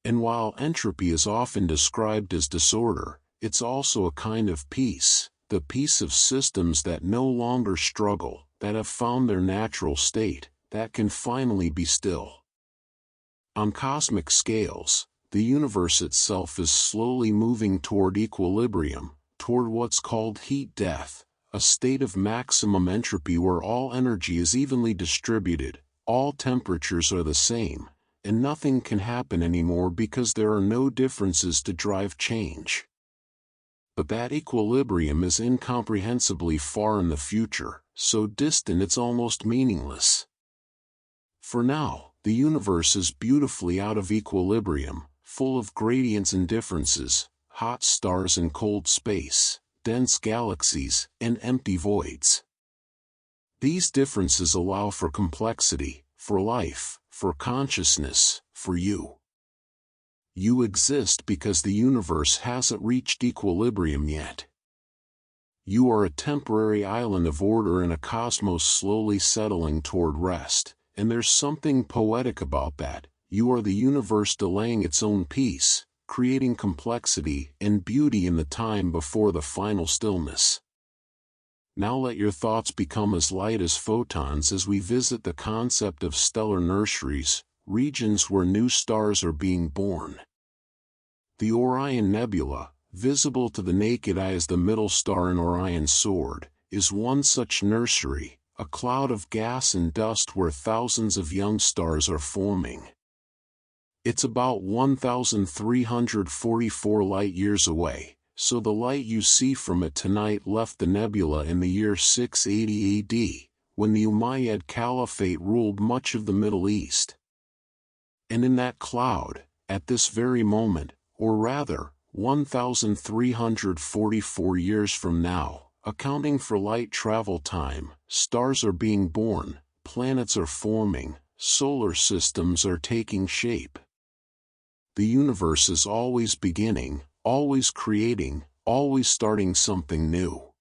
And while entropy is often described as disorder, it's also a kind of peace, the peace of systems that no longer struggle, that have found their natural state, that can finally be still. On cosmic scales, the universe itself is slowly moving toward equilibrium, toward what's called heat death, a state of maximum entropy where all energy is evenly distributed, all temperatures are the same, and nothing can happen anymore because there are no differences to drive change. But that equilibrium is incomprehensibly far in the future, so distant it's almost meaningless. For now, the universe is beautifully out of equilibrium, full of gradients and differences, hot stars and cold space, dense galaxies, and empty voids. These differences allow for complexity, for life, for consciousness, for you. You exist because the universe hasn't reached equilibrium yet. You are a temporary island of order in a cosmos slowly settling toward rest, and there's something poetic about that. You are the universe delaying its own peace, creating complexity and beauty in the time before the final stillness. Now let your thoughts become as light as photons as we visit the concept of stellar nurseries, regions where new stars are being born. The Orion Nebula, visible to the naked eye as the middle star in Orion's sword, is one such nursery, a cloud of gas and dust where thousands of young stars are forming. It's about 1,344 light-years away, so the light you see from it tonight left the nebula in the year 680 AD, when the Umayyad Caliphate ruled much of the Middle East. And in that cloud, at this very moment, or rather, 1,344 years from now, accounting for light travel time, stars are being born, planets are forming, solar systems are taking shape. The universe is always beginning, always creating, always starting something new.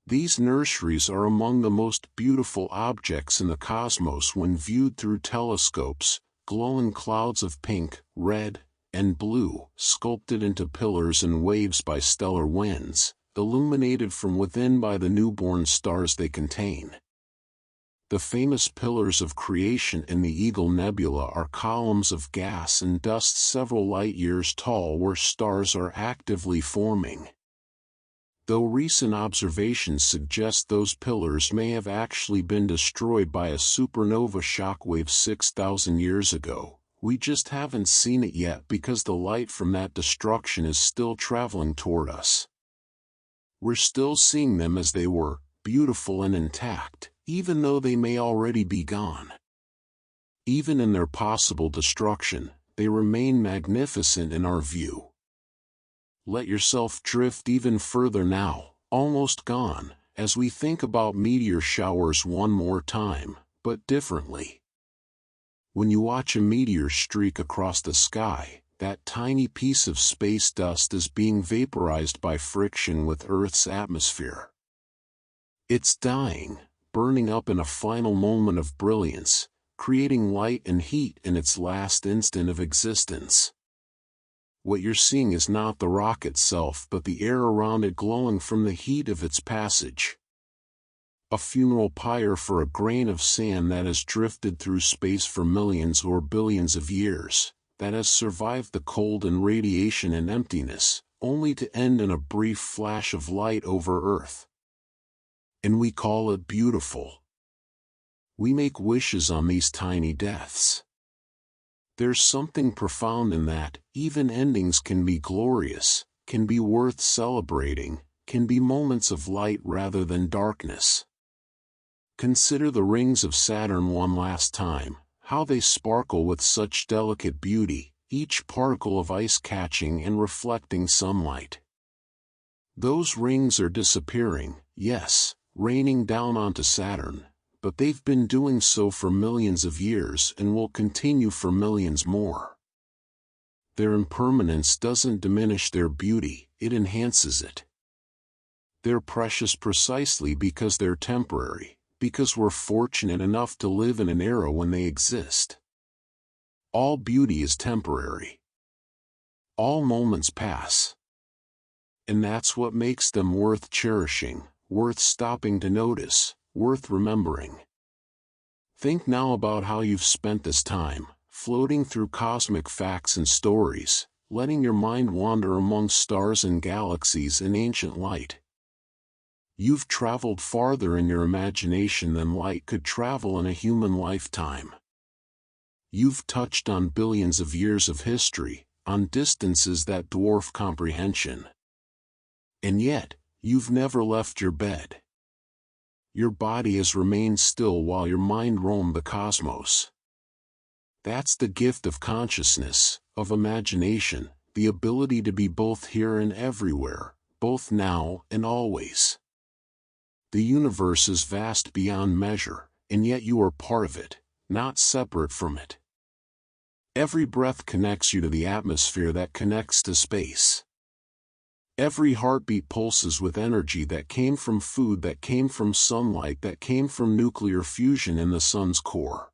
These nurseries are among the most beautiful objects in the cosmos when viewed through telescopes, glowing clouds of pink, red, and blue, sculpted into pillars and waves by stellar winds, illuminated from within by the newborn stars they contain. The famous pillars of creation in the Eagle Nebula are columns of gas and dust several light-years tall where stars are actively forming. Though recent observations suggest those pillars may have actually been destroyed by a supernova shockwave 6,000 years ago, we just haven't seen it yet because the light from that destruction is still traveling toward us. We're still seeing them as they were, beautiful and intact, even though they may already be gone. Even in their possible destruction, they remain magnificent in our view. Let yourself drift even further now, almost gone, as we think about meteor showers one more time, but differently. When you watch a meteor streak across the sky, that tiny piece of space dust is being vaporized by friction with Earth's atmosphere. It's dying, burning up in a final moment of brilliance, creating light and heat in its last instant of existence. What you're seeing is not the rock itself but the air around it glowing from the heat of its passage. A funeral pyre for a grain of sand that has drifted through space for millions or billions of years, that has survived the cold and radiation and emptiness, only to end in a brief flash of light over Earth. And we call it beautiful. We make wishes on these tiny deaths. There's something profound in that. Even endings can be glorious, can be worth celebrating, can be moments of light rather than darkness. Consider the rings of Saturn one last time, how they sparkle with such delicate beauty, each particle of ice catching and reflecting sunlight. Those rings are disappearing, yes, raining down onto Saturn, but they've been doing so for millions of years and will continue for millions more. Their impermanence doesn't diminish their beauty, it enhances it. They're precious precisely because they're temporary, because we're fortunate enough to live in an era when they exist. All beauty is temporary. All moments pass. And that's what makes them worth cherishing, worth stopping to notice, worth remembering. Think now about how you've spent this time, floating through cosmic facts and stories, letting your mind wander among stars and galaxies in ancient light. You've traveled farther in your imagination than light could travel in a human lifetime. You've touched on billions of years of history, on distances that dwarf comprehension. And yet, you've never left your bed. Your body has remained still while your mind roamed the cosmos. That's the gift of consciousness, of imagination, the ability to be both here and everywhere, both now and always. The universe is vast beyond measure, and yet you are part of it, not separate from it. Every breath connects you to the atmosphere that connects to space. Every heartbeat pulses with energy that came from food, that came from sunlight, that came from nuclear fusion in the sun's core.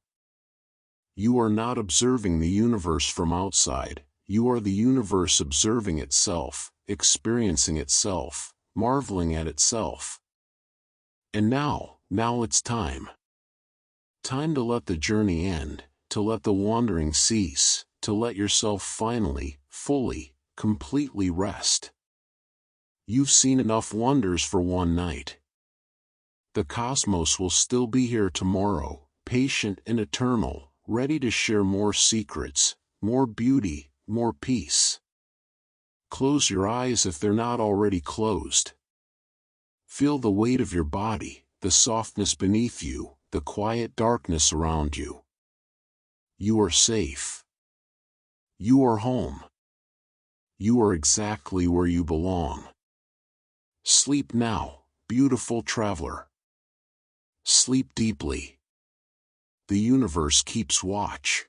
You are not observing the universe from outside, you are the universe observing itself, experiencing itself, marveling at itself. And now it's time. Time to let the journey end, to let the wandering cease, to let yourself finally, fully, completely rest. You've seen enough wonders for one night. The cosmos will still be here tomorrow, patient and eternal, ready to share more secrets, more beauty, more peace. Close your eyes if they're not already closed. Feel the weight of your body, the softness beneath you, the quiet darkness around you. You are safe. You are home. You are exactly where you belong. Sleep now, beautiful traveler. Sleep deeply. The universe keeps watch.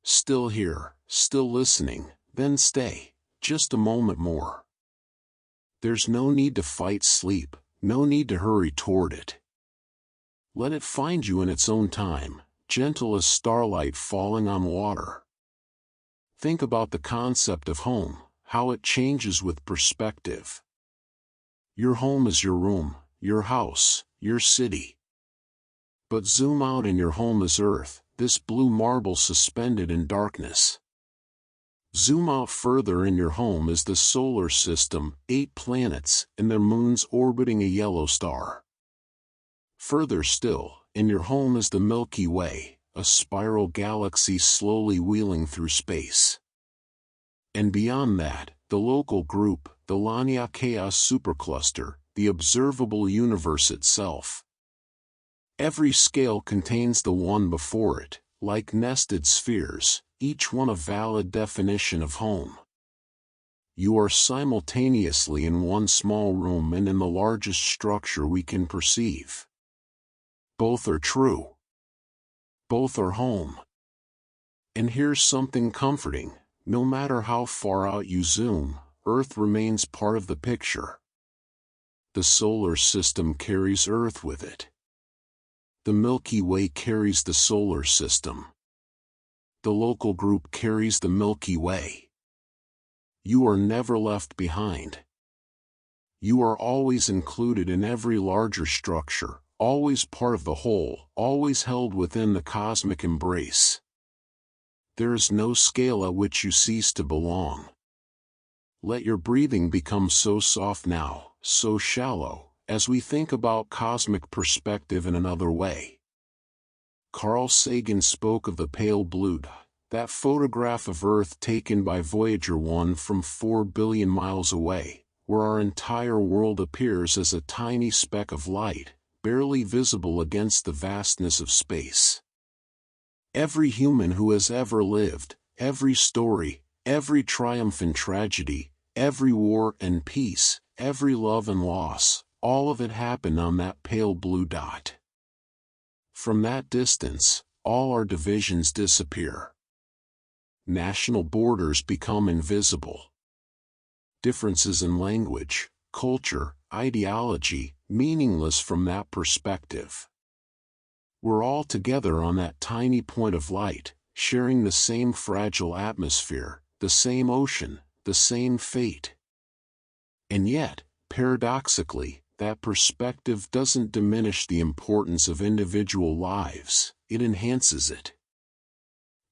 Still here, still listening, then stay, just a moment more. There's no need to fight sleep, no need to hurry toward it. Let it find you in its own time, gentle as starlight falling on water. Think about the concept of home, how it changes with perspective. Your home is your room, your house, your city. But zoom out and your home is Earth, this blue marble suspended in darkness. Zoom out further and your home is the solar system, 8 planets, and their moons orbiting a yellow star. Further still, and your home is the Milky Way, a spiral galaxy slowly wheeling through space. And beyond that, the local group, the Lania Chaos Supercluster, the observable universe itself. Every scale contains the one before it, like nested spheres, each one a valid definition of home. You are simultaneously in one small room and in the largest structure we can perceive. Both are true. Both are home. And here's something comforting, no matter how far out you zoom, Earth remains part of the picture. The solar system carries Earth with it. The Milky Way carries the solar system. The local group carries the Milky Way. You are never left behind. You are always included in every larger structure, always part of the whole, always held within the cosmic embrace. There is no scale at which you cease to belong. Let your breathing become so soft now, so shallow, as we think about cosmic perspective in another way. Carl Sagan spoke of the pale blue dot, that photograph of Earth taken by Voyager 1 from 4 billion miles away, where our entire world appears as a tiny speck of light, barely visible against the vastness of space. Every human who has ever lived, every story, every triumph and tragedy, every war and peace, every love and loss, all of it happened on that pale blue dot. From that distance, all our divisions disappear. National borders become invisible. Differences in language, culture, ideology, meaningless from that perspective. We're all together on that tiny point of light, sharing the same fragile atmosphere, the same ocean, the same fate. And yet, paradoxically, that perspective doesn't diminish the importance of individual lives, it enhances it.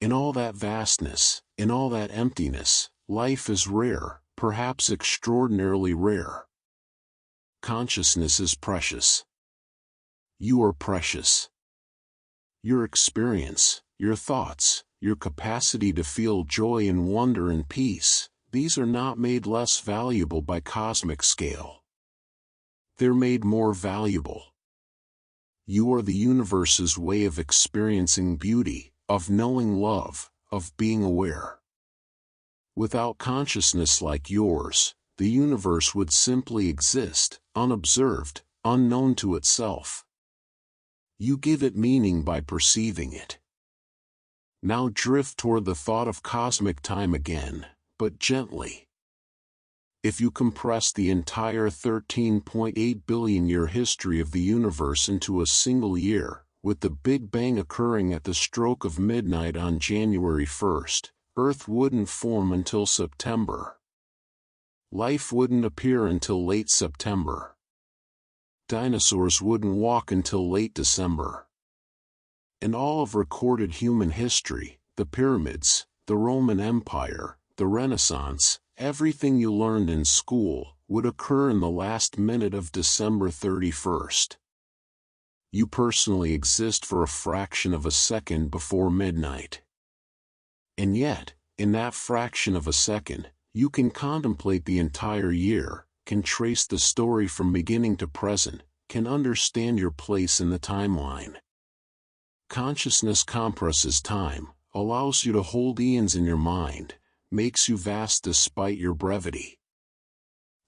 In all that vastness, in all that emptiness, life is rare, perhaps extraordinarily rare. Consciousness is precious. You are precious. Your experience, your thoughts, your capacity to feel joy and wonder and peace, these are not made less valuable by cosmic scale. They're made more valuable. You are the universe's way of experiencing beauty, of knowing love, of being aware. Without consciousness like yours, the universe would simply exist, unobserved, unknown to itself. You give it meaning by perceiving it. Now drift toward the thought of cosmic time again, but gently. If you compress the entire 13.8 billion year history of the universe into a single year, with the Big Bang occurring at the stroke of midnight on January 1st, Earth wouldn't form until September. Life wouldn't appear until late September. Dinosaurs wouldn't walk until late December. In all of recorded human history, the pyramids, the Roman Empire, the Renaissance, everything you learned in school, would occur in the last minute of December 31st. You personally exist for a fraction of a second before midnight. And yet, in that fraction of a second, you can contemplate the entire year, can trace the story from beginning to present, can understand your place in the timeline. Consciousness compresses time, allows you to hold eons in your mind, makes you vast despite your brevity.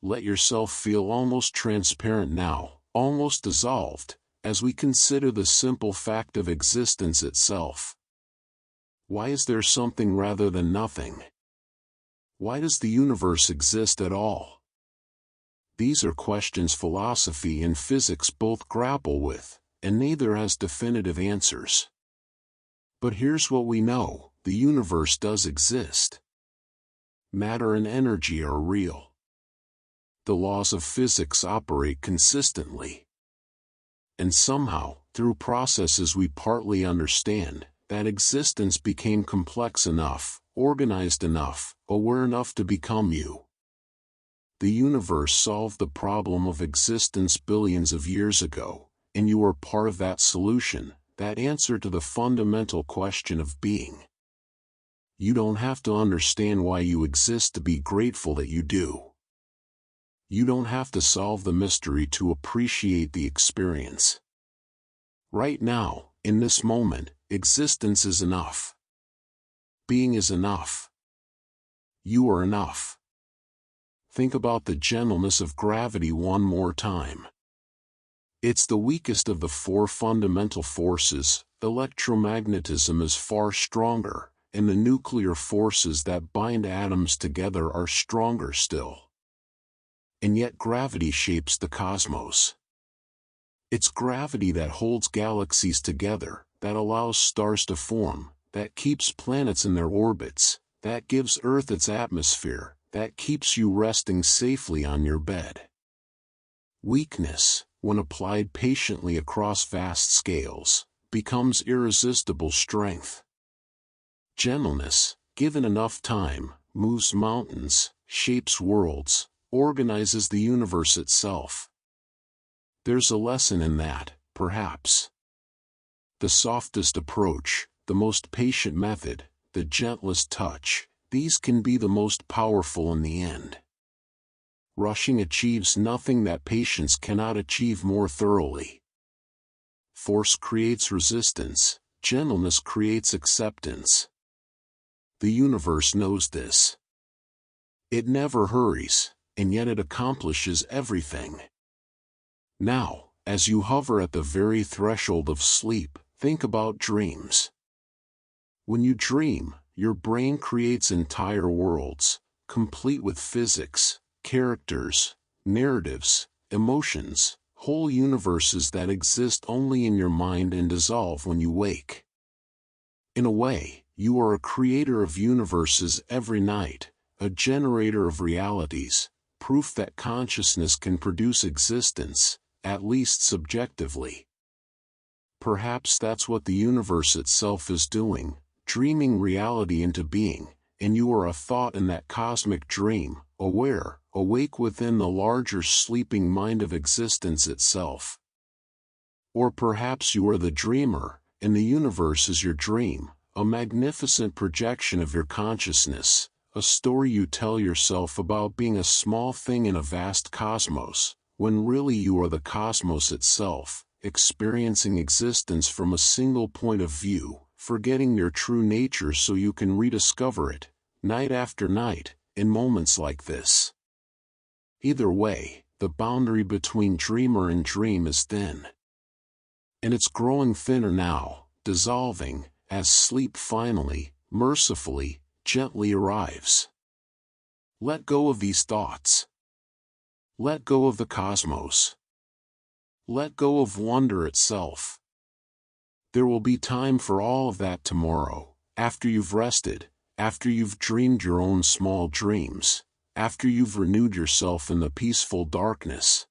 Let yourself feel almost transparent now, almost dissolved, as we consider the simple fact of existence itself. Why is there something rather than nothing? Why does the universe exist at all? These are questions philosophy and physics both grapple with, and neither has definitive answers. But here's what we know: the universe does exist. Matter and energy are real. The laws of physics operate consistently. And somehow, through processes we partly understand, that existence became complex enough, organized enough, aware enough to become you. The universe solved the problem of existence billions of years ago, and you are part of that solution, that answer to the fundamental question of being. You don't have to understand why you exist to be grateful that you do. You don't have to solve the mystery to appreciate the experience. Right now, in this moment, existence is enough. Being is enough. You are enough. Think about the gentleness of gravity one more time. It's the weakest of the four fundamental forces. Electromagnetism is far stronger, and the nuclear forces that bind atoms together are stronger still. And yet gravity shapes the cosmos. It's gravity that holds galaxies together, that allows stars to form, that keeps planets in their orbits, that gives Earth its atmosphere, that keeps you resting safely on your bed. Weakness, when applied patiently across vast scales, becomes irresistible strength. Gentleness, given enough time, moves mountains, shapes worlds, organizes the universe itself. There's a lesson in that, perhaps. The softest approach, the most patient method, the gentlest touch, these can be the most powerful in the end. Rushing achieves nothing that patience cannot achieve more thoroughly. Force creates resistance, gentleness creates acceptance. The universe knows this. It never hurries, and yet it accomplishes everything. Now, as you hover at the very threshold of sleep, think about dreams. When you dream, your brain creates entire worlds, complete with physics, characters, narratives, emotions, whole universes that exist only in your mind and dissolve when you wake. In a way, you are a creator of universes every night, a generator of realities, proof that consciousness can produce existence, at least subjectively. Perhaps that's what the universe itself is doing, dreaming reality into being, and you are a thought in that cosmic dream, aware, awake within the larger sleeping mind of existence itself. Or perhaps you are the dreamer, and the universe is your dream, a magnificent projection of your consciousness, a story you tell yourself about being a small thing in a vast cosmos, when really you are the cosmos itself, experiencing existence from a single point of view, forgetting your true nature so you can rediscover it, night after night, in moments like this. Either way, the boundary between dreamer and dream is thin. And it's growing thinner now, dissolving, as sleep finally, mercifully, gently arrives. Let go of these thoughts. Let go of the cosmos. Let go of wonder itself. There will be time for all of that tomorrow, after you've rested, after you've dreamed your own small dreams, after you've renewed yourself in the peaceful darkness.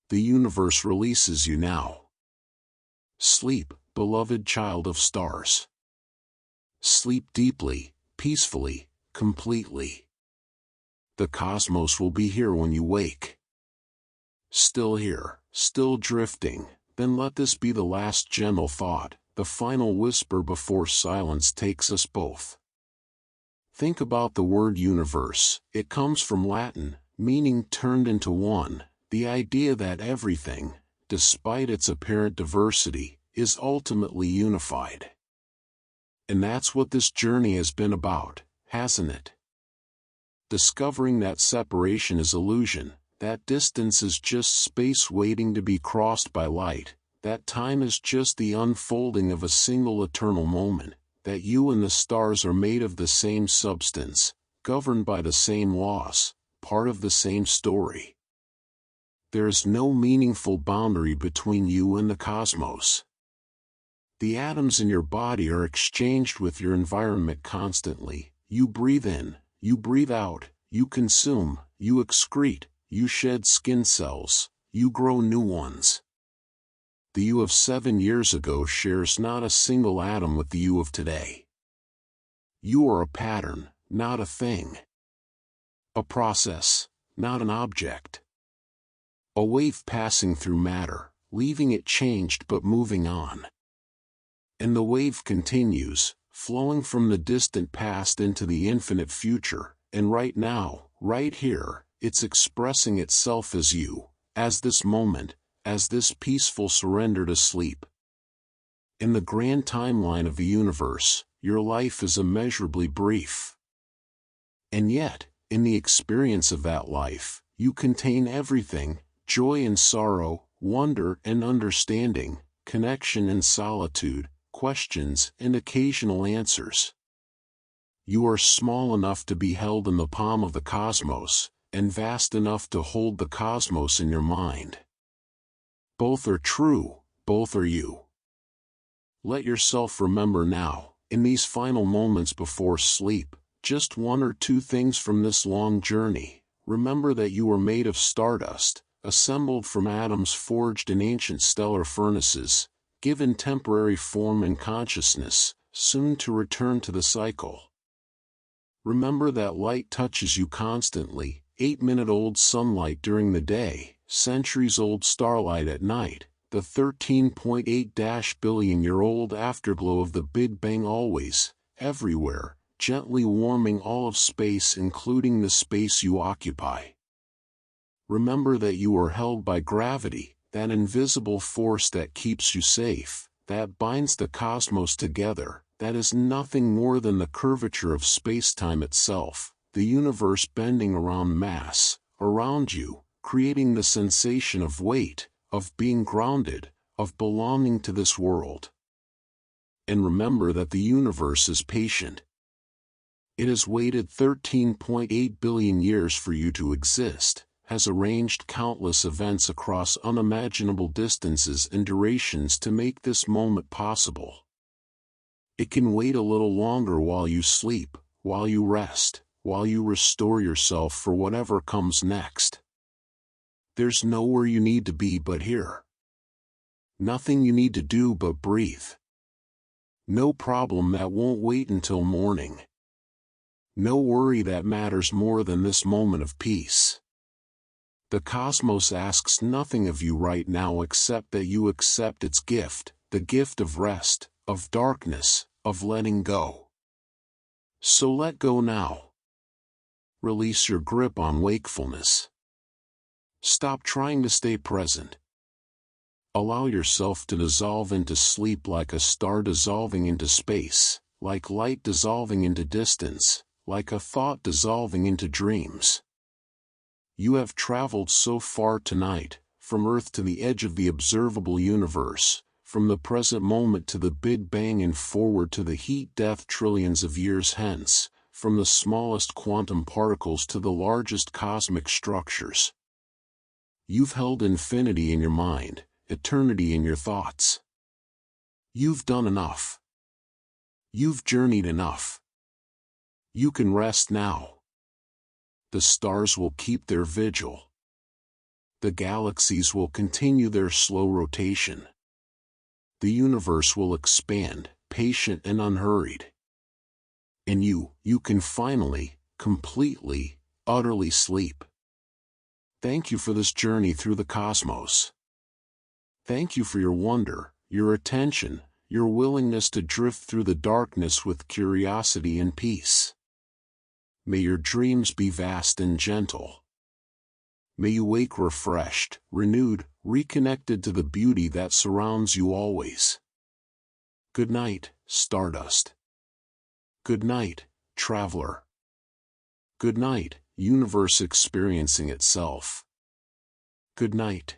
The universe releases you now. Sleep, beloved child of stars. Sleep deeply, peacefully, completely. The cosmos will be here when you wake. Still here, still drifting, then let this be the last gentle thought, the final whisper before silence takes us both. Think about the word universe. It comes from Latin, meaning turned into one, the idea that everything, despite its apparent diversity, is ultimately unified. And that's what this journey has been about, hasn't it? Discovering that separation is illusion, that distance is just space waiting to be crossed by light, that time is just the unfolding of a single eternal moment, that you and the stars are made of the same substance, governed by the same laws, part of the same story. There is no meaningful boundary between you and the cosmos. The atoms in your body are exchanged with your environment constantly. You breathe in, you breathe out, you consume, you excrete, you shed skin cells, you grow new ones. The you of 7 years ago shares not a single atom with the you of today. You are a pattern, not a thing. A process, not an object. A wave passing through matter, leaving it changed but moving on. And the wave continues, flowing from the distant past into the infinite future, and right now, right here, it's expressing itself as you, as this moment, as this peaceful surrender to sleep. In the grand timeline of the universe, your life is immeasurably brief. And yet, in the experience of that life, you contain everything: joy and sorrow, wonder and understanding, connection and solitude, questions and occasional answers. You are small enough to be held in the palm of the cosmos, and vast enough to hold the cosmos in your mind. Both are true, both are you. Let yourself remember now, in these final moments before sleep, just 1 or 2 things from this long journey. Remember that you are made of stardust, assembled from atoms forged in ancient stellar furnaces, given temporary form and consciousness, soon to return to the cycle. Remember that light touches you constantly: 8-minute-old sunlight during the day, centuries-old starlight at night, the 13.8 billion-year-old afterglow of the Big Bang, always, everywhere, gently warming all of space, including the space you occupy. Remember that you are held by gravity, that invisible force that keeps you safe, that binds the cosmos together, that is nothing more than the curvature of space-time itself, the universe bending around mass, around you, creating the sensation of weight, of being grounded, of belonging to this world. And remember that the universe is patient. It has waited 13.8 billion years for you to exist, has arranged countless events across unimaginable distances and durations to make this moment possible. It can wait a little longer while you sleep, while you rest, while you restore yourself for whatever comes next. There's nowhere you need to be but here. Nothing you need to do but breathe. No problem that won't wait until morning. No worry that matters more than this moment of peace. The cosmos asks nothing of you right now except that you accept its gift, the gift of rest, of darkness, of letting go. So let go now. Release your grip on wakefulness. Stop trying to stay present. Allow yourself to dissolve into sleep like a star dissolving into space, like light dissolving into distance, like a thought dissolving into dreams. You have traveled so far tonight, from Earth to the edge of the observable universe, from the present moment to the Big Bang and forward to the heat-death trillions of years hence, from the smallest quantum particles to the largest cosmic structures. You've held infinity in your mind, eternity in your thoughts. You've done enough. You've journeyed enough. You can rest now. The stars will keep their vigil. The galaxies will continue their slow rotation. The universe will expand, patient and unhurried. And you can finally, completely, utterly sleep. Thank you for this journey through the cosmos. Thank you for your wonder, your attention, your willingness to drift through the darkness with curiosity and peace. May your dreams be vast and gentle. May you wake refreshed, renewed, reconnected to the beauty that surrounds you always. Good night, Stardust. Good night, Traveler. Good night, universe experiencing itself. Good night.